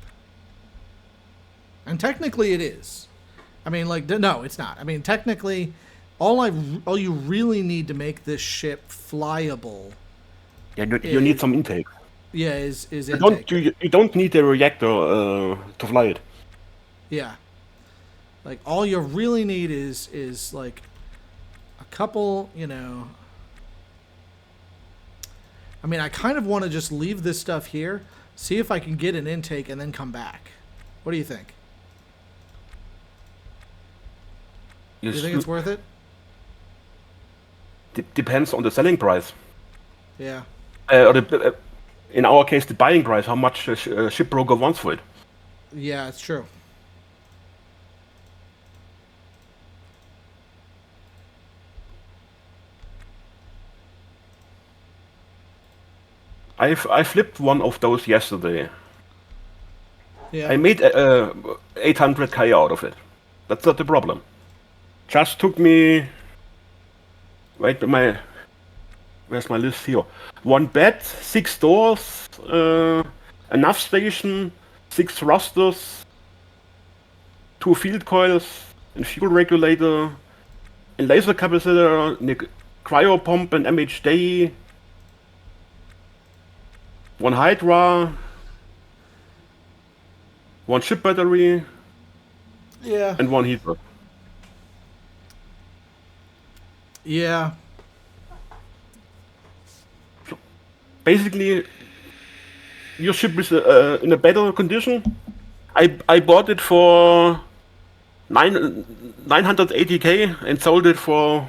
And technically it is. I mean, like, no, it's not. I mean, technically, all you really need to make this ship flyable, Yeah, you need some intake. yeah, is You intake. you don't need a reactor to fly it. Yeah, like all you really need is like a couple, you know. I mean, I kind of want to just leave this stuff here, see if I can get an intake, and then come back. What do you think? Do you think it's worth it? Depends on the selling price. Yeah. Or in our case, the buying price, how much a ship broker wants for it. Yeah, it's true. I flipped one of those yesterday. Yeah. I made 800k out of it. That's not the problem. Just took me. Wait, where's my list here? One bed, 6 doors, a nav station, 6 thrusters, 2 field coils, a fuel regulator, a laser capacitor, a cryo pump, an MHD, 1 Hydra, 1 ship battery, Yeah. and 1 heater. Yeah. Basically, your ship is in a better condition. I bought it for 980k and sold it for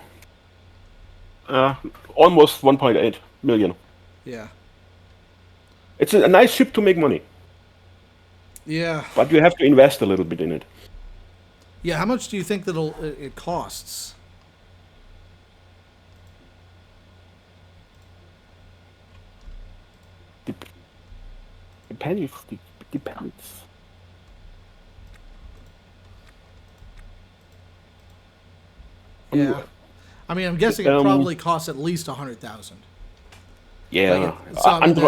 almost 1.8 million. Yeah. It's a nice ship to make money, Yeah. but you have to invest a little bit in it. Yeah. How much do you think that it costs? Depends. Depends. Yeah. I mean, I'm guessing it probably costs at least 100,000. Yeah, So, I mean,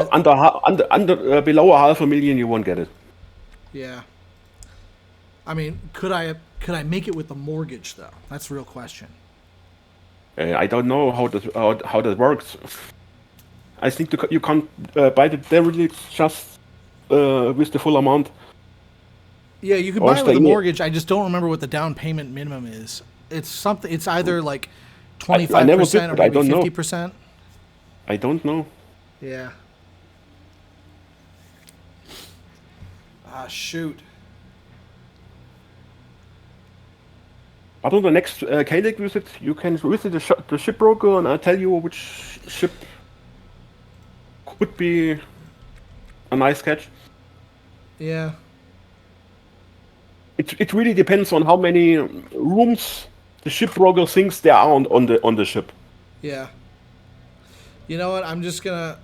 under below 500,000 you won't get it. Yeah. I mean, could I make it with the mortgage though? That's the real question. I don't know how that works. I think you can't buy the derelict just with the full amount. Yeah, you can buy it with a mortgage. I just don't remember what the down payment minimum is. It's something. It's either like 25% or maybe 50%. I don't know. Yeah. Ah, shoot. But on the next KDEC visit, you can visit the shipbroker, and I'll tell you which ship could be a nice catch. Yeah. It really depends on how many rooms the shipbroker thinks there are on the ship. Yeah. You know what? I'm just gonna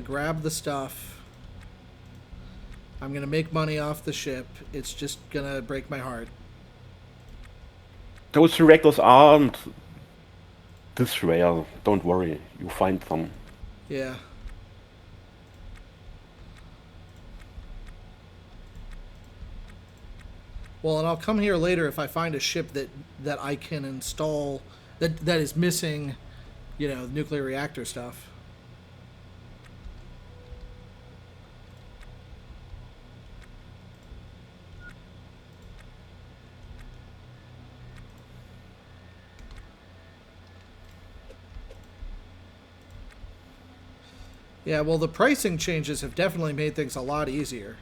grab the stuff. I'm gonna make money off the ship. It's just gonna break my heart. Those reactors aren't this rare. Don't worry, you find them. Yeah. Well, and I'll come here later if I find a ship that I can install that is missing, you know, nuclear reactor stuff. Yeah, well, the pricing changes have definitely made things a lot easier.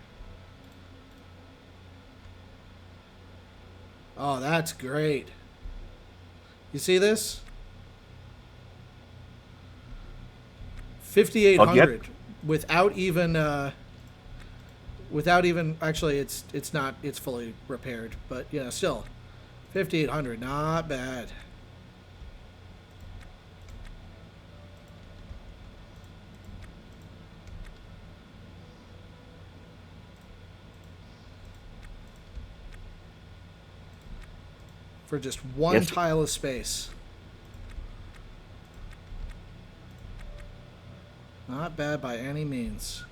Oh, that's great. You see this? 5,800 without even actually it's not, it's fully repaired, but you know, still 5,800, not bad. For just one tile of space. Not bad by any means.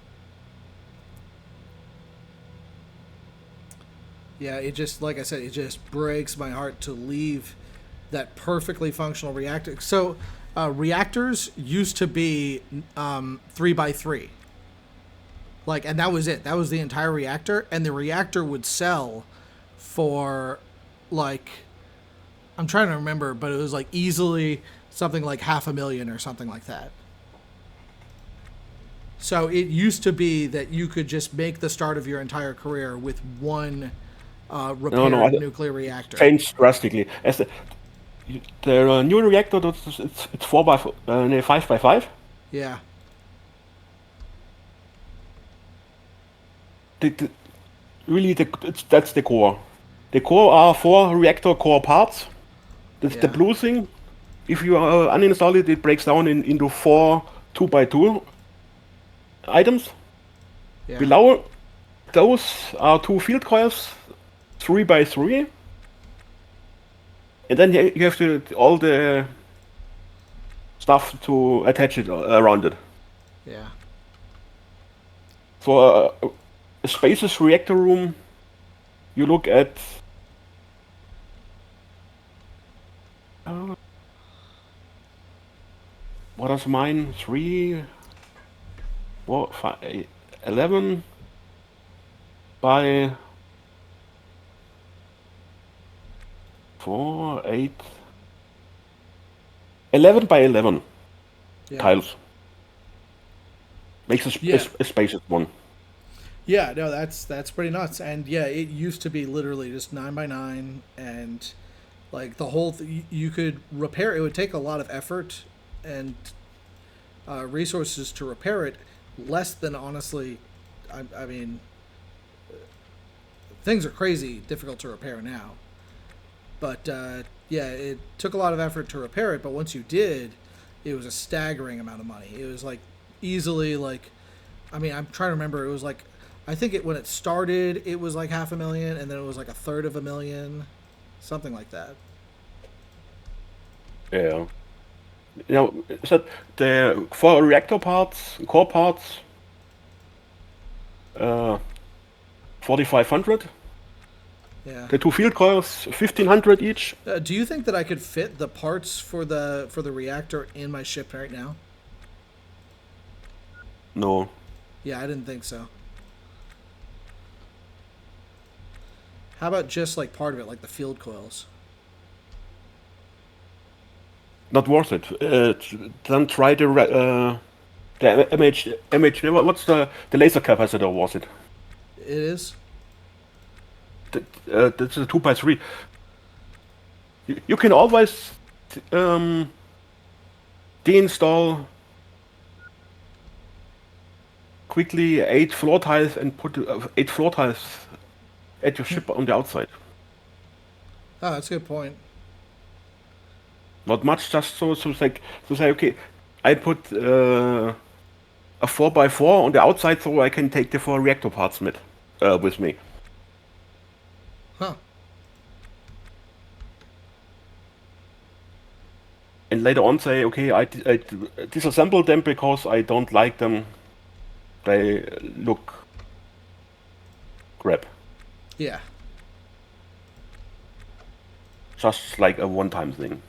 Yeah, it just, like I said, it just breaks my heart to leave that perfectly functional reactor. So, reactors used to be 3x3. Like, and that was it. That was the entire reactor, and the reactor would sell for, like, I'm trying to remember, but it was like easily something like 500,000 or something like that. So it used to be that you could just make the start of your entire career with one No, no, repaired nuclear reactor. changed drastically. As the new reactor, it's 5 by 5. Yeah, The, really, that's the core. The core are 4 reactor core parts. That's the yeah, blue thing. If you uninstall it, it breaks down into 4 2x2 items. yeah, Below those are 2 field coils, 3x3. And then you have to all the stuff to attach it around it. yeah, For a spacious reactor room, you look at uh, what is mine? 3, 4, 5, 11 by 4, 8, 11 by 11 yeah, tiles. Makes yeah. a spacious one. Yeah, no, that's pretty nuts. And yeah, it used to be literally just 9x9, and like the whole you could repair. It would take a lot of effort and resources to repair it. Less than honestly, I mean, things are crazy difficult to repair now. But yeah, it took a lot of effort to repair it. But once you did, it was a staggering amount of money. It was like easily like, I mean, I'm trying to remember. It was like, I think it when it started, it was like 500,000, and then it was like a third of a million, something like that. Yeah. You know, so the 4 reactor parts, core parts, 4,500. Yeah. The 2 field coils, 1,500 each. Do you think that I could fit the parts for the reactor in my ship right now? No, Yeah, I didn't think so. How about just like part of it, like the field coils? not worth it. Then try the what's the laser capacitor? Was it? It is. That's a 2x3. You can always um, deinstall quickly 8 floor tiles and put 8 floor tiles at your ship on the outside. Oh, that's a good point. Not much, just to say, okay, I put a 4x4 on the outside so I can take the 4 reactor parts with me. Huh. And later on say, okay, I disassemble them because I don't like them. They look crap. Yeah. Just like a one-time thing.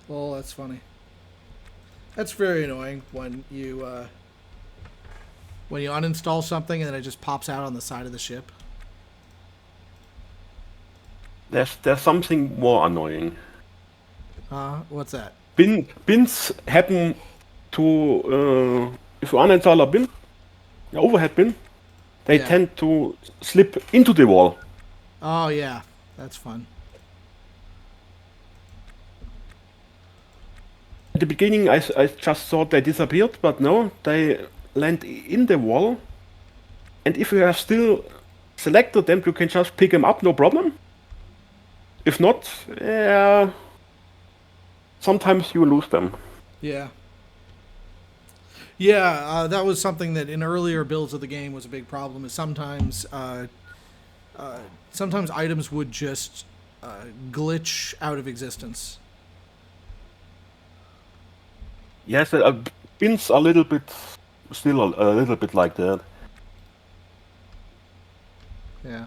Well, that's funny. That's very annoying when you uninstall something and then it just pops out on the side of the ship. There's something more annoying. What's that? Bins happen to if you uninstall a bin, an overhead bin, they Yeah. tend to slip into the wall. Oh yeah, that's fun. At the beginning, I just thought they disappeared, but no, they land in the wall. And if you have still selected them, you can just pick them up, no problem. If not, sometimes you lose them. Yeah. Yeah, that was something that in earlier builds of the game was a big problem. Is sometimes items would just glitch out of existence. Yes, pins a little bit, still a little bit like that. Yeah.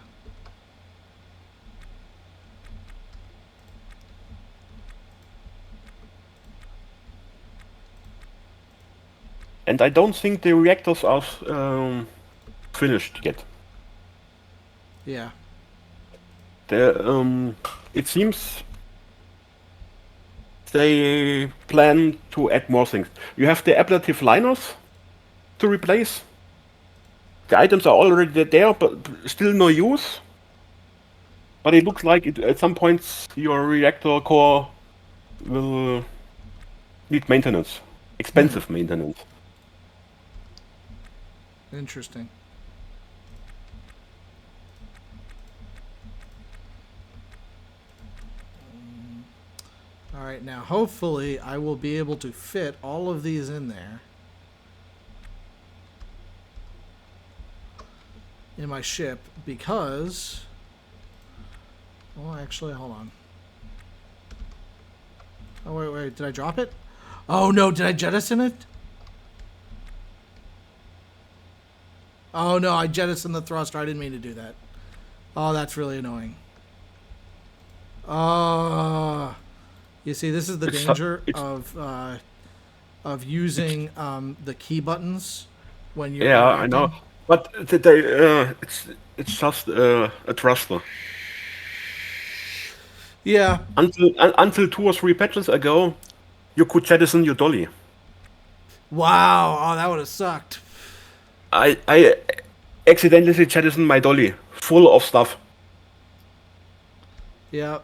And I don't think the reactors are finished yet. Yeah. It seems they plan to add more things. You have the ablative liners to replace. The items are already there, but still no use. But it looks like at some points your reactor core will need maintenance, expensive maintenance. Interesting. All right, now hopefully I will be able to fit all of these in there. In my ship, because... Well, actually, hold on. Oh, wait, did I drop it? Oh, no, did I jettison it? Oh, no, I jettisoned the thruster. I didn't mean to do that. Oh, that's really annoying. You see, this is the danger of using the key buttons when you're Yeah, reacting. I know. But it's just a thruster. Yeah. Until 2 or 3 patches ago, you could jettison your dolly. Wow. Oh, that would have sucked. I accidentally jettisoned my dolly full of stuff. Yeah.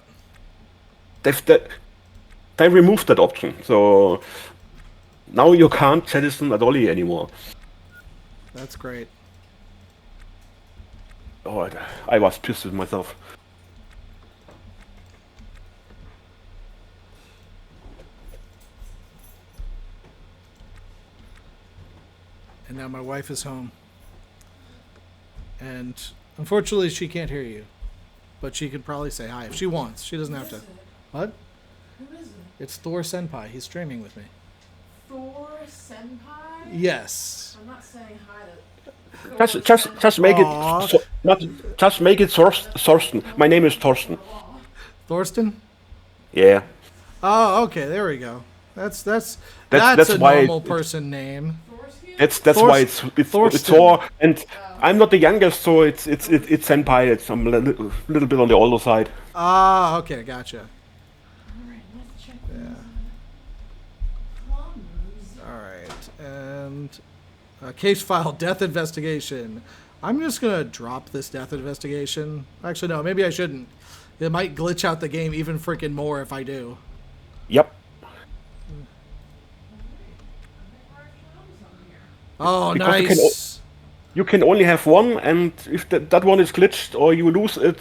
They removed that option, so now you can't jettison a dolly anymore. That's great. Oh, I was pissed with myself. And now my wife is home. And unfortunately, she can't hear you. But she could probably say hi if she wants. She doesn't have to. What? Who is it? It's Thor Senpai. He's streaming with me. Thor Senpai? Yes. I'm not saying hi to. Just make it just make it Thorsten. My name is Thorsten. Thorsten? Yeah. Oh, okay. There we go. That's That's a why normal person name. That's why it's Thor, and I'm not the youngest, so it's senpai. It's I'm a little bit on the older side. Ah, okay, gotcha. Alright, let's check Yeah. plumbers. All right, and case file death investigation. I'm just gonna drop this death investigation. Actually, no, maybe I shouldn't. It might glitch out the game even freaking more if I do. Yep. Oh, Because nice. you can only have one, and if that one is glitched or you lose it,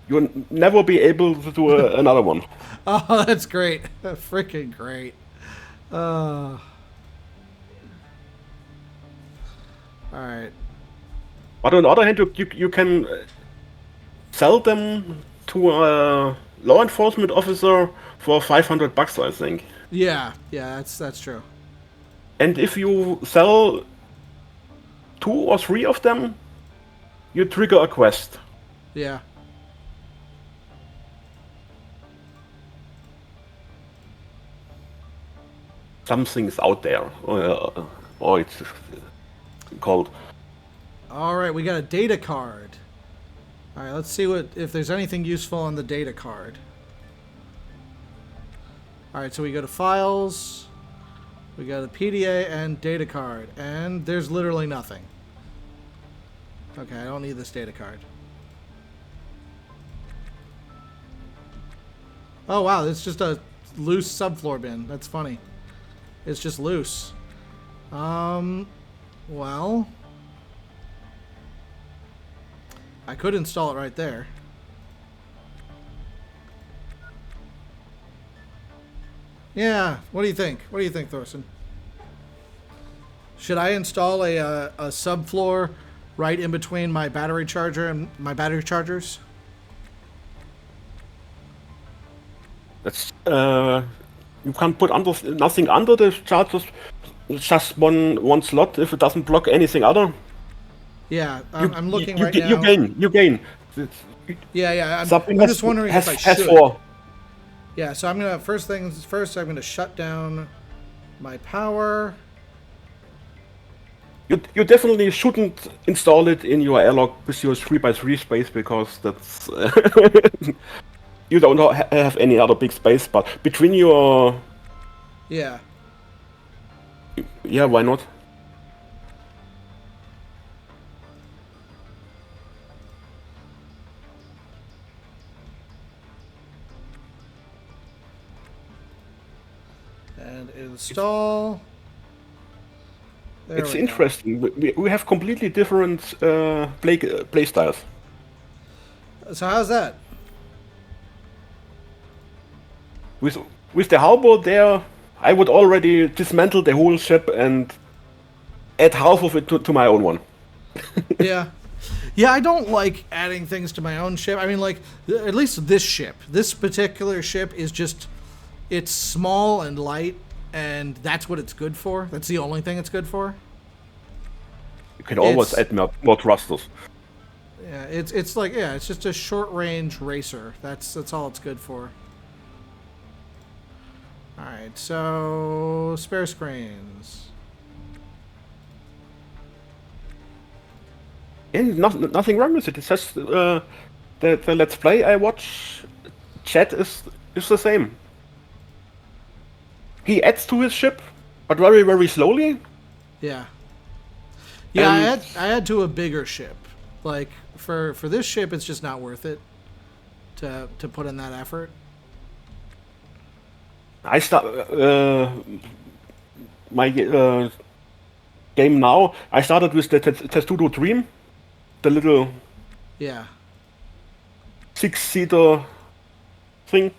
you'll never be able to do another one. Oh, that's great. Freaking great. All right. But on the other hand, you can sell them to a law enforcement officer for $500, I think. Yeah, that's true. And if you sell 2 or 3 of them, you trigger a quest. Yeah. Something's out there, or it's called. All right, we got a data card. All right, let's see if there's anything useful on the data card. All right, so we go to files. We got a PDA and data card, and there's literally nothing. Okay, I don't need this data card. Oh wow, it's just a loose subfloor bin. That's funny. It's just loose. Well, I could install it right there. Yeah, what do you think? What do you think, Thorsten? Should I install a subfloor right in between my battery charger and my battery chargers? That's you can't put nothing under the charges. Just one slot if it doesn't block anything other. Yeah, I'm looking right You now. gain. Yeah. Something I'm just wondering if I has should. 4. Yeah, so I'm gonna first things first. I'm gonna shut down my power. You definitely shouldn't install it in your airlock with your 3x3 space because that's you don't have any other big space. But between your Yeah. why not? And install. There It's we go. interesting. We have completely different play styles. So how's that? With the halberd there, I would already dismantle the whole ship and add half of it to my own one. Yeah. Yeah, I don't like adding things to my own ship. I mean, like, at least this ship. This particular ship is just, it's small and light, and that's what it's good for. That's the only thing it's good for. You can always add more thrusters. Yeah, it's like, yeah, it's just a short-range racer. That's all it's good for. Alright, so, spare screens. And nothing wrong with it. It's just the Let's Play I watch, chat is the same. He adds to his ship, but very, very slowly. Yeah. Yeah, And- I had to a bigger ship. Like, for this ship, it's just not worth it to put in that effort. I start my game now. I started with the Testudo Dream, the little Yeah. 6-seater thing.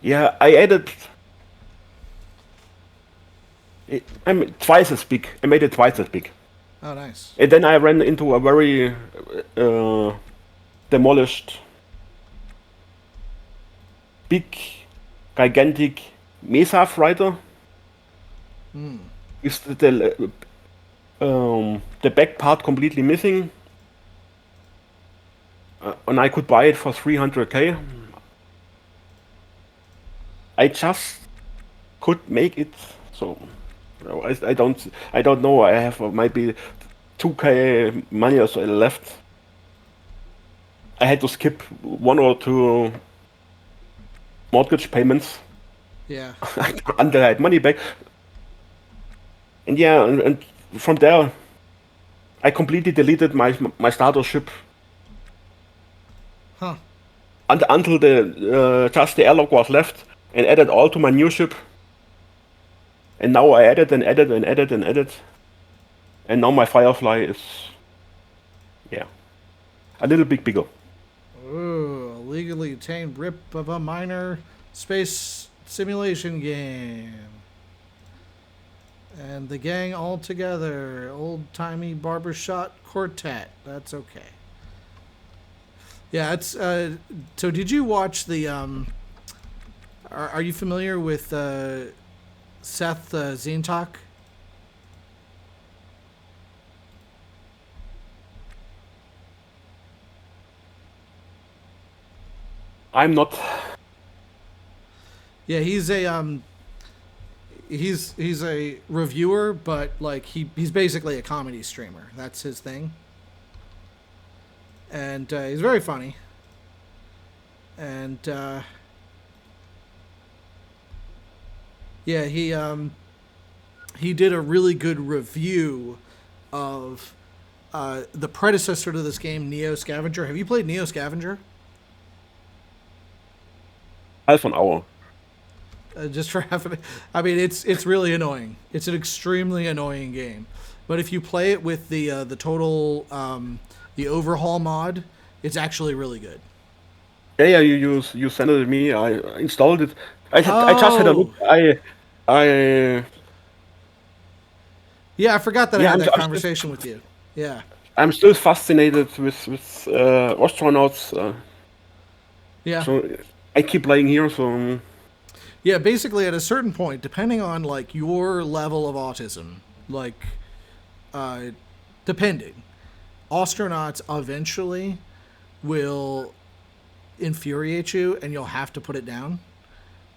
Yeah, I added. I'm twice as big. I made it twice as big, Oh, nice. and then I ran into a very demolished, big, gigantic Mesa freighter. With the back part completely missing, and I could buy it for 300k. I just could make it so. I don't know. I have maybe 2k money or so left. I had to skip 1 or 2 mortgage payments Yeah. until I had money back. And yeah, and from there, I completely deleted my starter ship Huh. until the just the airlock was left, and added all to my new ship. And now I added and added and added and added, and now my Firefly is, yeah, a little bit bigger. Ooh, a legally obtained rip of a minor space simulation game. And the gang all together. Old-timey barbershop quartet. That's okay. Yeah, it's... so did you watch the... Are you familiar with Seth Zintok? I'm not. Yeah, he's a he's a reviewer, but like he's basically a comedy streamer. That's his thing. And he's very funny. And yeah, he did a really good review of the predecessor to this game, Neo Scavenger. Have you played Neo Scavenger? Half an hour. Just for having, I mean, it's really annoying. It's an extremely annoying game, but if you play it with the total the overhaul mod, it's actually really good. Yeah, you sent it to me. I installed it. I just had a look. Yeah, I forgot that I Yeah, had that I'm conversation with you. Yeah, I'm still fascinated with Ostranauts. yeah, So I keep playing here, so Yeah, basically at a certain point, depending on like your level of autism, like uh, depending, Ostranauts eventually will infuriate you, and you'll have to put it down.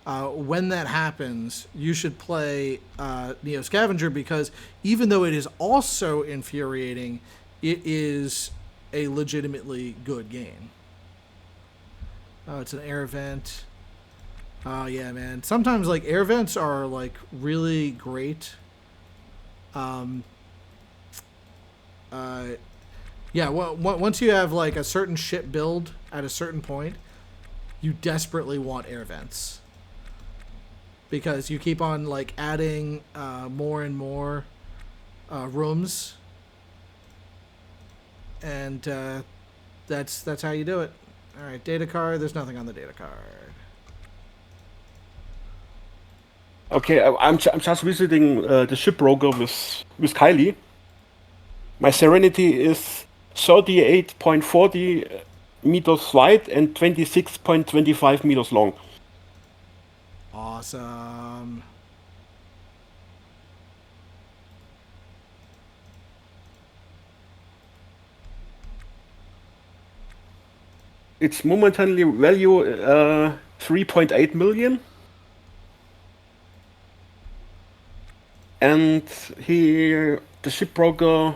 When that happens, you should play Neo Scavenger because even though it is also infuriating, it is a legitimately good game. Oh, it's an air vent. Oh yeah, man. Sometimes like air vents are like really great. Um, yeah. Well, once you have like a certain ship build at a certain point, you desperately want air vents because you keep on like adding more and more rooms, and that's how you do it. All right, data card. There's nothing on the data card. okay. I'm just visiting the ship broker with Kylie. My Serenity is 38.40 meters wide and 26.25 meters long. Awesome. Its momentarily value 3.8 million. And here the shipbroker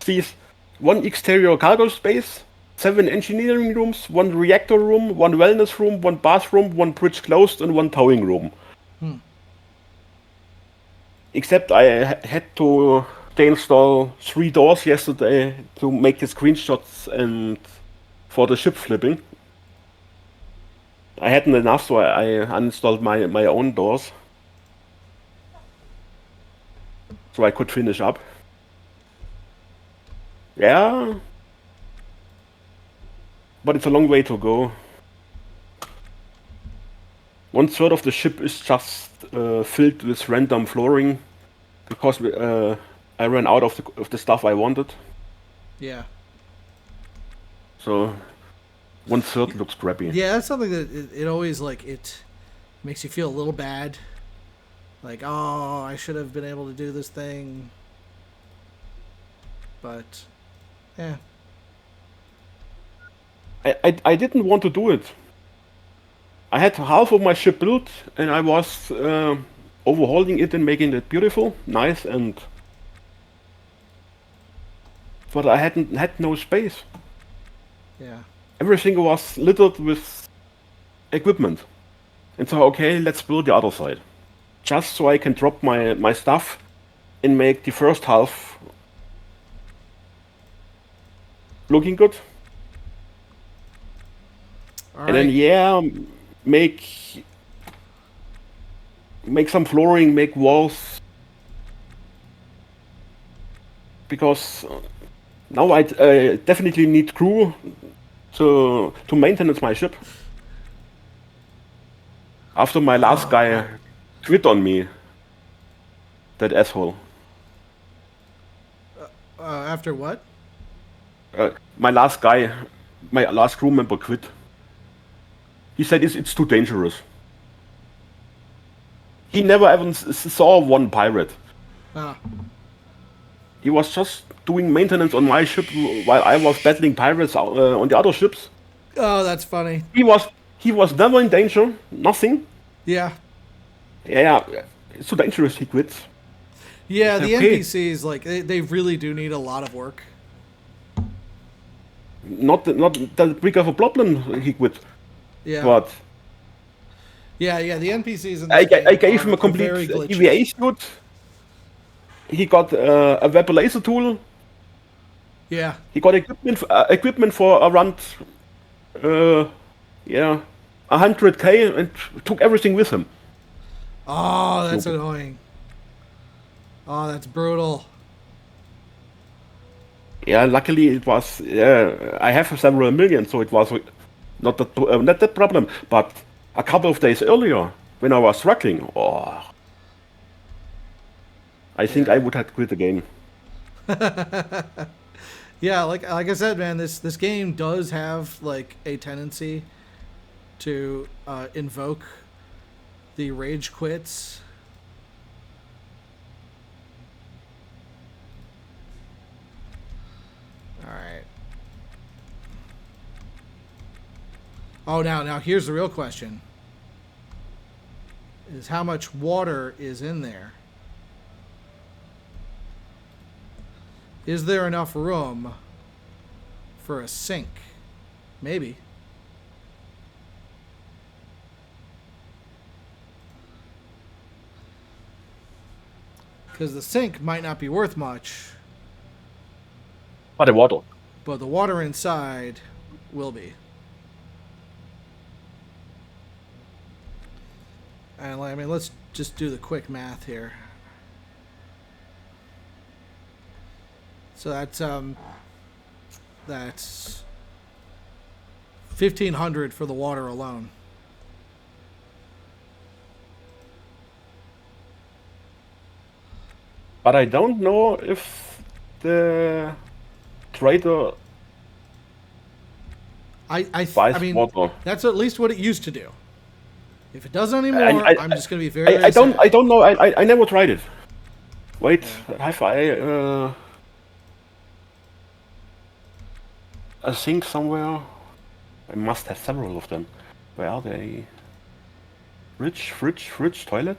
sees one exterior cargo space, 7 engineering rooms, 1 reactor room, 1 wellness room, 1 bathroom, 1 bridge closed, and 1 towing room. Except I had to install 3 doors yesterday to make the screenshots and for the ship flipping. I hadn't enough, so I uninstalled my own doors. So I could finish up. Yeah. But it's a long way to go. 1/3 of the ship is just filled with random flooring because I ran out of the stuff I wanted. Yeah. So 1/3 looks crappy. Yeah, that's something that it always like it makes you feel a little bad. Like, oh, I should have been able to do this thing. But, yeah. I didn't want to do it. I had half of my ship built and I was overhauling it and making it beautiful, nice, but I had no space. Yeah. Everything was littered with equipment. And so, okay, let's build the other side. Just so I can drop my stuff and make the first half looking good. All And then, right. yeah, make some flooring, make walls. Because now I definitely need crew to maintenance my ship. After my last guy quit on me, that asshole. After what? My last guy, my last crew member quit. He said it's too dangerous. He never even saw one pirate. Ah. He was just doing maintenance on my ship while I was battling pirates on the other ships. Oh, that's funny. He was never in danger, nothing. Yeah. Yeah, it's too dangerous. He quits. Yeah, It's the okay. NPCs, like, they really do need a lot of work. Not that big of a problem. He quit, Yeah. but Yeah, the NPCs in I this game gave him a are complete very glitchy. EVA suit. He got a web laser tool. Yeah. He got equipment for around yeah 100K and took everything with him. Oh, that's Stupid. annoying. Oh, that's brutal. Yeah, luckily it was. I have several million, so it was not that problem. But a couple of days earlier, when I was struggling, I think Yeah. I would have quit the game. Yeah, like I said, man, this game does have like a tendency to invoke the rage quits. All right. Oh, now here's the real question: is how much water is in there? Is there enough room for a sink? Maybe. Because the sink might not be worth much, But the water. but the water inside will be. And I mean, let's just do the quick math here. So that's 1,500 for the water alone. But I don't know if the trader I buys mean, water. that's at least what it used to do. If it doesn't anymore, I'm just gonna be very, very I don't sad. I don't know. I never tried it. Wait, have I a sink somewhere? I must have several of them. Where are they? Fridge, toilet.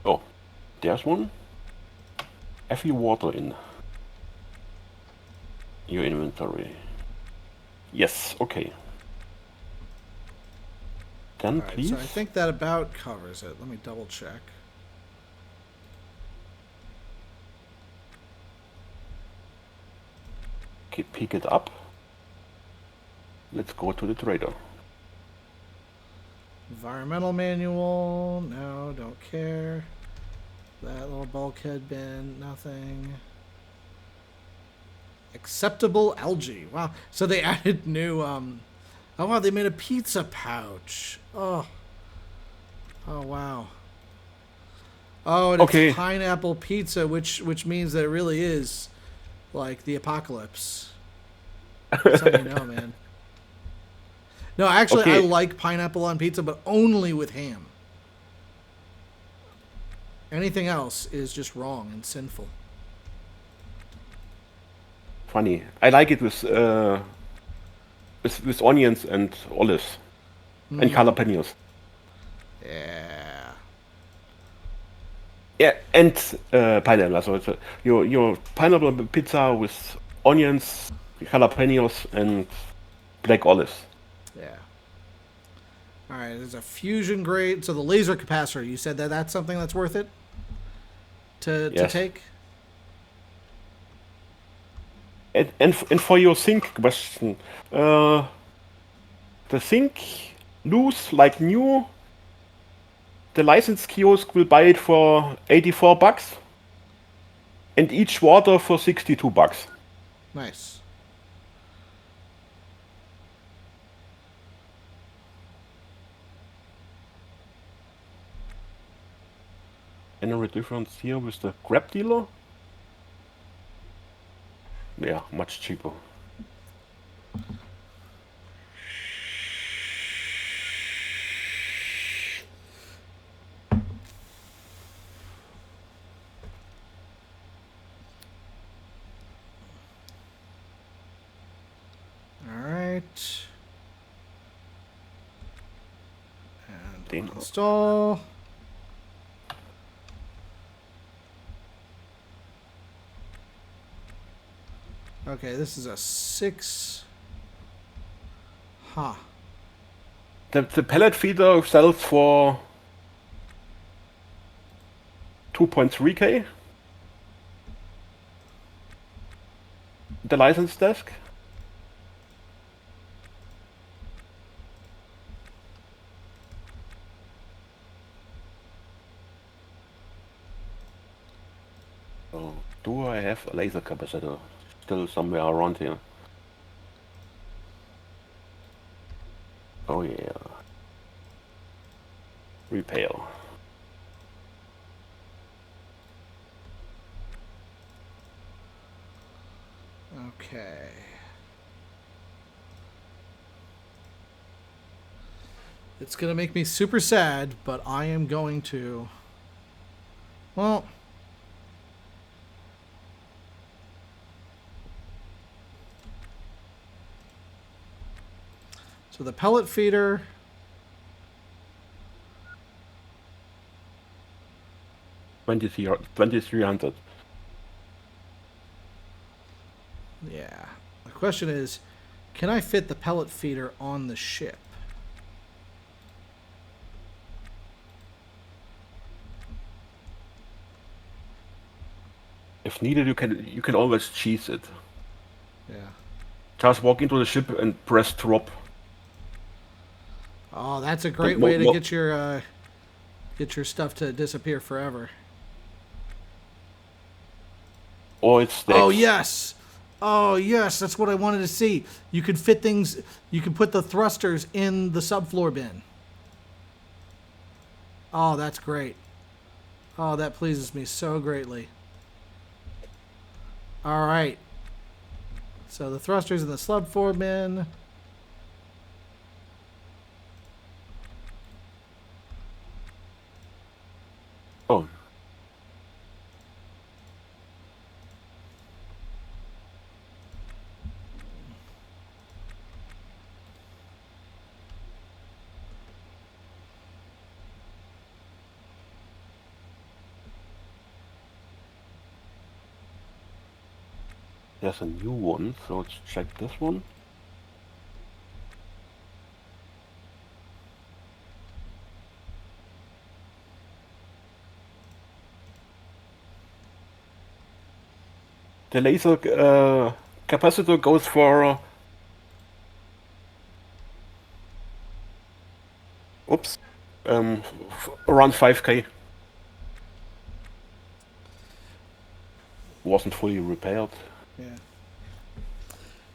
Oh, there's one. Have you water in your inventory? Yes, okay. Then All right, please. so I think that about covers it. Let me double check. Okay, pick it up. Let's go to the trader. Environmental manual. No, don't care. That little bulkhead bin. Nothing. Acceptable algae. Wow. So they added new. Oh wow, they made a pizza pouch. Oh. Oh wow. Oh, and Okay. it's pineapple pizza, which means that it really is like the apocalypse. That's how you know, man. No, actually, I Okay. like pineapple on pizza, but only with ham. Anything else is just wrong and sinful. Funny. I like it with onions and olives and jalapenos. Yeah. Yeah, and pineapple. So it's your pineapple pizza with onions, jalapenos, and black olives. Yeah. All right, there's a fusion grade. So the laser capacitor, you said that that's something that's worth it to Yes. take? And for your sink question, the sink loose like new. The license kiosk will buy it for $84, and each water for $62. Nice. Any difference here with the grab dealer? Yeah, much cheaper. All right. And Damn. install. Okay, this is a 6. Huh. The pellet feeder sells for 2.3K. The license desk. Oh, do I have a laser capacitor still somewhere around here? Oh yeah. repair. Okay. It's gonna make me super sad, but I am going to. Well. So the pellet feeder. $2,300. Yeah. The question is, can I fit the pellet feeder on the ship? If needed, you can always cheese it. Yeah. Just walk into the ship and press drop. Oh, that's a great mo- way to mo- get your stuff to disappear forever. Or it stacks. Oh yes. Oh yes, that's what I wanted to see. You could fit things. You can put the thrusters in the subfloor bin. Oh, that's great. Oh, that pleases me so greatly. All right. So the thrusters in the subfloor bin. Oh. There's a new one, so let's check this one. The laser capacitor goes for oops, around 5K. Wasn't fully repaired. Yeah.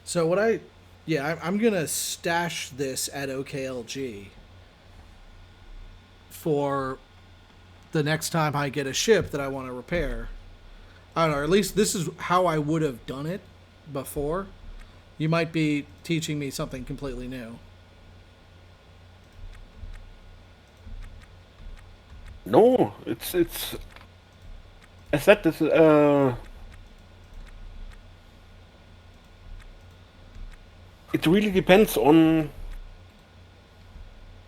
So I'm gonna stash this at OKLG for the next time I get a ship that I want to repair. I don't know, or at least this is how I would have done it before. You might be teaching me something completely new. No, it's I said this it really depends on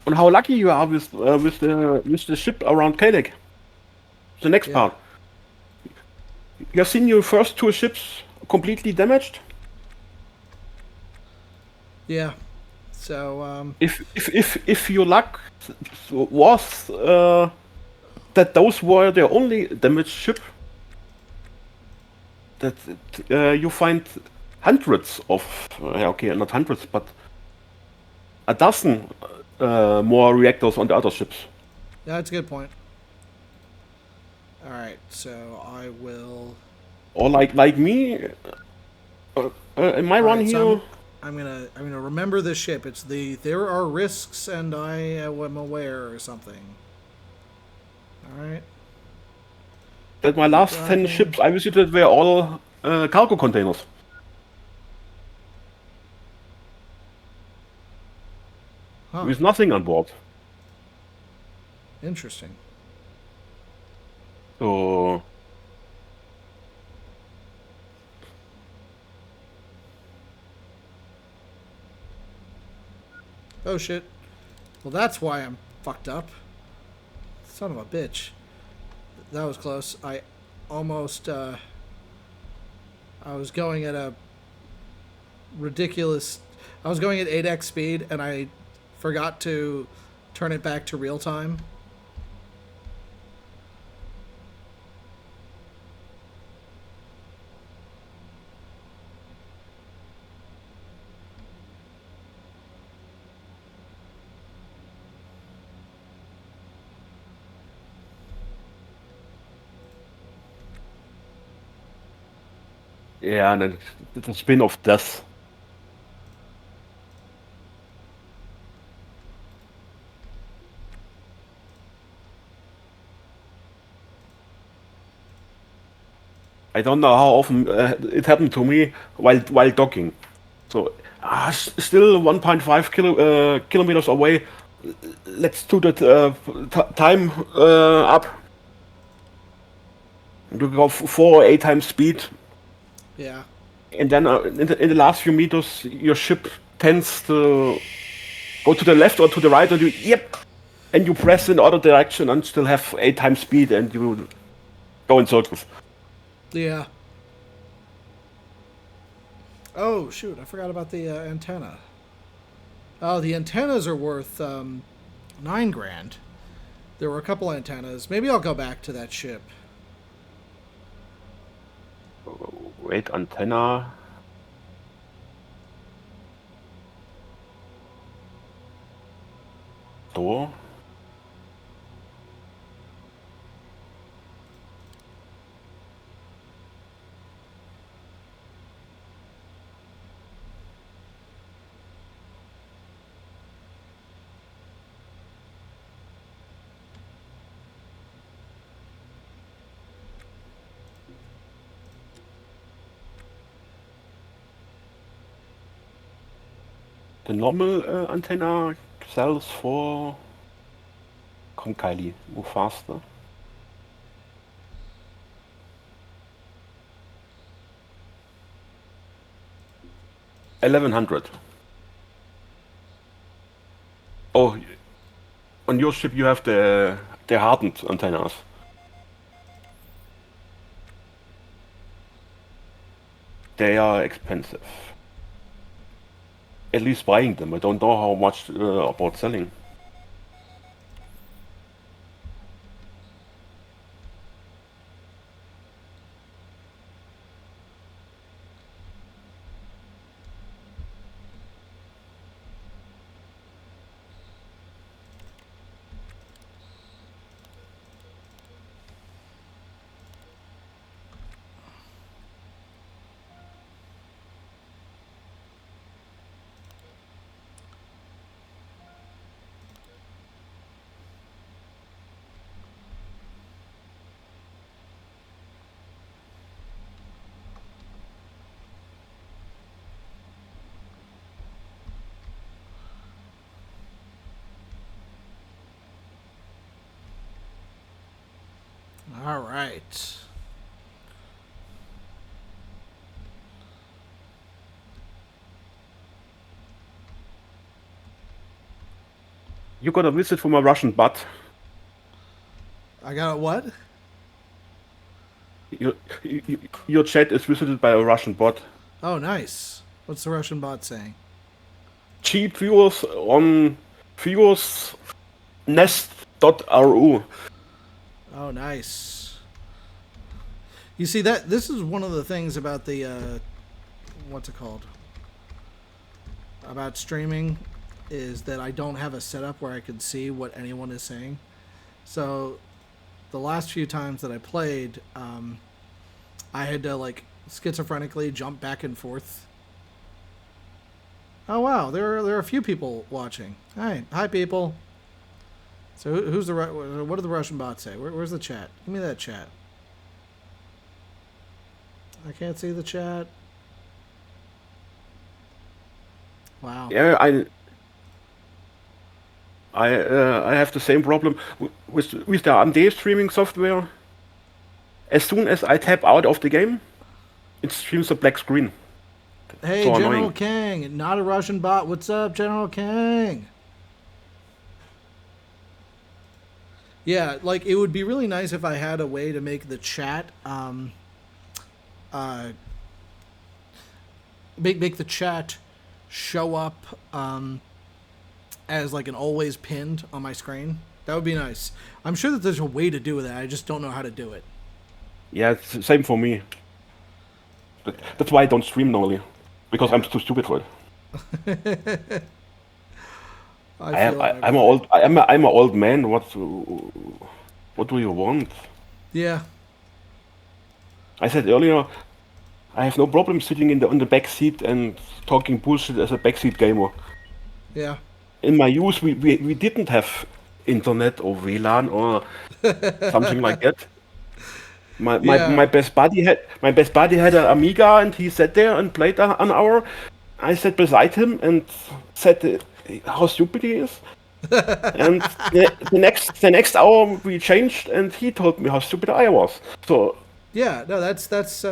how lucky you are with the ship around Kalec. The next Yeah. part. You have seen your first two ships completely damaged. Yeah. So If your luck was that those were the only damaged ship, that you find hundreds of okay, not hundreds, but a dozen more reactors on the other ships. yeah, that's a good point. All right, so I will. Or like me, in my All run right, here. so I'm gonna remember this ship. It's there are risks and I am aware or something. All right. That my last 10 ships I visited were all cargo containers. Huh. With nothing on board. Interesting. So Oh shit. Well, that's why I'm fucked up. Son of a bitch. That was close. I almost I was going at a ridiculous. I was going at 8x speed and I forgot to turn it back to real time. yeah, and then the spin of death. I don't know how often it happened to me while docking. So still 1.5 kilometers away. Let's do that time up. You go 4 or 8 times speed, Yeah. and then in the last few meters, your ship tends to go to the left or to the right, and and you press in the other direction and still have 8 times speed, and you go in circles. Yeah. Oh shoot! I forgot about the antenna. Oh, the antennas are worth $9,000. There were a couple antennas. Maybe I'll go back to that ship. Wait, antenna. Door. The normal antenna sells for. Komm, Kylie, move faster. $1,100. Oh, on your ship you have the hardened antennas. They are expensive. At least buying them. I don't know how much about selling. All right. You got a visit from a Russian bot. I got what? Your chat is visited by a Russian bot. Oh, nice. What's the Russian bot saying? Cheap viewers on viewersnest.ru. Oh, nice. You see that this is one of the things about the what's it called? About streaming is that I don't have a setup where I can see what anyone is saying. So the last few times that I played, I had to like schizophrenically jump back and forth. Oh wow, there are a few people watching. Hi people. So who's the what did the Russian bot say? Where's the chat? Give me that chat. I can't see the chat. Wow. Yeah, I have the same problem with the AMD streaming software. As soon as I tap out of the game, it streams a black screen. Hey, So General annoying. Kang, not a Russian bot. What's up, General Kang? Yeah, like it would be really nice if I had a way to make the chat, make the chat show up as like an always pinned on my screen. That would be nice. I'm sure that there's a way to do that. I just don't know how to do it. Yeah, it's the same for me. That's why I don't stream normally, because I'm too stupid for it. I'm an old man. What do you want? Yeah. I said earlier, I have no problem sitting in the back seat and talking bullshit as a backseat gamer. Yeah. In my youth, we didn't have internet or WLAN or something like that. Yeah. My best buddy had an Amiga, and he sat there and played an hour. I sat beside him and said how stupid he is. And the next hour we changed, and he told me how stupid I was. So Yeah, no, that's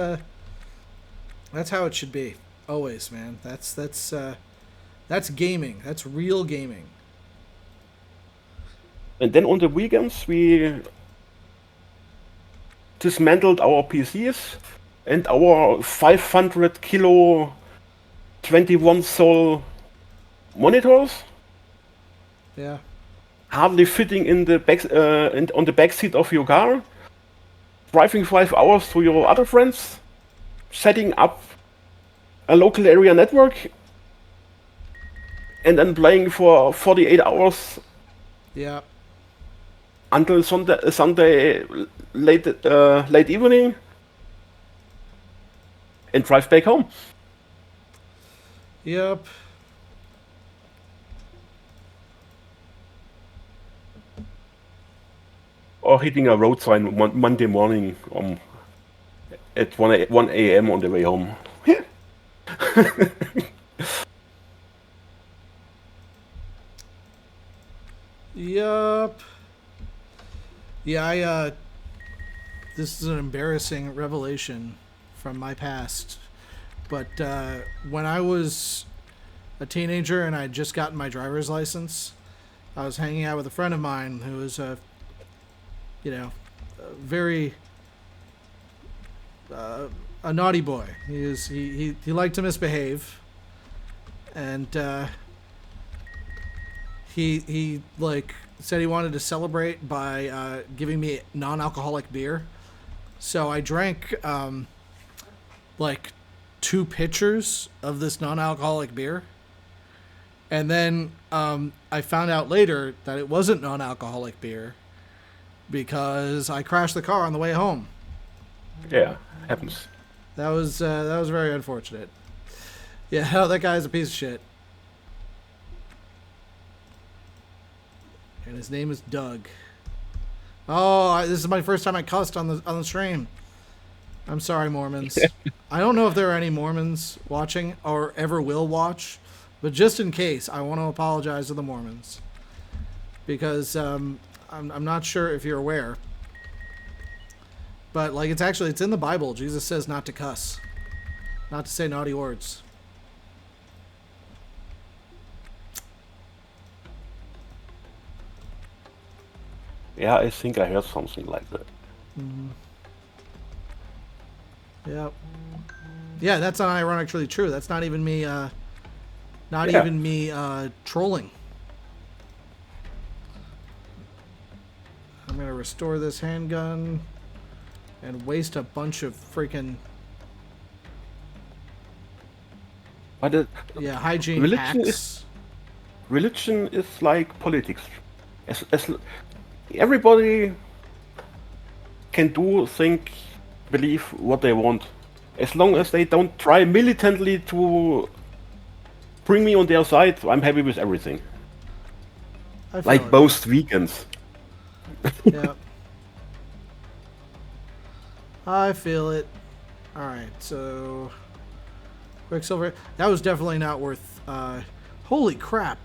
how it should be. Always, man. That's gaming. That's real gaming. and then on the weekends we dismantled our PCs and our 500 kilo 21 soul monitors, Yeah. hardly fitting in the on the back seat of your car, driving 5 hours to your other friends, setting up a local area network, and then playing for 48 hours Yeah. until Sunday late evening, and drive back home. Yep. Or hitting a road sign Monday morning at 1 a.m. on the way home. Yup. Yeah, this is an embarrassing revelation from my past. But when I was a teenager and I had just gotten my driver's license, I was hanging out with a friend of mine who was a very a naughty boy. He liked to misbehave, and he like said he wanted to celebrate by giving me non-alcoholic beer. So I drank like 2 pitchers of this non-alcoholic beer, and then I found out later that it wasn't non-alcoholic beer because I crashed the car on the way home. Yeah, happens. That was very unfortunate. Yeah, no, that guy's a piece of shit. And his name is Doug. Oh, this is my first time I cussed on the stream. I'm sorry, Mormons. I don't know if there are any Mormons watching or ever will watch, but just in case, I want to apologize to the Mormons because I'm not sure if you're aware, but like it's in the Bible. Jesus says not to cuss, not to say naughty words. Yeah, I think I heard something like that. Yep. Yeah, that's unironically true. That's not even me. Not Yeah. even me trolling. I'm gonna restore this handgun and waste a bunch of freaking But hygiene religion hacks. religion is like politics. As everybody can do, think, believe what they want, as long as they don't try militantly to bring me on their side, I'm happy with everything. I feel Like it. most vegans. Yeah. I feel it. All right, so Quicksilver. That was definitely not worth. Holy crap!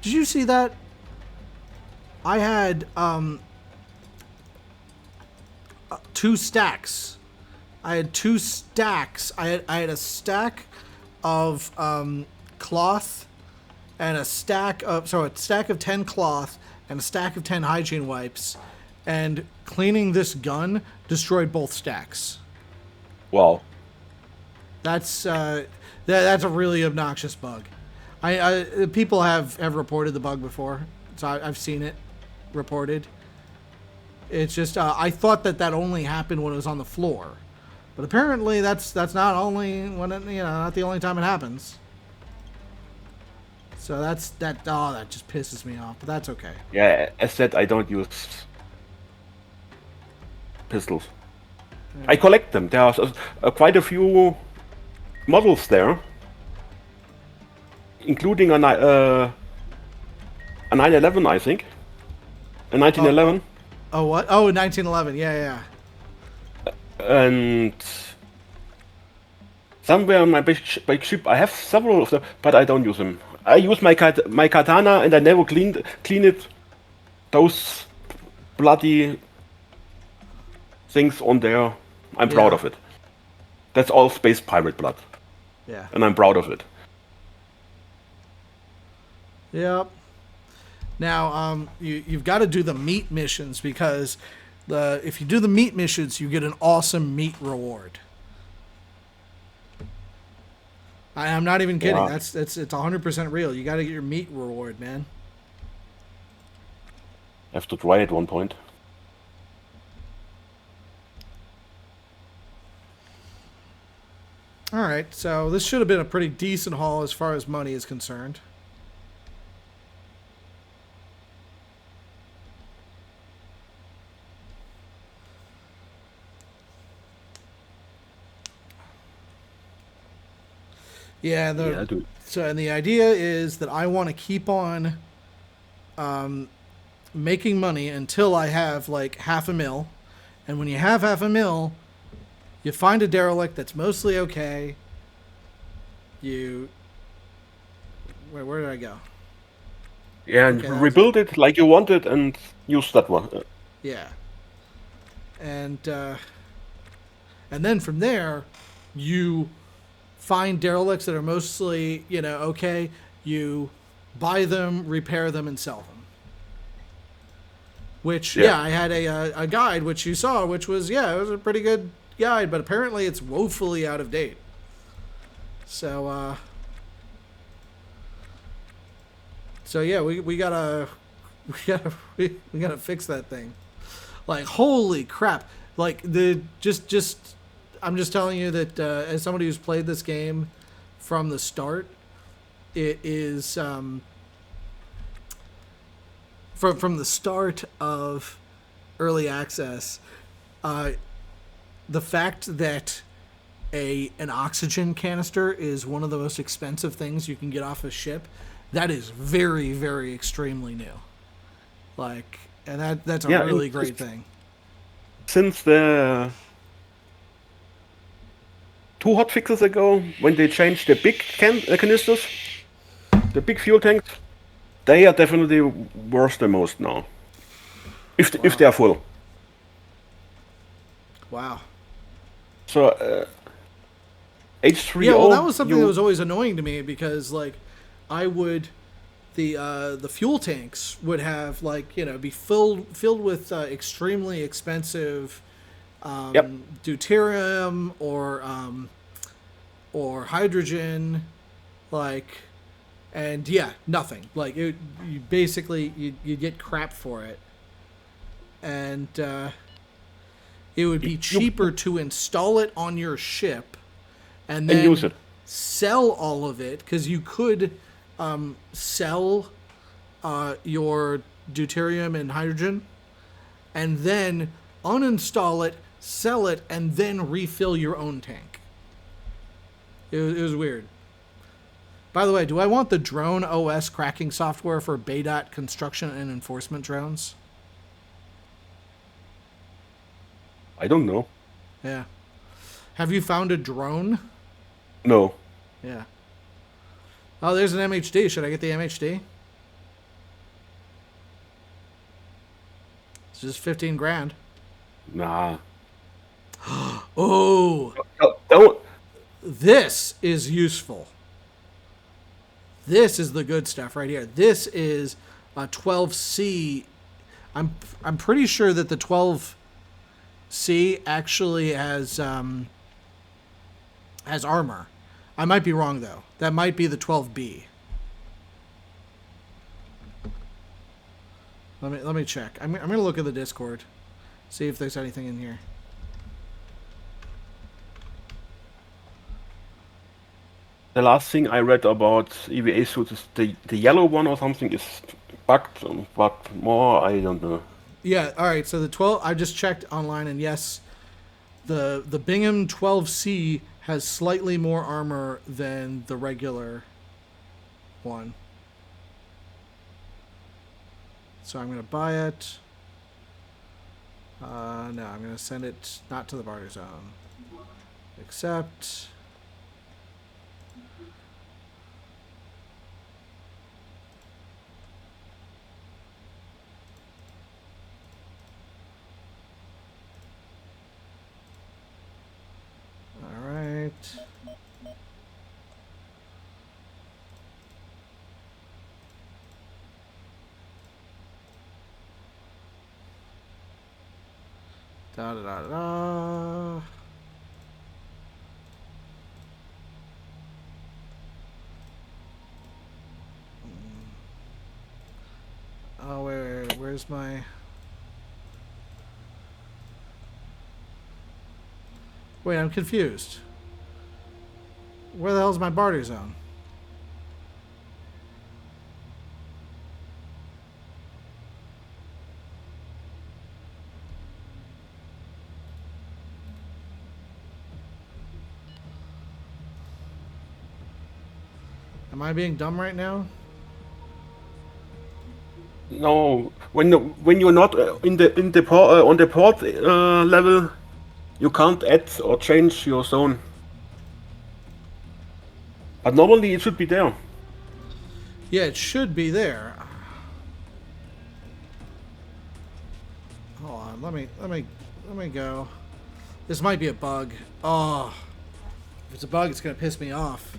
Did you see that? I had 2 stacks. I had 2 stacks. I had a stack of cloth and a stack of a stack of 10 cloth and a stack of 10 hygiene wipes, and cleaning this gun destroyed both stacks. Wow. That's that's a really obnoxious bug. People have reported the bug before, so I've seen it reported. It's just I thought that only happened when it was on the floor, but apparently that's not only when it, not the only time it happens. So that just pisses me off, but that's okay. Yeah, as said, I don't use pistols. I collect them. There are quite a few models there, including a 911, I think. A 1911. Oh what? Oh, 1911. Yeah. And somewhere on my big ship, I have several of them, but I don't use them. I use my katana, and I never clean it. Those bloody things on there, I'm proud Yeah. of it. That's all space pirate blood, Yeah. and I'm proud of it. Yep. Now, you've got to do the meat missions because if you do the meat missions, you get an awesome meat reward. I'm not even kidding. Wow. It's 100% real. You got to get your meat reward, man. I have to try at one point. All right, so this should have been a pretty decent haul as far as money is concerned. Yeah, Dude. so and the idea is that I want to keep on making money until I have like $500,000. And when you have $500,000, you find a derelict that's mostly okay. Where did I go? Yeah, and Okay, that was rebuild it like you wanted and use that one. Yeah. And then from there, you find derelicts that are mostly, okay. You buy them, repair them, and sell them. Which, Yeah. I had a guide, which you saw, which was, it was a pretty good guide, but apparently it's woefully out of date. So, yeah, we gotta fix that thing. Like, holy crap! Like I'm just telling you that as somebody who's played this game from the start, it is from the start of early access. The fact that an oxygen canister is one of the most expensive things you can get off a ship, that is very, very extremely new. Like, and that's a really great thing. Since the 2 hotfixes ago, when they changed the big canisters, the big fuel tanks, they are definitely worth the most now. If they are full. Wow. So H3O. Yeah, well, that was something that was always annoying to me because, like, I would the fuel tanks would have be filled with extremely expensive deuterium or hydrogen, and nothing. Like you basically you get crap for it, and it would be cheaper to install it on your ship and then use it. Sell all of it, because you could sell your deuterium and hydrogen and then uninstall it, sell it, and then refill your own tank. It was weird. By the way, do I want the drone OS cracking software for BADOT construction and enforcement drones? I don't know. Yeah. Have you found a drone? No. Yeah. Oh, there's an MHD. Should I get the MHD? It's just 15 grand. Nah. Oh, Don't. this is useful. This is the good stuff right here. This is a 12C. I'm pretty sure that the 12C actually has armor. I might be wrong though. That might be the 12B. Let me check. I'm gonna look at the Discord, see if there's anything in here. The last thing I read about EVA suits is the yellow one or something is bugged, but more I don't know. Yeah, all right. So the 12, I just checked online, and yes, the Bingham 12C has slightly more armor than the regular one. So I'm gonna buy it. No, I'm gonna send it not to the barter zone. Accept. All right. Da da da da. Oh, where's my... Wait, I'm confused. Where the hell's my barter zone? Am I being dumb right now? No, when you're not on the port level, you can't add or change your zone. But normally it should be there. Yeah, it should be there. Hold on, let me go. This might be a bug. Oh, if it's a bug, it's gonna piss me off.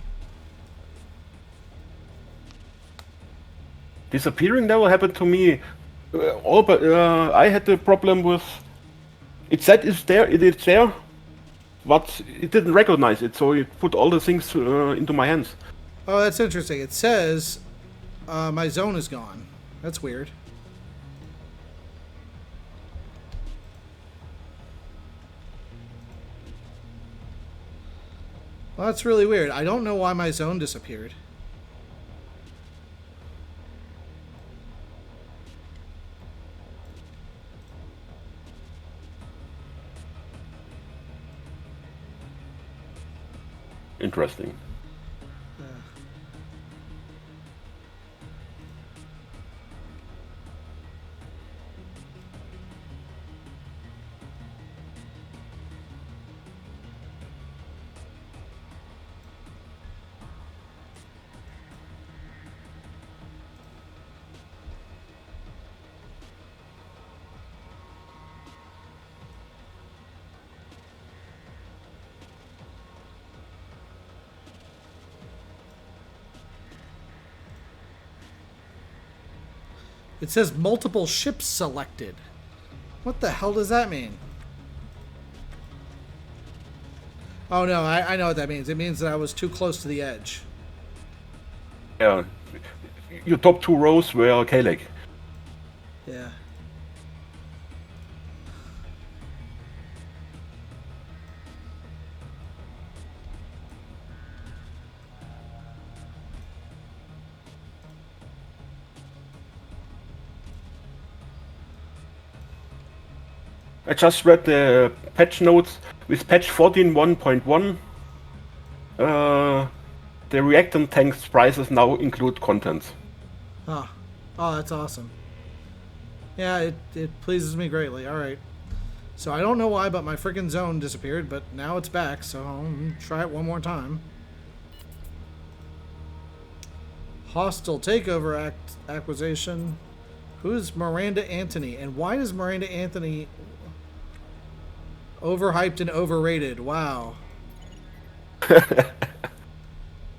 Disappearing never happened to me. But I had the problem with. It said it's there, it's there, but it didn't recognize it, so it put all the things into my hands. Oh, that's interesting. It says my zone is gone. That's weird. Well, that's really weird. I don't know why my zone disappeared. Interesting. It says multiple ships selected. What the hell does that mean? Oh no, I know what that means. It means that I was too close to the edge. Yeah, your top 2 rows were OKLG. Yeah. I just read the patch notes with patch 14.1.1. The reactant tanks prices now include contents. Oh, that's awesome. Yeah, it pleases me greatly. All right. So I don't know why, but my freaking zone disappeared, but now it's back, so I'll try it one more time. Hostile takeover acquisition. Who's Miranda Anthony? And why is Miranda Anthony overhyped and overrated? Wow.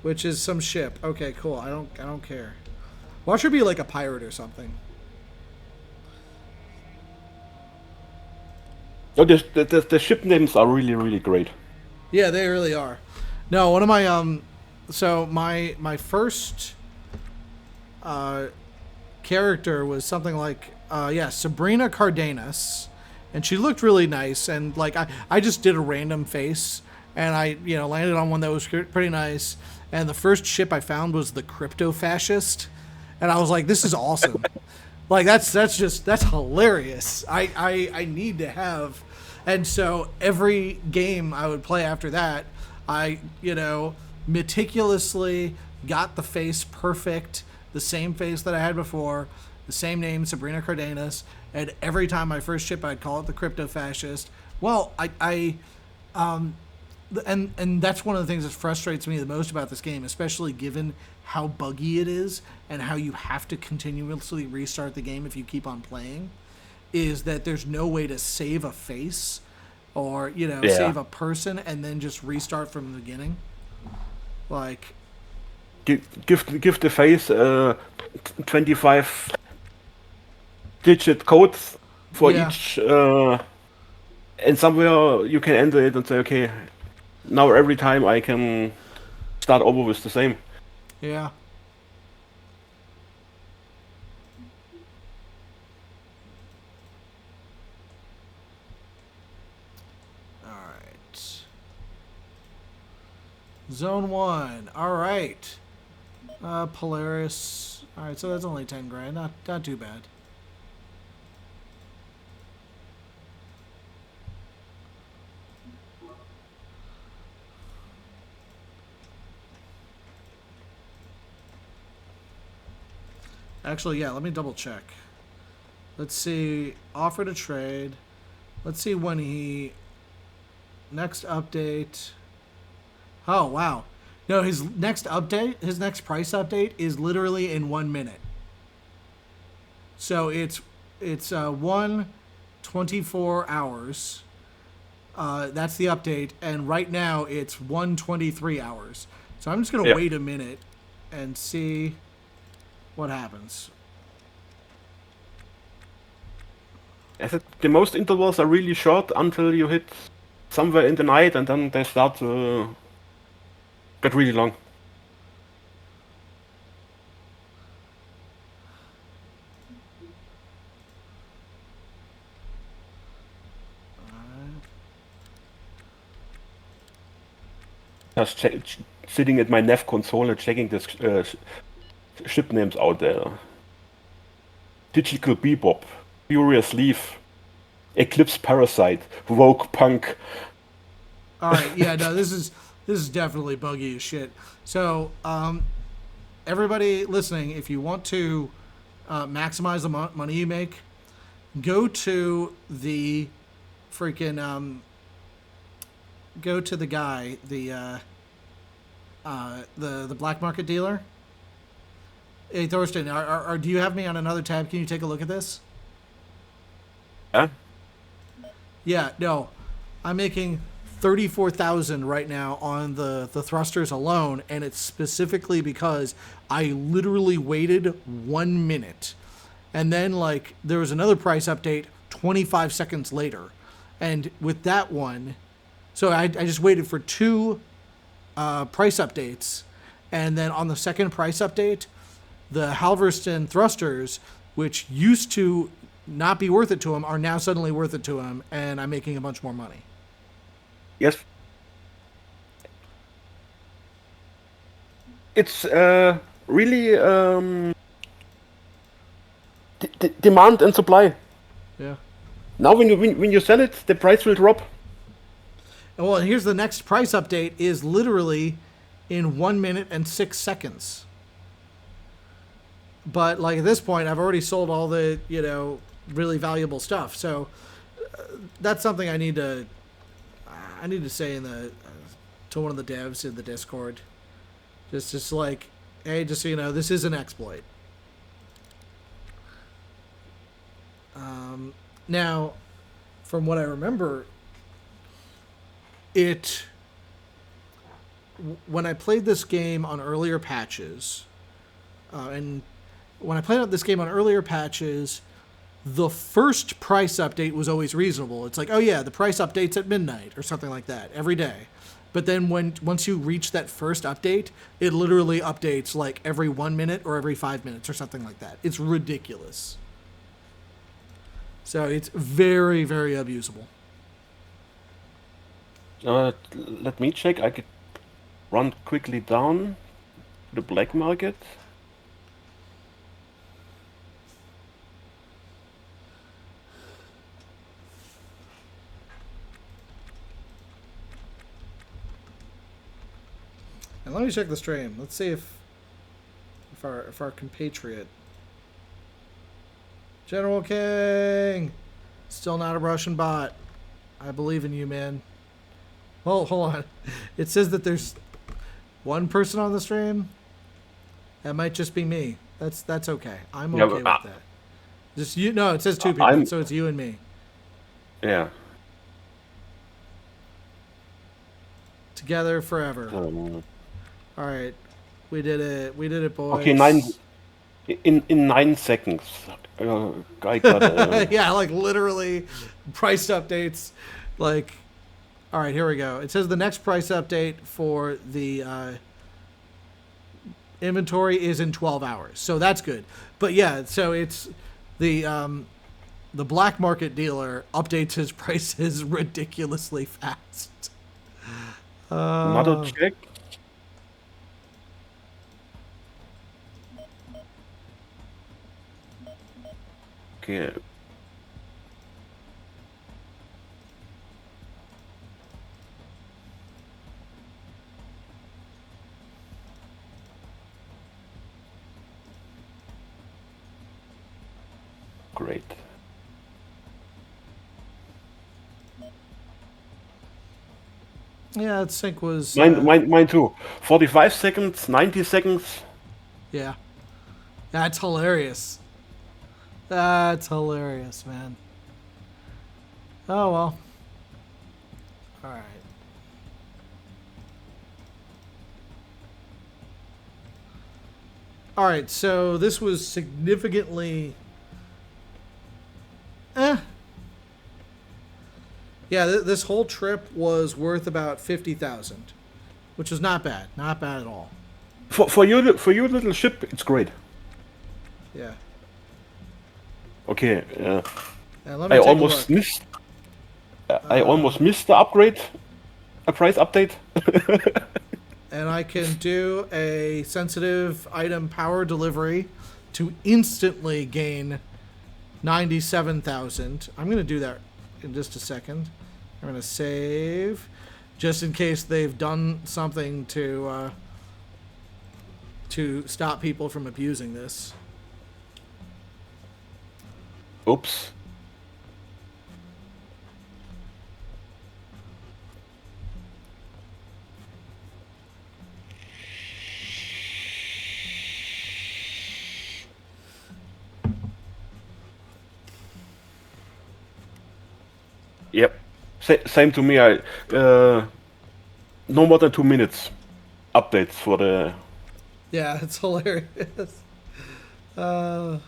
Which is some ship. Okay, cool. I don't care. Watch her be like a pirate or something. Oh, the ship names are really, really great. Yeah, they really are. No, one of my so my first character was something like Sabrina Cardenas, and she looked really nice, and like I just did a random face, and I landed on one that was pretty nice, and the first ship I found was the Crypto Fascist, and I was like, this is awesome. Like that's hilarious. I need to have. And so every game I would play after that, I, meticulously got the face perfect, the same face that I had before, the same name, Sabrina Cardenas, and every time I first ship, I'd call it the Crypto Fascist. Well, and that's one of the things that frustrates me the most about this game, especially given how buggy it is and how you have to continuously restart the game if you keep on playing, is that there's no way to save a face or, save a person and then just restart from the beginning. Like, give the face 25 digit codes for each, and somewhere you can enter it and say, okay, now every time I can start over with the same. Yeah. Alright. Zone 1. Alright. Polaris. Alright, so that's only 10 grand. Not too bad. Actually, yeah, let me double check. Let's see. Offer to trade. Let's see when he... Next update. Oh, wow. No, his next update, his next price update is literally in 1 minute. So it's 1:24 hours. That's the update. And right now it's 1:23 hours. So I'm just going to wait a minute and see what happens. I said the most intervals are really short until you hit somewhere in the night, and then they start to get really long. Just sitting at my nav console and checking the ship names out there. Digital Bebop, Furious Leaf, Eclipse Parasite, Rogue Punk. All right, yeah, no, this is definitely buggy as shit. So, everybody listening, if you want to maximize the money you make, go to the freaking go to the guy, the black market dealer. Hey, Thorsten, do you have me on another tab? Can you take a look at this? Huh? Yeah, no, I'm making 34,000 right now on the thrusters alone, and it's specifically because I literally waited 1 minute, and then like there was another price update 25 seconds later, and with that one, so I just waited for two price updates, and then on the second price update, the Halverston thrusters, which used to not be worth it to him, are now suddenly worth it to him, and I'm making a bunch more money. Yes. It's really demand and supply. Yeah. Now when you sell it, the price will drop. Well, and here's the next price update is literally in 1 minute and 6 seconds. But like at this point, I've already sold all the, really valuable stuff. So that's something I need to say to one of the devs in the Discord. Just like, hey, just so you know, this is an exploit. Now, from what I remember, when I played this game on earlier patches, the first price update was always reasonable. It's like, oh yeah, the price update's at midnight or something like that every day. But then once you reach that first update, it literally updates like every 1 minute or every 5 minutes or something like that. It's ridiculous. So it's very, very abusable. Let me check. I could run quickly down the black market. And let me check the stream. Let's see if our compatriot General King. Still not a Russian bot. I believe in you, man. Oh, hold on. It says that there's one person on the stream. That might just be me. That's okay. I'm Yeah, okay with but, that. Just you. No, it says two people, I'm so it's you and me yeah. together forever. Um, All right, we did it. We did it, boys. okay, in 9 seconds. I got Yeah, like literally, price updates. Like, all right, here we go. It says the next price update for the inventory is in 12 hours, so that's good. But yeah, so it's the black market dealer updates his prices ridiculously fast. another check. Okay. Great. Yeah, that sync was Mine too. 45 seconds, 90 seconds. yeah. That's hilarious. That's hilarious, man. Oh well. All right. All right, so this was significantly yeah, this whole trip was worth about 50,000, which is not bad. Not bad at all. For your little ship, it's great. Yeah. Okay. And let me I take a almost look. missed. I almost missed the upgrade, a price update. And I can do a sensitive item power delivery to instantly gain 97,000. I'm going to do that in just a second. I'm going to save just in case they've done something to stop people from abusing this. Oops. Yep. Same to me. I no more than 2 minutes updates for the. Yeah, it's hilarious. I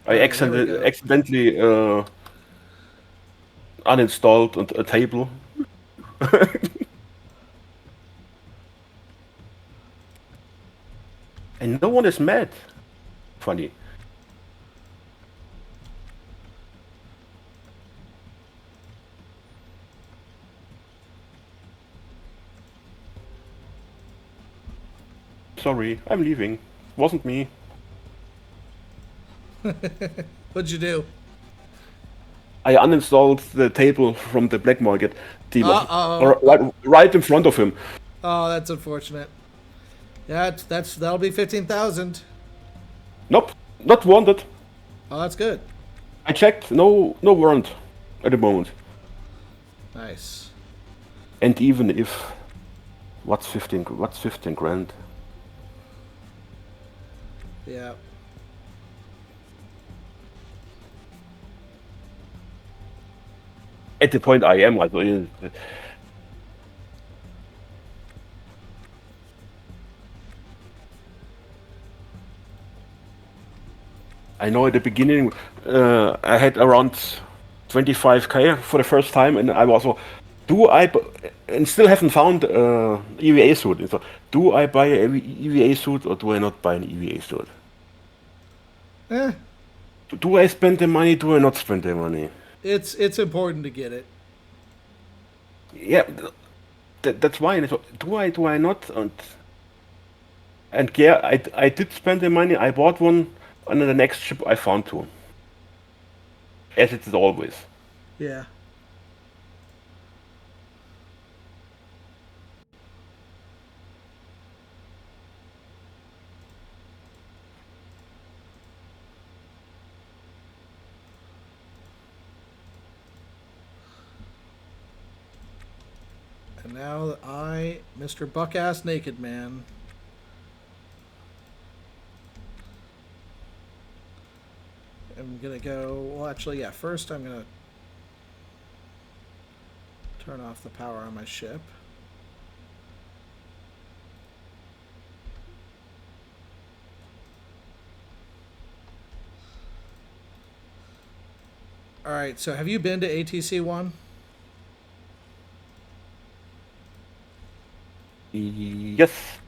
Alright, here we go. accidentally uninstalled a table. And no one is mad. Funny. Sorry, I'm leaving. Wasn't me. What'd you do? I uninstalled the table from the black market dealer. Uh-oh. Right in front of him. Oh, that's unfortunate. Yeah, that'll be 15,000. Nope, not wanted. Oh, that's good. I checked. No warrant at the moment. Nice. And even if, what's 15 grand? Yeah. At the point I am, I know at the beginning I had around 25k for the first time, and I was also, and still haven't found EVA suit. And so, do I buy an EVA suit or do I not buy an EVA suit? Eh, Do I spend the money? Do I not spend the money? it's important to get it. Yeah, that's why. And so, do I not? And yeah, I did spend the money. I bought one, and then the next ship I found two. As it is always. Yeah. And now I, Mr. Buck-Ass Naked Man, am gonna go. Well, actually, yeah. First, I'm gonna turn off the power on my ship. All right. So, have you been to ATC 1? Yes.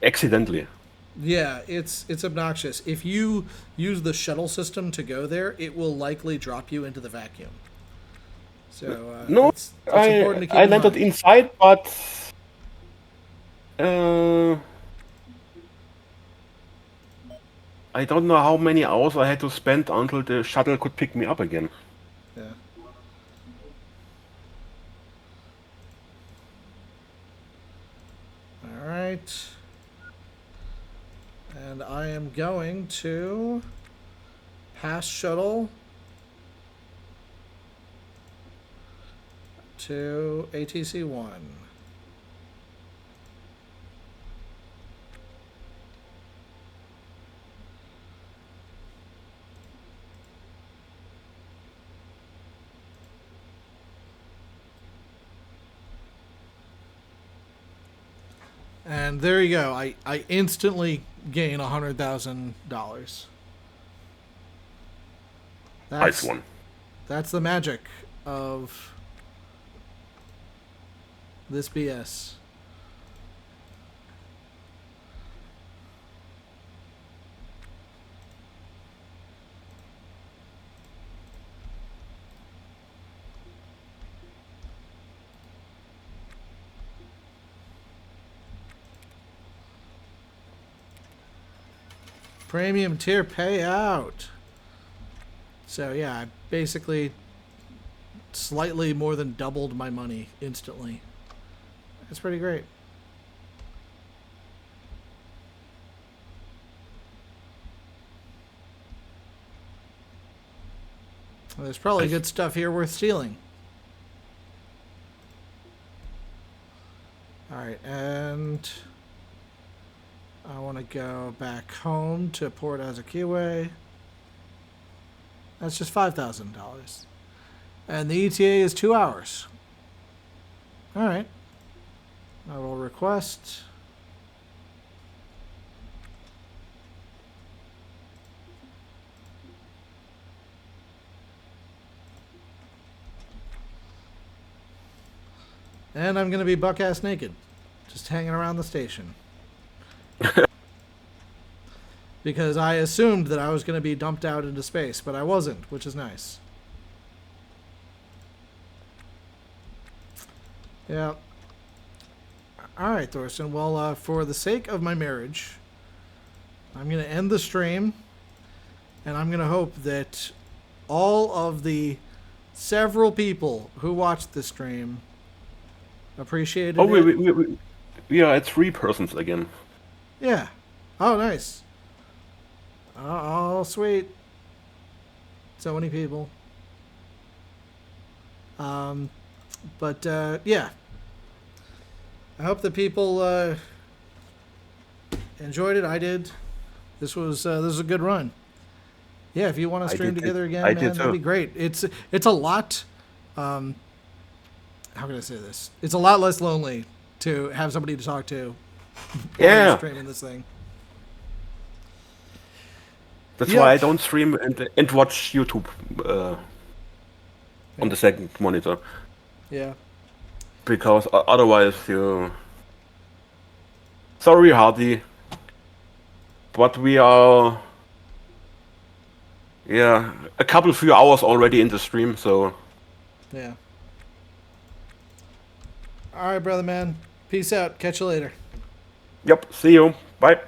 Accidentally. Yeah, it's obnoxious. If you use the shuttle system to go there, it will likely drop you into the vacuum. So No, it's important to keep I in landed mind. inside, but uh, I don't know how many hours I had to spend until the shuttle could pick me up again. Yeah. All right. And I am going to pass shuttle to ATC 1. And there you go. I instantly gain $100,000. Nice one. That's the magic of this BS. Premium tier payout. So yeah, I basically slightly more than doubled my money instantly. That's pretty great. Well, there's probably good stuff here worth stealing. Alright, and I want to go back home to Port Azakiwe. That's just $5,000. And the ETA is 2 hours. Alright. I will request. And I'm going to be buck-ass naked. Just hanging around the station. Because I assumed that I was going to be dumped out into space, but I wasn't, which is nice. Yeah. Alright, Thorsten. Well, for the sake of my marriage, I'm going to end the stream, and I'm going to hope that all of the several people who watched the stream appreciated Oh, it. we are at 3 persons again. Yeah. Oh, nice. Oh, sweet. So many people. But yeah. I hope that people enjoyed it. I did. This was a good run. Yeah, if you want to stream together again, man, that'd be great. It's a lot. How can I say this? It's a lot less lonely to have somebody to talk to. While you're streaming this thing. That's why I don't stream and watch YouTube on the second monitor. Yeah. Because otherwise you... Sorry, Hardy. But we are... Yeah, a few hours already in the stream, so... Yeah. Alright, brother man. Peace out. Catch you later. Yep, see you. Bye.